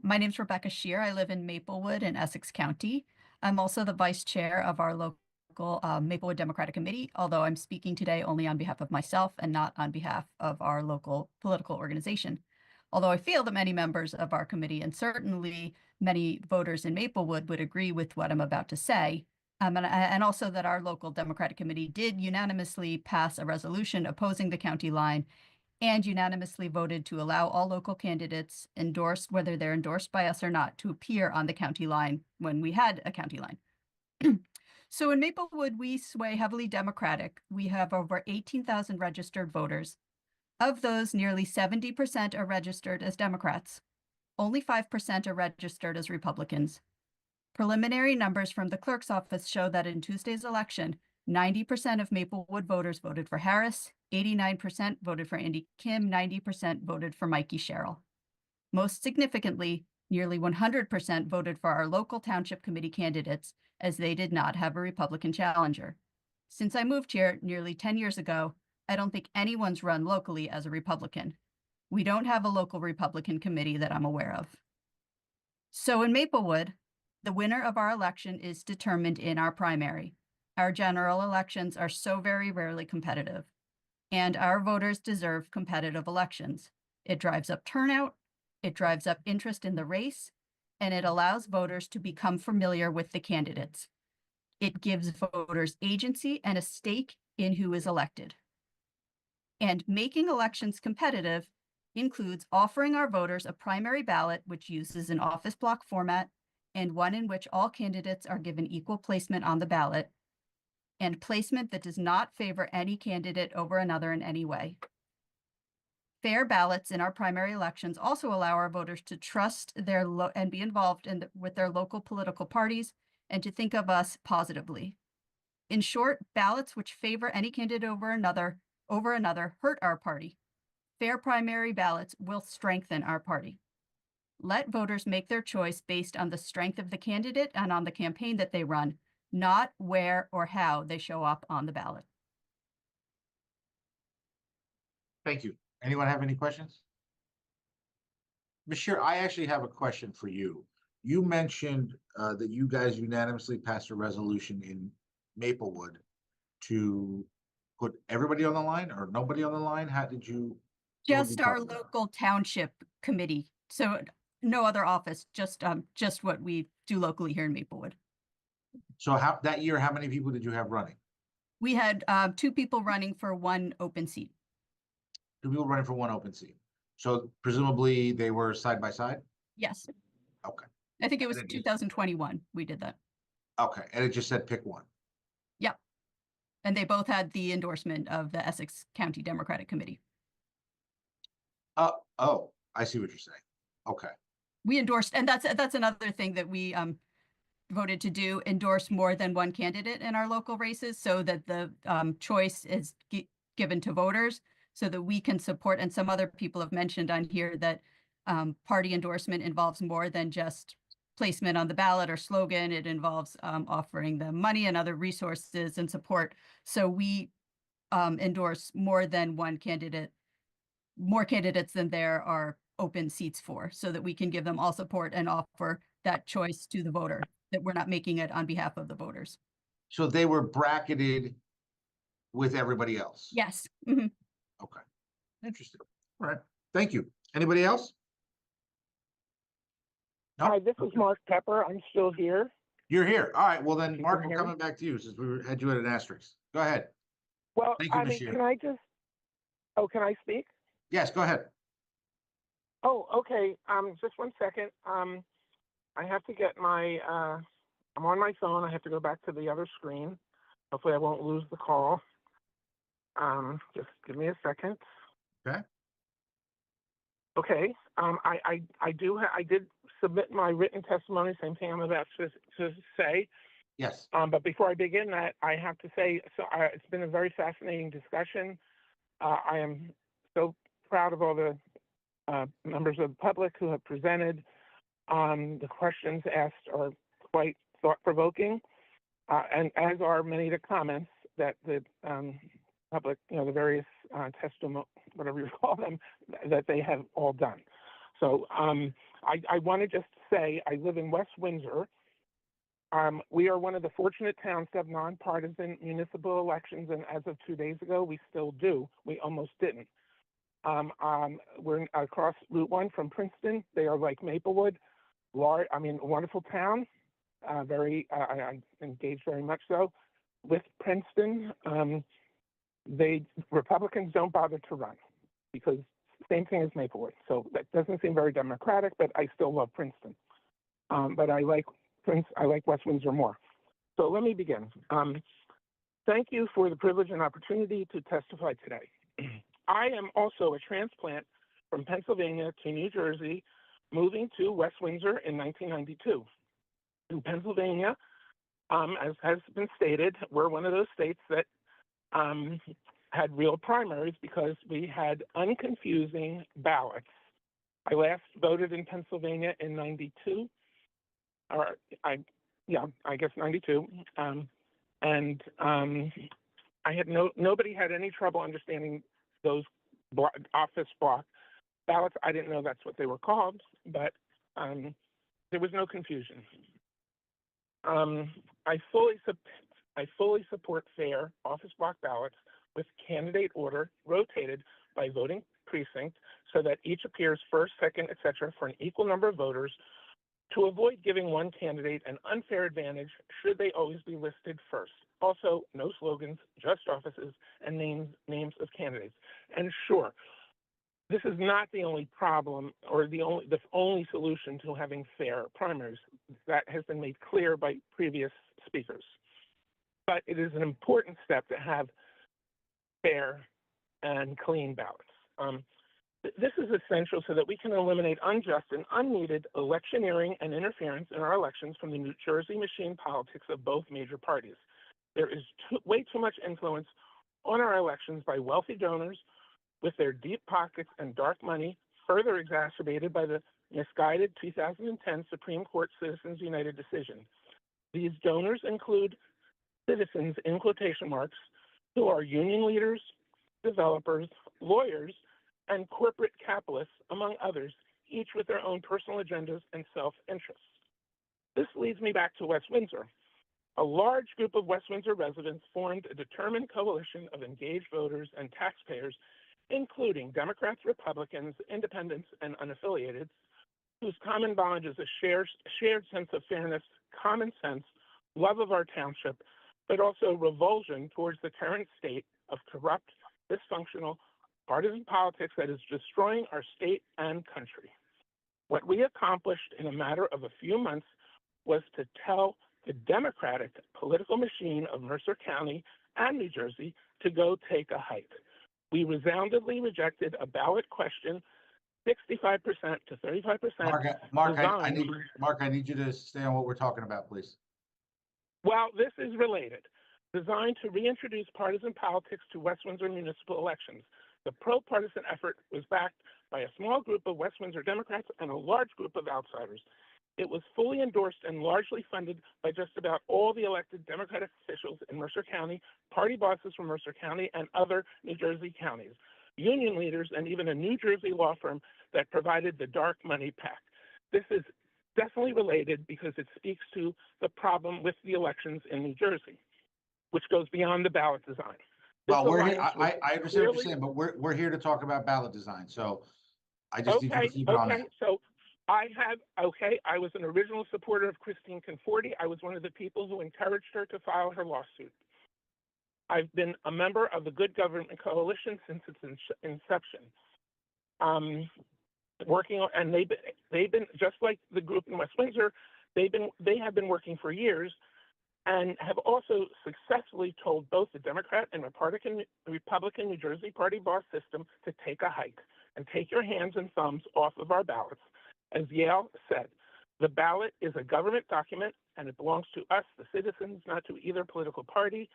Speaker 14: My name is Rebecca Shear. I live in Maplewood in Essex County. I'm also the vice chair of our local Maplewood Democratic Committee, although I'm speaking today only on behalf of myself and not on behalf of our local political organization. Although I feel that many members of our committee and certainly many voters in Maplewood would agree with what I'm about to say, and also that our local Democratic Committee did unanimously pass a resolution opposing the county line and unanimously voted to allow all local candidates endorsed, whether they're endorsed by us or not, to appear on the county line when we had a county line. So in Maplewood, we sway heavily Democratic. We have over 18,000 registered voters. Of those, nearly 70% are registered as Democrats. Only 5% are registered as Republicans. Preliminary numbers from the clerk's office show that in Tuesday's election, 90% of Maplewood voters voted for Harris, 89% voted for Andy Kim, 90% voted for Mikey Sherrill. Most significantly, nearly 100% voted for our local township committee candidates, as they did not have a Republican challenger. Since I moved here nearly 10 years ago, I don't think anyone's run locally as a Republican. We don't have a local Republican committee that I'm aware of. So in Maplewood, the winner of our election is determined in our primary. Our general elections are so very rarely competitive, and our voters deserve competitive elections. It drives up turnout, it drives up interest in the race, and it allows voters to become familiar with the candidates. It gives voters agency and a stake in who is elected. And making elections competitive includes offering our voters a primary ballot, which uses an office block format, and one in which all candidates are given equal placement on the ballot, and placement that does not favor any candidate over another in any way. Fair ballots in our primary elections also allow our voters to trust their and be involved with their local political parties and to think of us positively. In short, ballots which favor any candidate over another hurt our party. Fair primary ballots will strengthen our party. Let voters make their choice based on the strength of the candidate and on the campaign that they run, not where or how they show up on the ballot.
Speaker 2: Thank you. Anyone have any questions? Ms. Shear, I actually have a question for you. You mentioned that you guys unanimously passed a resolution in Maplewood to put everybody on the line or nobody on the line? How did you?
Speaker 14: Just our local township committee. So no other office, just what we do locally here in Maplewood.
Speaker 2: So that year, how many people did you have running?
Speaker 14: We had 2 people running for 1 open seat.
Speaker 2: 2 people running for 1 open seat. So presumably they were side by side?
Speaker 14: Yes.
Speaker 2: Okay.
Speaker 14: I think it was 2021 we did that.
Speaker 2: Okay, and it just said pick one.
Speaker 14: Yep. And they both had the endorsement of the Essex County Democratic Committee.
Speaker 2: Oh, I see what you're saying. Okay.
Speaker 14: We endorsed, and that's another thing that we voted to do, endorse more than one candidate in our local races so that the choice is given to voters so that we can support, and some other people have mentioned on here that party endorsement involves more than just placement on the ballot or slogan. It involves offering them money and other resources and support. So we endorse more than one candidate, more candidates than there are open seats for, so that we can give them all support and offer that choice to the voter, that we're not making it on behalf of the voters.
Speaker 2: So they were bracketed with everybody else?
Speaker 14: Yes. Mhm.
Speaker 2: Okay. Interesting. All right. Thank you. Anybody else? No?
Speaker 15: Hi, this is Mark Pepper. I'm still here.
Speaker 2: You're here. All right. Well, then,
Speaker 15: You
Speaker 2: Mark,
Speaker 15: can
Speaker 2: we're
Speaker 15: hear me?
Speaker 2: coming back to you since we had you at an asterisk. Go ahead.
Speaker 15: Well,
Speaker 2: Thank you,
Speaker 15: I mean,
Speaker 2: Bashir.
Speaker 15: can I just, can I speak?
Speaker 2: Yes, go ahead.
Speaker 15: Oh, okay. Just one second. I have to get my, I'm on my phone. I have to go back to the other screen. Hopefully I won't lose the call. Just give me a second.
Speaker 2: Okay.
Speaker 15: Okay. I did submit my written testimony, same thing I'm about to say.
Speaker 2: Yes.
Speaker 15: But before I begin that, I have to say, it's been a very fascinating discussion. I am so proud of all the members of the public who have presented. The questions asked are quite thought-provoking, and as are many of the comments that the public, the various testimony, whatever you call them, that they have all done. So I want to just say I live in West Windsor. We are one of the fortunate towns to have nonpartisan municipal elections, and as of 2 days ago, we still do. We almost didn't. We're across Route 1 from Princeton. They are like Maplewood, a wonderful town. I'm engaged very much so with Princeton. Republicans don't bother to run because same thing as Maplewood. So that doesn't seem very democratic, but I still love Princeton. But I like West Windsor more. So let me begin. Thank you for the privilege and opportunity to testify today. I am also a transplant from Pennsylvania to New Jersey, moving to West Windsor in 1992. In Pennsylvania, as has been stated, we're one of those states that had real primaries because we had unconfusing ballots. I last voted in Pennsylvania in 92, I guess 92. Nobody had any trouble understanding those office block ballots. I didn't know that's what they were called, but there was no confusion. I fully support fair office block ballots with candidate order rotated by voting precinct so that each appears first, second, etc. for an equal number of voters to avoid giving one candidate an unfair advantage should they always be listed first. Also, no slogans, just offices and names of candidates. And sure, this is not the only problem or the only solution to having fair primaries. That has been made clear by previous speakers. But it is an important step to have fair and clean ballots. This is essential so that we can eliminate unjust and unneeded electioneering and interference in our elections from the New Jersey machine politics of both major parties. There is way too much influence on our elections by wealthy donors with their deep pockets and dark money, further exacerbated by the misguided 2010 Supreme Court Citizens United decision. These donors include citizens in quotation marks who are union leaders, developers, lawyers, and corporate capitalists, among others, each with their own personal agendas and self-interests. This leads me back to West Windsor. A large group of West Windsor residents formed a determined coalition of engaged voters and taxpayers, including Democrats, Republicans, independents, and unaffiliated, whose common bond is a shared sense of fairness, common sense, love of our township, but also revulsion towards the current state of corrupt, dysfunctional, partisan politics that is destroying our state and country. What we accomplished in a matter of a few months was to tell the Democratic political machine of Mercer County and New Jersey to go take a hike. We resoundingly rejected a ballot question, 65% to 35%.
Speaker 2: Mark, I need you to stay on what we're talking about, please.
Speaker 15: Well, this is related. Designed to reintroduce partisan politics to West Windsor municipal elections. The pro-partisan effort was backed by a small group of West Windsor Democrats and a large group of outsiders. It was fully endorsed and largely funded by just about all the elected Democratic officials in Mercer County, party bosses from Mercer County, and other New Jersey counties. union leaders, and even a New Jersey law firm that provided the dark money pact. This is definitely related because it speaks to the problem with the elections in New Jersey, which goes beyond the ballot design. This
Speaker 2: Well, we're here,
Speaker 15: alliance was
Speaker 2: I understand what you're
Speaker 15: clearly-
Speaker 2: saying, but we're here to talk about ballot design, so I just need you to keep it on that.
Speaker 15: So I was an original supporter of Christine Conforti. I was one of the people who encouraged her to file her lawsuit. I've been a member of the Good Government Coalition since its inception. Working on, and they've been just like the group in West Windsor. They have been working for years, and have also successfully told both the Democrat and Republican New Jersey party boss system to take a hike and take your hands and thumbs off of our ballots. As Yale said, the ballot is a government document and it belongs to us, the citizens, not to either political party.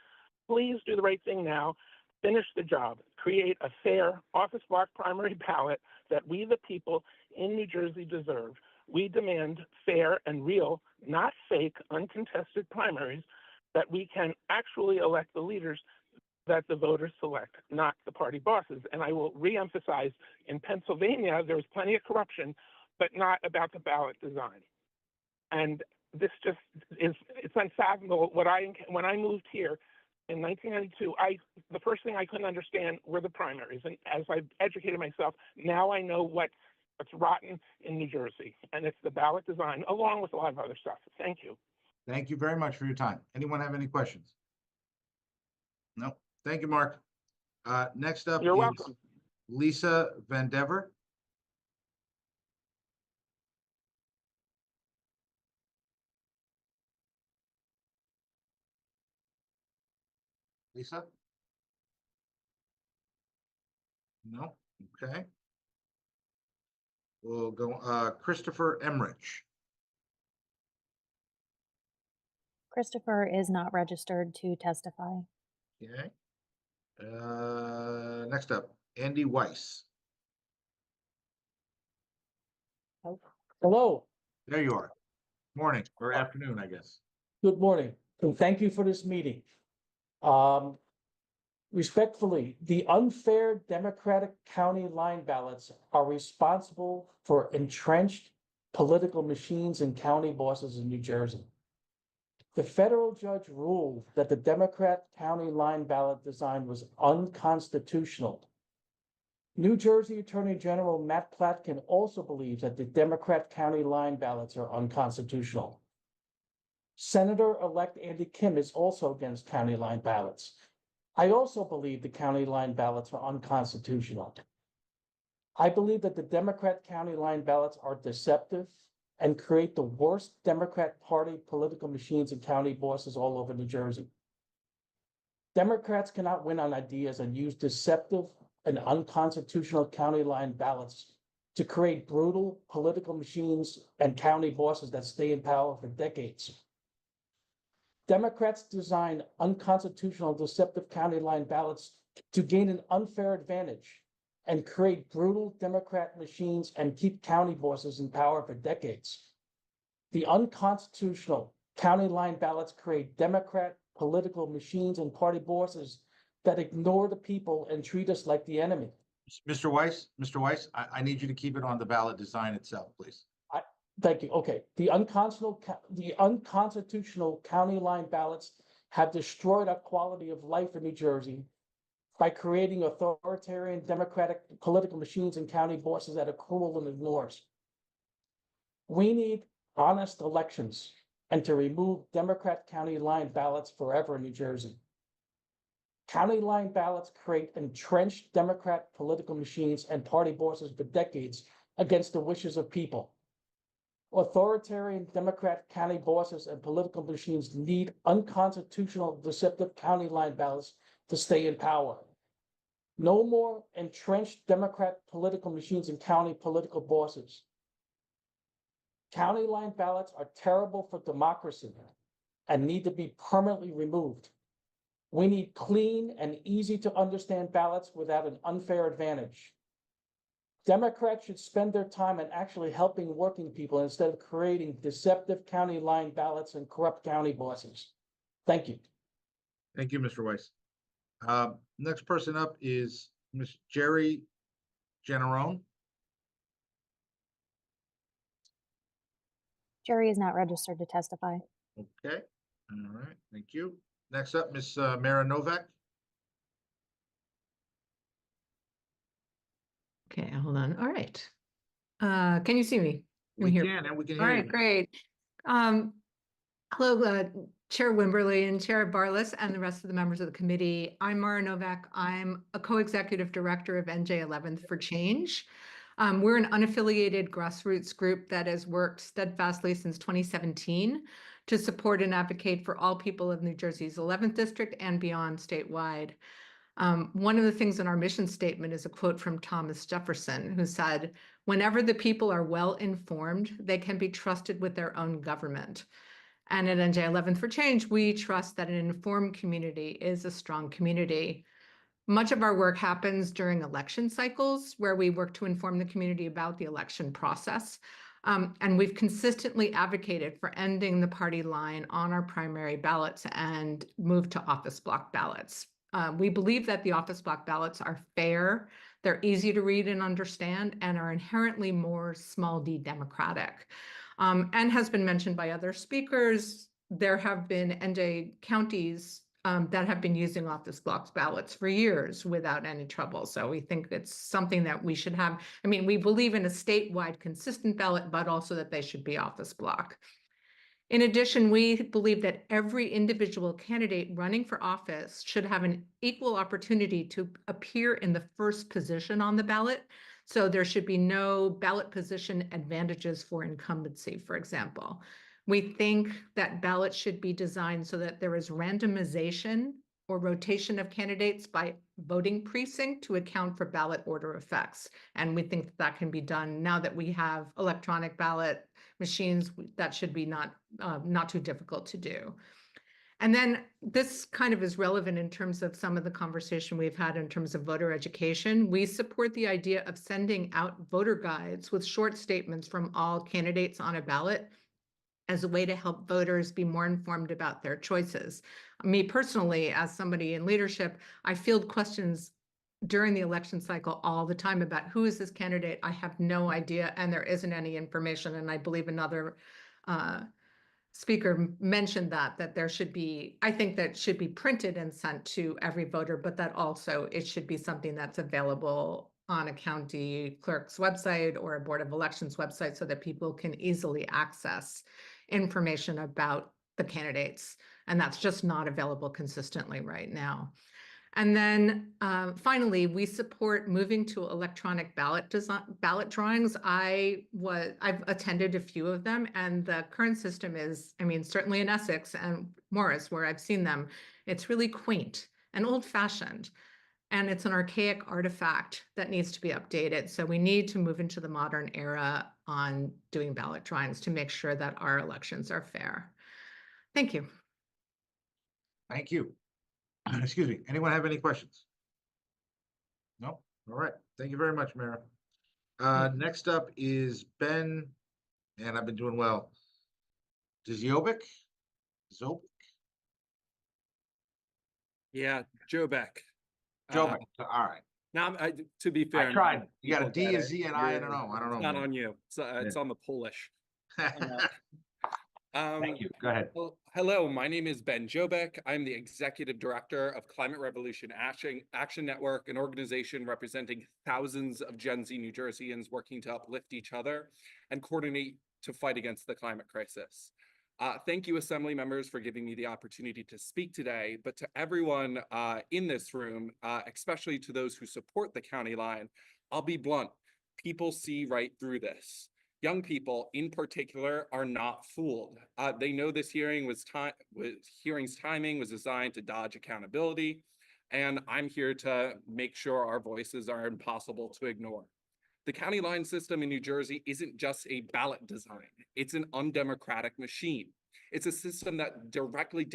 Speaker 15: Please do the right thing now. Finish the job. Create a fair office block primary ballot that we, the people in New Jersey, deserve. We demand fair and real, not fake, uncontested primaries that we can actually elect the leaders that the voters select, not the party bosses. And I will reemphasize, in Pennsylvania, there was plenty of corruption, but not about the ballot design. And this just is, it's unfathomable. When I moved here in 1992, the first thing I couldn't understand were the primaries. And as I've educated myself, now I know what's rotten in New Jersey, and it's the ballot design, along with a lot of other stuff. Thank you.
Speaker 2: Thank you very much for your time. Anyone have any questions? No. Thank you, Mark. Next up
Speaker 15: You're
Speaker 2: is
Speaker 15: welcome.
Speaker 2: Lisa Van Dever. Lisa? No? Okay. We'll go, Christopher Emrich.
Speaker 3: Christopher is not registered to testify.
Speaker 2: Okay. Next up, Andy Weiss.
Speaker 1: Hello,
Speaker 2: There you are. Morning or afternoon, I guess.
Speaker 1: good morning, and thank you for this meeting. Respectfully, the unfair Democratic county line ballots are responsible for entrenched political machines and county bosses in New Jersey. The federal judge ruled that the Democrat county line ballot design was unconstitutional. New Jersey Attorney General Matt Platkin also believes that the Democrat county line ballots are unconstitutional. Senator-elect Andy Kim is also against county line ballots. I also believe the county line ballots are unconstitutional. I believe that the Democrat county line ballots are deceptive and create the worst Democrat Party political machines and county bosses all over New Jersey. Democrats cannot win on ideas and use deceptive and unconstitutional county line ballots to create brutal political machines and county bosses that stay in power for decades. Democrats design unconstitutional deceptive county line ballots to gain an unfair advantage and create brutal Democrat machines and keep county bosses in power for decades. The unconstitutional county line ballots create Democrat political machines and party bosses that ignore the people and treat us like the enemy.
Speaker 2: Mr. Weiss, I need you to keep it on the ballot design itself, please.
Speaker 1: Thank you. Okay. The unconstitutional county line ballots have destroyed our quality of life in New Jersey by creating authoritarian Democratic political machines and county bosses that are cruel and ignores. We need honest elections and to remove Democrat county line ballots forever in New Jersey. County line ballots create entrenched Democrat political machines and party bosses for decades against the wishes of people. Authoritarian Democrat county bosses and political machines need unconstitutional deceptive county line ballots to stay in power. No more entrenched Democrat political machines and county political bosses. County line ballots are terrible for democracy and need to be permanently removed. We need clean and easy to understand ballots without an unfair advantage. Democrats should spend their time in actually helping working people instead of creating deceptive county line ballots and corrupt county bosses. Thank you.
Speaker 2: Thank you, Mr. Weiss. Next person up is Ms. Jerry Generone.
Speaker 3: Jerry is not registered to testify.
Speaker 2: Okay, all right, thank you. Next up, Ms. Mara Novak.
Speaker 16: Okay, hold on. All right. Can you see me?
Speaker 2: We
Speaker 16: hear-
Speaker 2: can, and we can
Speaker 16: All
Speaker 2: hear
Speaker 16: right,
Speaker 2: you.
Speaker 16: great. Hello, Chair Wimberly and Chair Barlas and the rest of the members of the committee. I'm Mara Novak. I'm a co-executive director of NJ 11th for Change. We're an unaffiliated grassroots group that has worked steadfastly since 2017 to support and advocate for all people of New Jersey's 11th district and beyond statewide. One of the things in our mission statement is a quote from Thomas Jefferson, who said, "Whenever the people are well informed, they can be trusted with their own government." And at NJ 11th for Change, we trust that an informed community is a strong community. Much of our work happens during election cycles, where we work to inform the community about the election process. And we've consistently advocated for ending the party line on our primary ballots and move to office block ballots. We believe that the office block ballots are fair, they're easy to read and understand, and are inherently more small d democratic. And has been mentioned by other speakers, there have been NJ counties that have been using office block ballots for years without any trouble. So we think it's something that we should have. I mean, we believe in a statewide consistent ballot, but also that they should be office block. In addition, we believe that every individual candidate running for office should have an equal opportunity to appear in the first position on the ballot. So there should be no ballot position advantages for incumbency, for example. We think that ballots should be designed so that there is randomization or rotation of candidates by voting precinct to account for ballot order effects. And we think that can be done now that we have electronic ballot machines. That should be not too difficult to do. And then this kind of is relevant in terms of some of the conversation we've had in terms of voter education. We support the idea of sending out voter guides with short statements from all candidates on a ballot as a way to help voters be more informed about their choices. Me personally, as somebody in leadership, I field questions during the election cycle all the time about who is this candidate? I have no idea, and there isn't any information. And I believe another speaker mentioned that there should be, I think that should be printed and sent to every voter, but that also it should be something that's available on a county clerk's website or a Board of Elections website so that people can easily access information about the candidates. And that's just not available consistently right now. And then finally, we support moving to electronic ballot drawings. I've attended a few of them, and the current system is, I mean, certainly in Essex and Morris, where I've seen them, it's really quaint and old-fashioned. And it's an archaic artifact that needs to be updated. So we need to move into the modern era on doing ballot drawings to make sure that our elections are fair. Thank you.
Speaker 2: Thank you. Excuse me. Anyone have any questions? No? All right. Thank you very much, Mara. Next up is Ben, and I've been doing well. Zobik?
Speaker 17: Yeah, Joe Beck.
Speaker 2: All right.
Speaker 17: Now, to be fair,
Speaker 2: I tried. You got a
Speaker 17: people
Speaker 2: D,
Speaker 17: get
Speaker 2: a Z, and I don't know. I don't know.
Speaker 17: It's not
Speaker 2: man.
Speaker 17: on you. It's on the Polish.
Speaker 2: Thank you. Go ahead.
Speaker 17: Well, hello, my name is Ben Jobek. I'm the Executive Director of Climate Revolution Action Network, an organization representing thousands of Gen Z New Jerseyans working to uplift each other and coordinate to fight against the climate crisis. Thank you, Assembly members, for giving me the opportunity to speak today, but to everyone in this room, especially to those who support the county line, I'll be blunt. People see right through this. Young people, in particular, are not fooled. They know this hearing's timing was designed to dodge accountability, and I'm here to make sure our voices are impossible to ignore. The county line system in New Jersey isn't just a ballot design. It's an undemocratic machine. It's a system that directly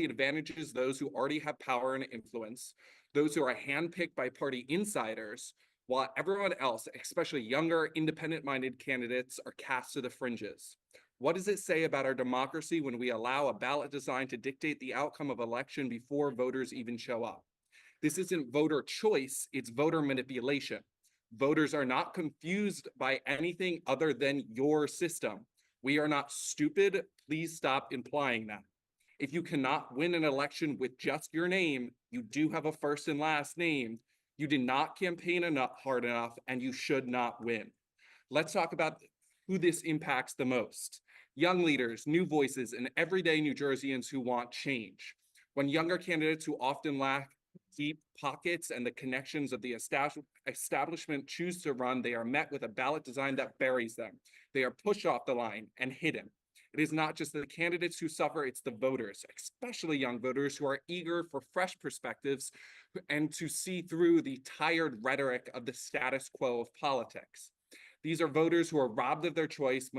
Speaker 17: advantages those who already have power and influence, those who are handpicked by party insiders, while everyone else, especially younger, independent-minded candidates, are cast to the fringes. What does it say about our democracy when we allow a ballot design to dictate the outcome of election before voters even show up? This isn't voter choice, it's voter manipulation. Voters are not confused by anything other than your system. We are not stupid. Please stop implying that. If you cannot win an election with just your name, you do have a first and last name. You did not campaign hard enough, and you should not win. Let's talk about who this impacts the most. Young leaders, new voices, and everyday New Jerseyans who want change. When younger candidates who often lack deep pockets and the connections of the establishment choose to run, they are met with a ballot design that buries them. They are pushed off the line and hidden. It is not just the candidates who suffer, it's the voters, especially young voters who are eager for fresh perspectives and to see through the tired rhetoric of the status quo of politics. These are voters who are robbed of their choice,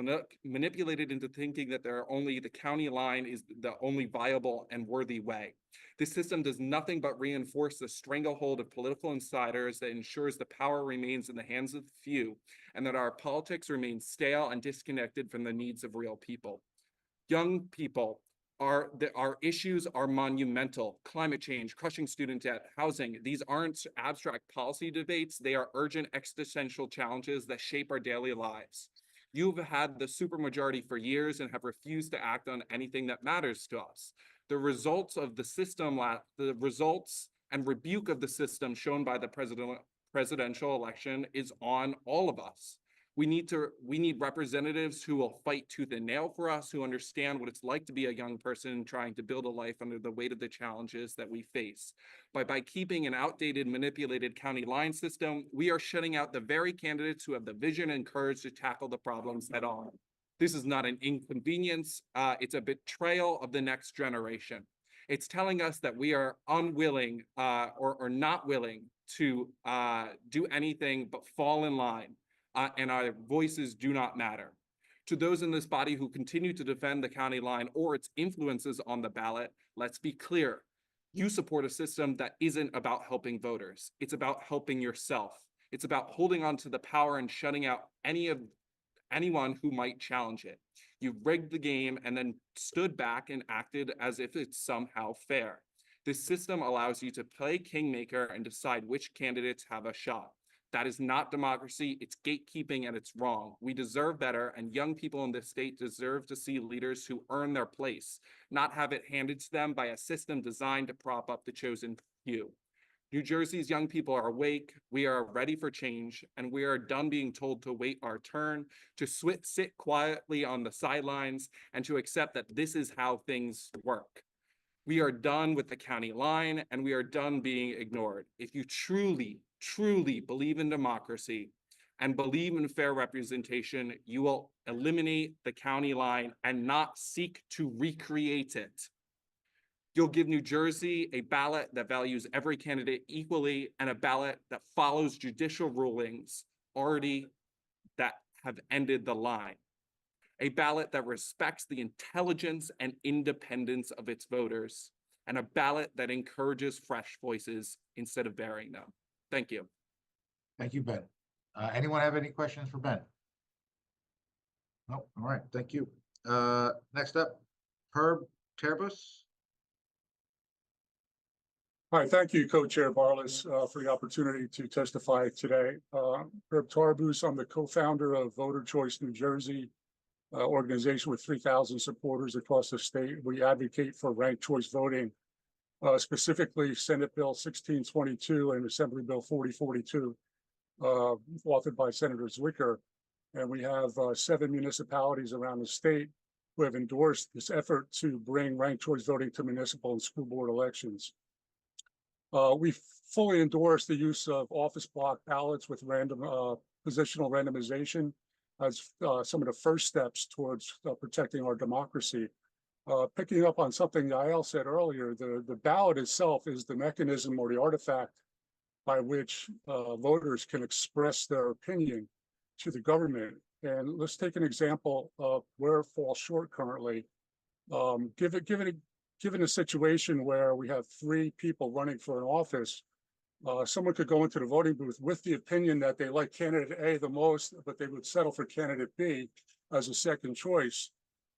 Speaker 17: manipulated into thinking that the county line is the only viable and worthy way. This system does nothing but reinforce the stranglehold of political insiders that ensures the power remains in the hands of the few and that our politics remain stale and disconnected from the needs of real people. Young people, our issues are monumental. Climate change, crushing student debt, housing. These aren't abstract policy debates. They are urgent existential challenges that shape our daily lives. You've had the supermajority for years and have refused to act on anything that matters to us. The results of the system, the results and rebuke of the system shown by the presidential election is on all of us. We need representatives who will fight tooth and nail for us, who understand what it's like to be a young person trying to build a life under the weight of the challenges that we face. By keeping an outdated, manipulated county line system, we are shutting out the very candidates who have the vision and courage to tackle the problems head on. This is not an inconvenience, it's a betrayal of the next generation. It's telling us that we are unwilling or not willing to do anything but fall in line. And our voices do not matter. To those in this body who continue to defend the county line or its influences on the ballot, let's be clear. You support a system that isn't about helping voters. It's about helping yourself. It's about holding on to the power and shutting out anyone who might challenge it. You rigged the game and then stood back and acted as if it's somehow fair. This system allows you to play kingmaker and decide which candidates have a shot. That is not democracy, it's gatekeeping and it's wrong. We deserve better, and young people in this state deserve to see leaders who earn their place, not have it handed to them by a system designed to prop up the chosen few. New Jersey's young people are awake, we are ready for change, and we are done being told to wait our turn, to sit quietly on the sidelines, and to accept that this is how things work. We are done with the county line, and we are done being ignored. If you truly believe in democracy and believe in fair representation, you will eliminate the county line and not seek to recreate it. You'll give New Jersey a ballot that values every candidate equally and a ballot that follows judicial rulings already that have ended the line. A ballot that respects the intelligence and independence of its voters, and a ballot that encourages fresh voices instead of burying them. Thank you.
Speaker 2: Thank you, Ben. Anyone have any questions for Ben? No, all right, thank you. Next up, Herb Terbus.
Speaker 4: Hi, thank you, Co-Chair Barles, for the opportunity to testify today. Herb Tarbus, I'm the co-founder of Voter Choice New Jersey, organization with 3,000 supporters across the state. We advocate for ranked choice voting, specifically Senate Bill 1622 and Assembly Bill 4042, authored by Senator Zwicker. And we have 7 municipalities around the state who have endorsed this effort to bring ranked choice voting to municipal and school board elections. We fully endorse the use of office block ballots with random positional randomization as some of the first steps towards protecting our democracy. Picking up on something Yael said earlier, the ballot itself is the mechanism or the artifact by which voters can express their opinion to the government. And let's take an example of where it falls short currently. Given a situation where we have 3 people running for an office, someone could go into the voting booth with the opinion that they like candidate A the most, but they would settle for candidate B as a second choice.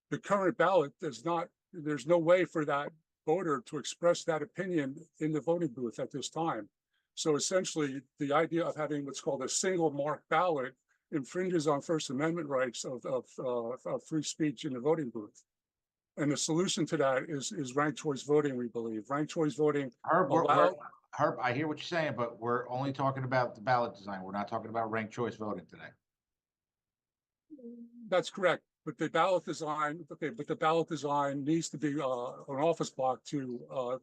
Speaker 4: The current ballot does not, there's no way for that voter to express that opinion in the voting booth at this time. So essentially, the idea of having what's called a single mark ballot infringes on First Amendment rights of free speech in the voting booth. And the solution to that is ranked choice voting, we believe. Ranked choice voting
Speaker 2: Herb,
Speaker 4: allow.
Speaker 2: Herb, I hear what you're saying, but we're only talking about the ballot design. We're not talking about ranked choice voting today.
Speaker 4: That's correct, but the ballot design, needs to be an office block to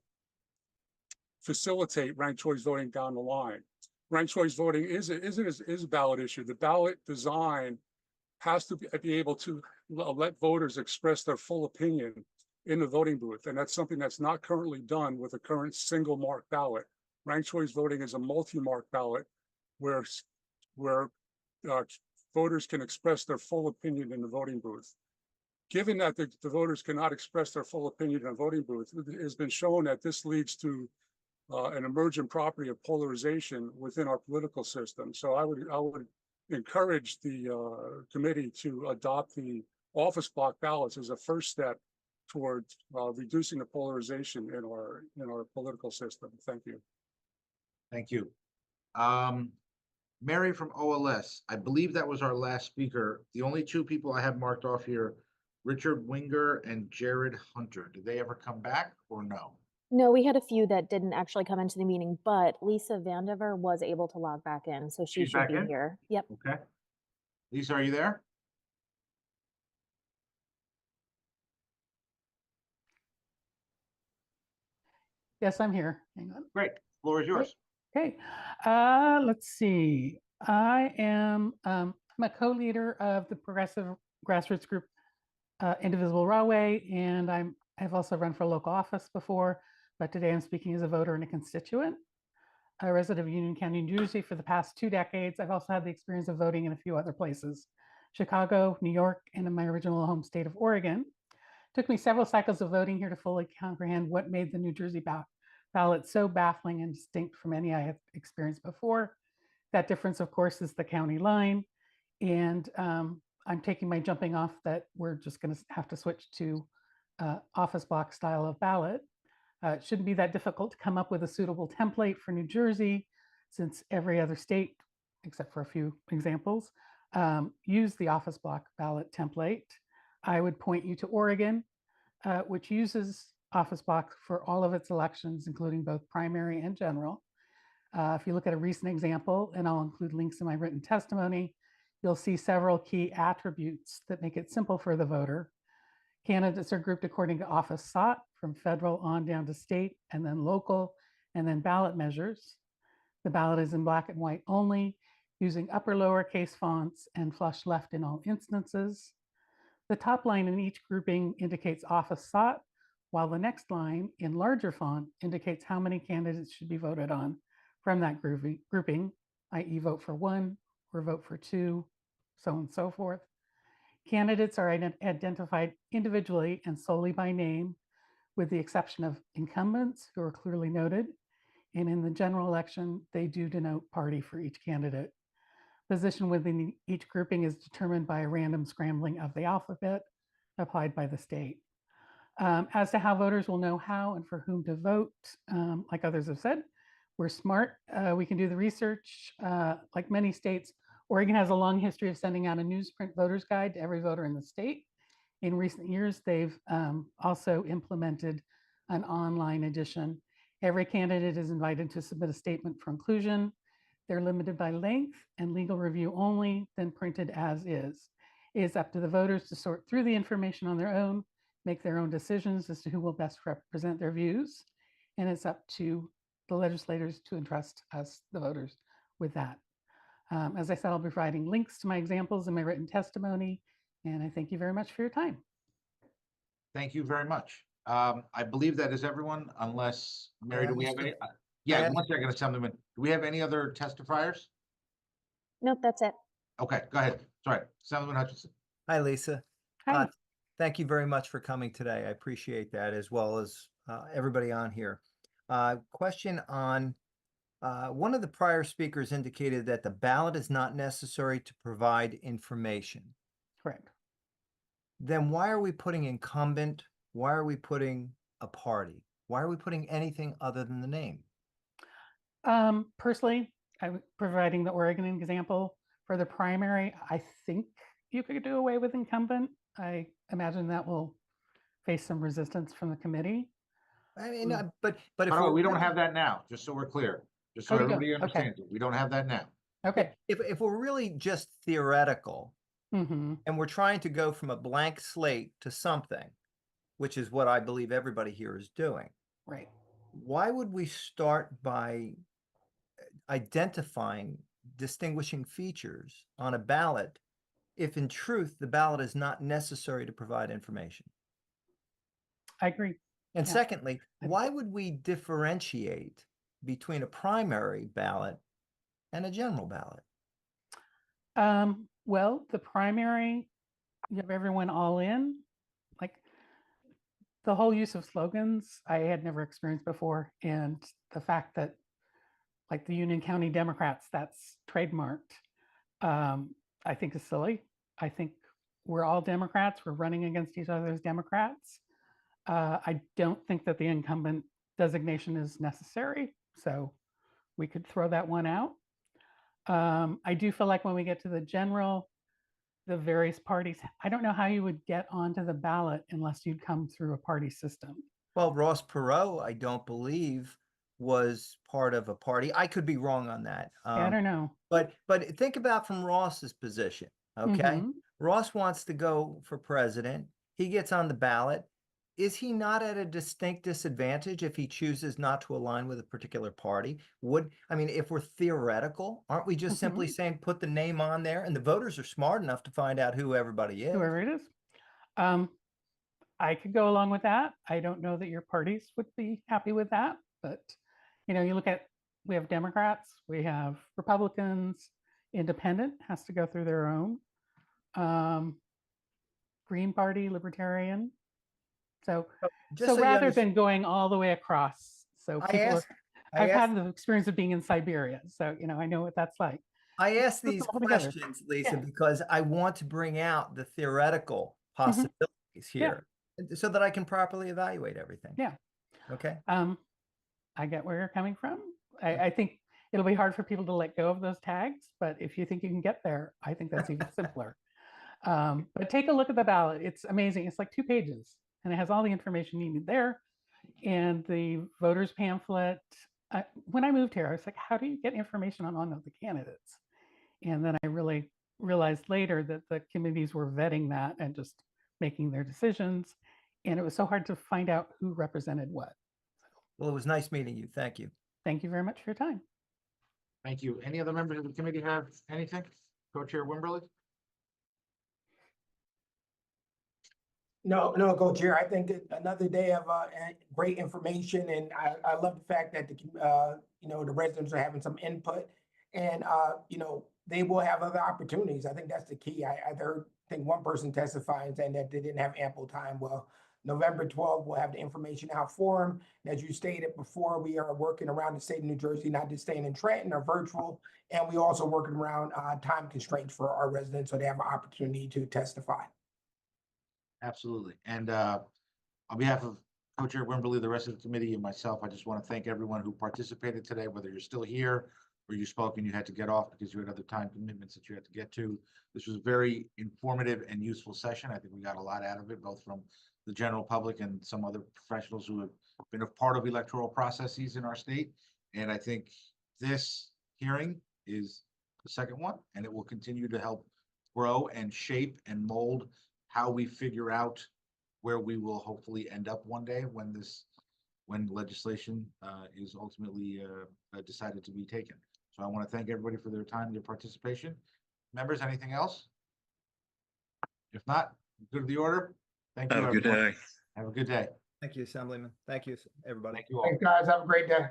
Speaker 4: facilitate ranked choice voting down the line. Ranked choice voting is a ballot issue. The ballot design has to be able to let voters express their full opinion in the voting booth, and that's something that's not currently done with a current single mark ballot. Ranked choice voting is a multi-mark ballot where voters can express their full opinion in the voting booth. Given that the voters cannot express their full opinion in a voting booth, it has been shown that this leads to an emergent property of polarization within our political system. So I would encourage the committee to adopt the office block ballots as a first step towards reducing the polarization in our political system. Thank you.
Speaker 2: Thank you. Mary from OLS, I believe that was our last speaker. The only two people I have marked off here, Richard Winger and Jared Hunter. Did they ever come back or no?
Speaker 3: No, we had a few that didn't actually come into the meeting, but Lisa Vandiver was able to log back in, so she
Speaker 2: She's
Speaker 3: should
Speaker 2: back
Speaker 3: be
Speaker 2: in?
Speaker 3: here. Yep.
Speaker 2: Okay. Lisa, are you there?
Speaker 18: Yes, I'm here. Hang on.
Speaker 2: Great. Floor is yours.
Speaker 18: Okay. Let's see. I'm a co-leader of the progressive grassroots group, Indivisible Railway, and I've also run for local office before, but today I'm speaking as a voter and a constituent. A resident of Union County, New Jersey for the past 2 decades. I've also had the experience of voting in a few other places, Chicago, New York, and in my original home state of Oregon. Took me several cycles of voting here to fully comprehend what made the New Jersey ballot so baffling and distinct from any I have experienced before. That difference, of course, is the county line. And I'm taking my jumping off that we're just going to have to switch to office block style of ballot. It shouldn't be that difficult to come up with a suitable template for New Jersey, since every other state, except for a few examples, use the office block ballot template. I would point you to Oregon, which uses office block for all of its elections, including both primary and general. If you look at a recent example, and I'll include links in my written testimony, you'll see several key attributes that make it simple for the voter. Candidates are grouped according to office sought, from federal on down to state, and then local, and then ballot measures. The ballot is in black and white only, using upper lowercase fonts and flush left in all instances. The top line in each grouping indicates office sought, while the next line in larger font indicates how many candidates should be voted on from that grouping, i.e. vote for 1 or vote for 2, so on and so forth. Candidates are identified individually and solely by name, with the exception of incumbents, who are clearly noted. And in the general election, they do denote party for each candidate. Position within each grouping is determined by a random scrambling of the alphabet applied by the state. As to how voters will know how and for whom to vote, like others have said, we're smart. We can do the research. Like many states, Oregon has a long history of sending out a newsprint voter's guide to every voter in the state. In recent years, they've also implemented an online edition. Every candidate is invited to submit a statement for inclusion. They're limited by length and legal review only, then printed as is. It is up to the voters to sort through the information on their own, make their own decisions as to who will best represent their views. And it's up to the legislators to entrust us, the voters, with that. As I said, I'll be providing links to my examples in my written testimony, and I thank you very much for your time.
Speaker 2: Thank you very much. I believe that is everyone, unless, Mary, do we have any?
Speaker 10: Yeah.
Speaker 2: One second, Assemblyman. Do we have any other testifiers?
Speaker 3: Nope, that's it.
Speaker 2: Okay, go ahead. Sorry, Assemblyman Hutchinson.
Speaker 10: Hi, Lisa.
Speaker 18: Hi.
Speaker 10: Thank you very much for coming today. I appreciate that, as well as everybody on here. Question on one of the prior speakers indicated that the ballot is not necessary to provide information.
Speaker 18: Correct.
Speaker 10: Then why are we putting incumbent? Why are we putting a party? Why are we putting anything other than the name?
Speaker 18: Personally, providing the Oregon example for the primary, I think you could do away with incumbent. I imagine that will face some resistance from the committee.
Speaker 10: I mean, but if
Speaker 2: By the way,
Speaker 10: we're
Speaker 2: we don't
Speaker 10: really-
Speaker 2: have that now, just so we're clear, just so
Speaker 18: Oh, we don't?
Speaker 2: everybody
Speaker 18: Okay.
Speaker 2: understands it. We don't have that now.
Speaker 18: Okay.
Speaker 10: if we're really just theoretical
Speaker 18: Mm-hmm.
Speaker 10: and we're trying to go from a blank slate to something, which is what I believe everybody here is doing,
Speaker 18: Right.
Speaker 10: why would we start by identifying distinguishing features on a ballot if in truth the ballot is not necessary to provide information?
Speaker 18: I agree.
Speaker 10: And
Speaker 18: Yeah.
Speaker 10: secondly, why would we differentiate between a primary ballot and a general ballot?
Speaker 18: Well, the primary, you have everyone all in. Like the whole use of slogans, I had never experienced before. And the fact that like the Union County Democrats, that's trademarked, I think is silly. I think we're all Democrats. We're running against each other as Democrats. I don't think that the incumbent designation is necessary. So we could throw that one out. I do feel like when we get to the general, the various parties, I don't know how you would get onto the ballot unless you'd come through a party system.
Speaker 10: Well, Ross Perot, I don't believe, was part of a party. I could be wrong on that.
Speaker 18: Yeah, I don't know.
Speaker 10: But think about from Ross's position, okay?
Speaker 18: Mhm.
Speaker 10: Ross wants to go for president. He gets on the ballot. Is he not at a distinct disadvantage if he chooses not to align with a particular party? I mean, if we're theoretical, aren't we just simply saying put the name on there and the voters are smart enough to find out who everybody is?
Speaker 18: Whoever it is. I could go along with that. I don't know that your parties would be happy with that, but you know, you look at, we have Democrats, we have Republicans, Independent has to go through their own, Green Party, Libertarian. So,
Speaker 10: Just
Speaker 18: so
Speaker 10: so you
Speaker 18: rather
Speaker 10: understand-
Speaker 18: than going all the way across, so
Speaker 10: I
Speaker 18: people
Speaker 10: asked-
Speaker 18: are, I've had the experience of being in Siberia, so you know, I know what that's like.
Speaker 10: I ask
Speaker 18: Put
Speaker 10: these
Speaker 18: them all together.
Speaker 10: questions, Lisa,
Speaker 18: Yeah.
Speaker 10: because I want to bring out the theoretical possibilities here so that I can properly evaluate everything.
Speaker 18: Yeah.
Speaker 10: Okay.
Speaker 18: I get where you're coming from. I think it'll be hard for people to let go of those tags, but if you think you can get there, I think that's even simpler. But take a look at the ballot. It's amazing. It's like 2 pages and it has all the information you need there. And the voters pamphlet. When I moved here, I was like, how do you get information on of the candidates? And then I really realized later that the committees were vetting that and just making their decisions. And it was so hard to find out who represented what.
Speaker 10: Well, it was nice meeting you. Thank you.
Speaker 18: Thank you very much for your time.
Speaker 2: Thank you. Any other members of the committee have anything? Co-Chair Wimberly?
Speaker 5: No, Co-Chair, I think another day of great information, and I love the fact that the residents are having some input, and they will have other opportunities. I think that's the key. I think one person testifying saying that they didn't have ample time. Well, November 12th, we'll have the information out for them. And as you stated before, we are working around the state of New Jersey, not just staying in Trenton or virtual, and we also working around time constraints for our residents so they have an opportunity to testify.
Speaker 2: Absolutely. And on behalf of Co-Chair Wimberly, the rest of the committee, and myself, I just want to thank everyone who participated today, whether you're still here or you spoke and you had to get off because you had other time commitments that you had to get to. This was a very informative and useful session. I think we got a lot out of it, both from the general public and some other professionals who have been a part of electoral processes in our state. And I think this hearing is the second one, and it will continue to help grow and shape and mold how we figure out where we will hopefully end up one day when legislation is ultimately decided to be taken. So I want to thank everybody for their time and their participation. Members, anything else? If not, good of the order. Thank you.
Speaker 20: Have a good
Speaker 2: everyone.
Speaker 20: day.
Speaker 2: Have a good day.
Speaker 10: Thank you, Assemblyman. Thank you, everybody.
Speaker 2: Thank you all.
Speaker 5: Thanks, guys. Have a great day.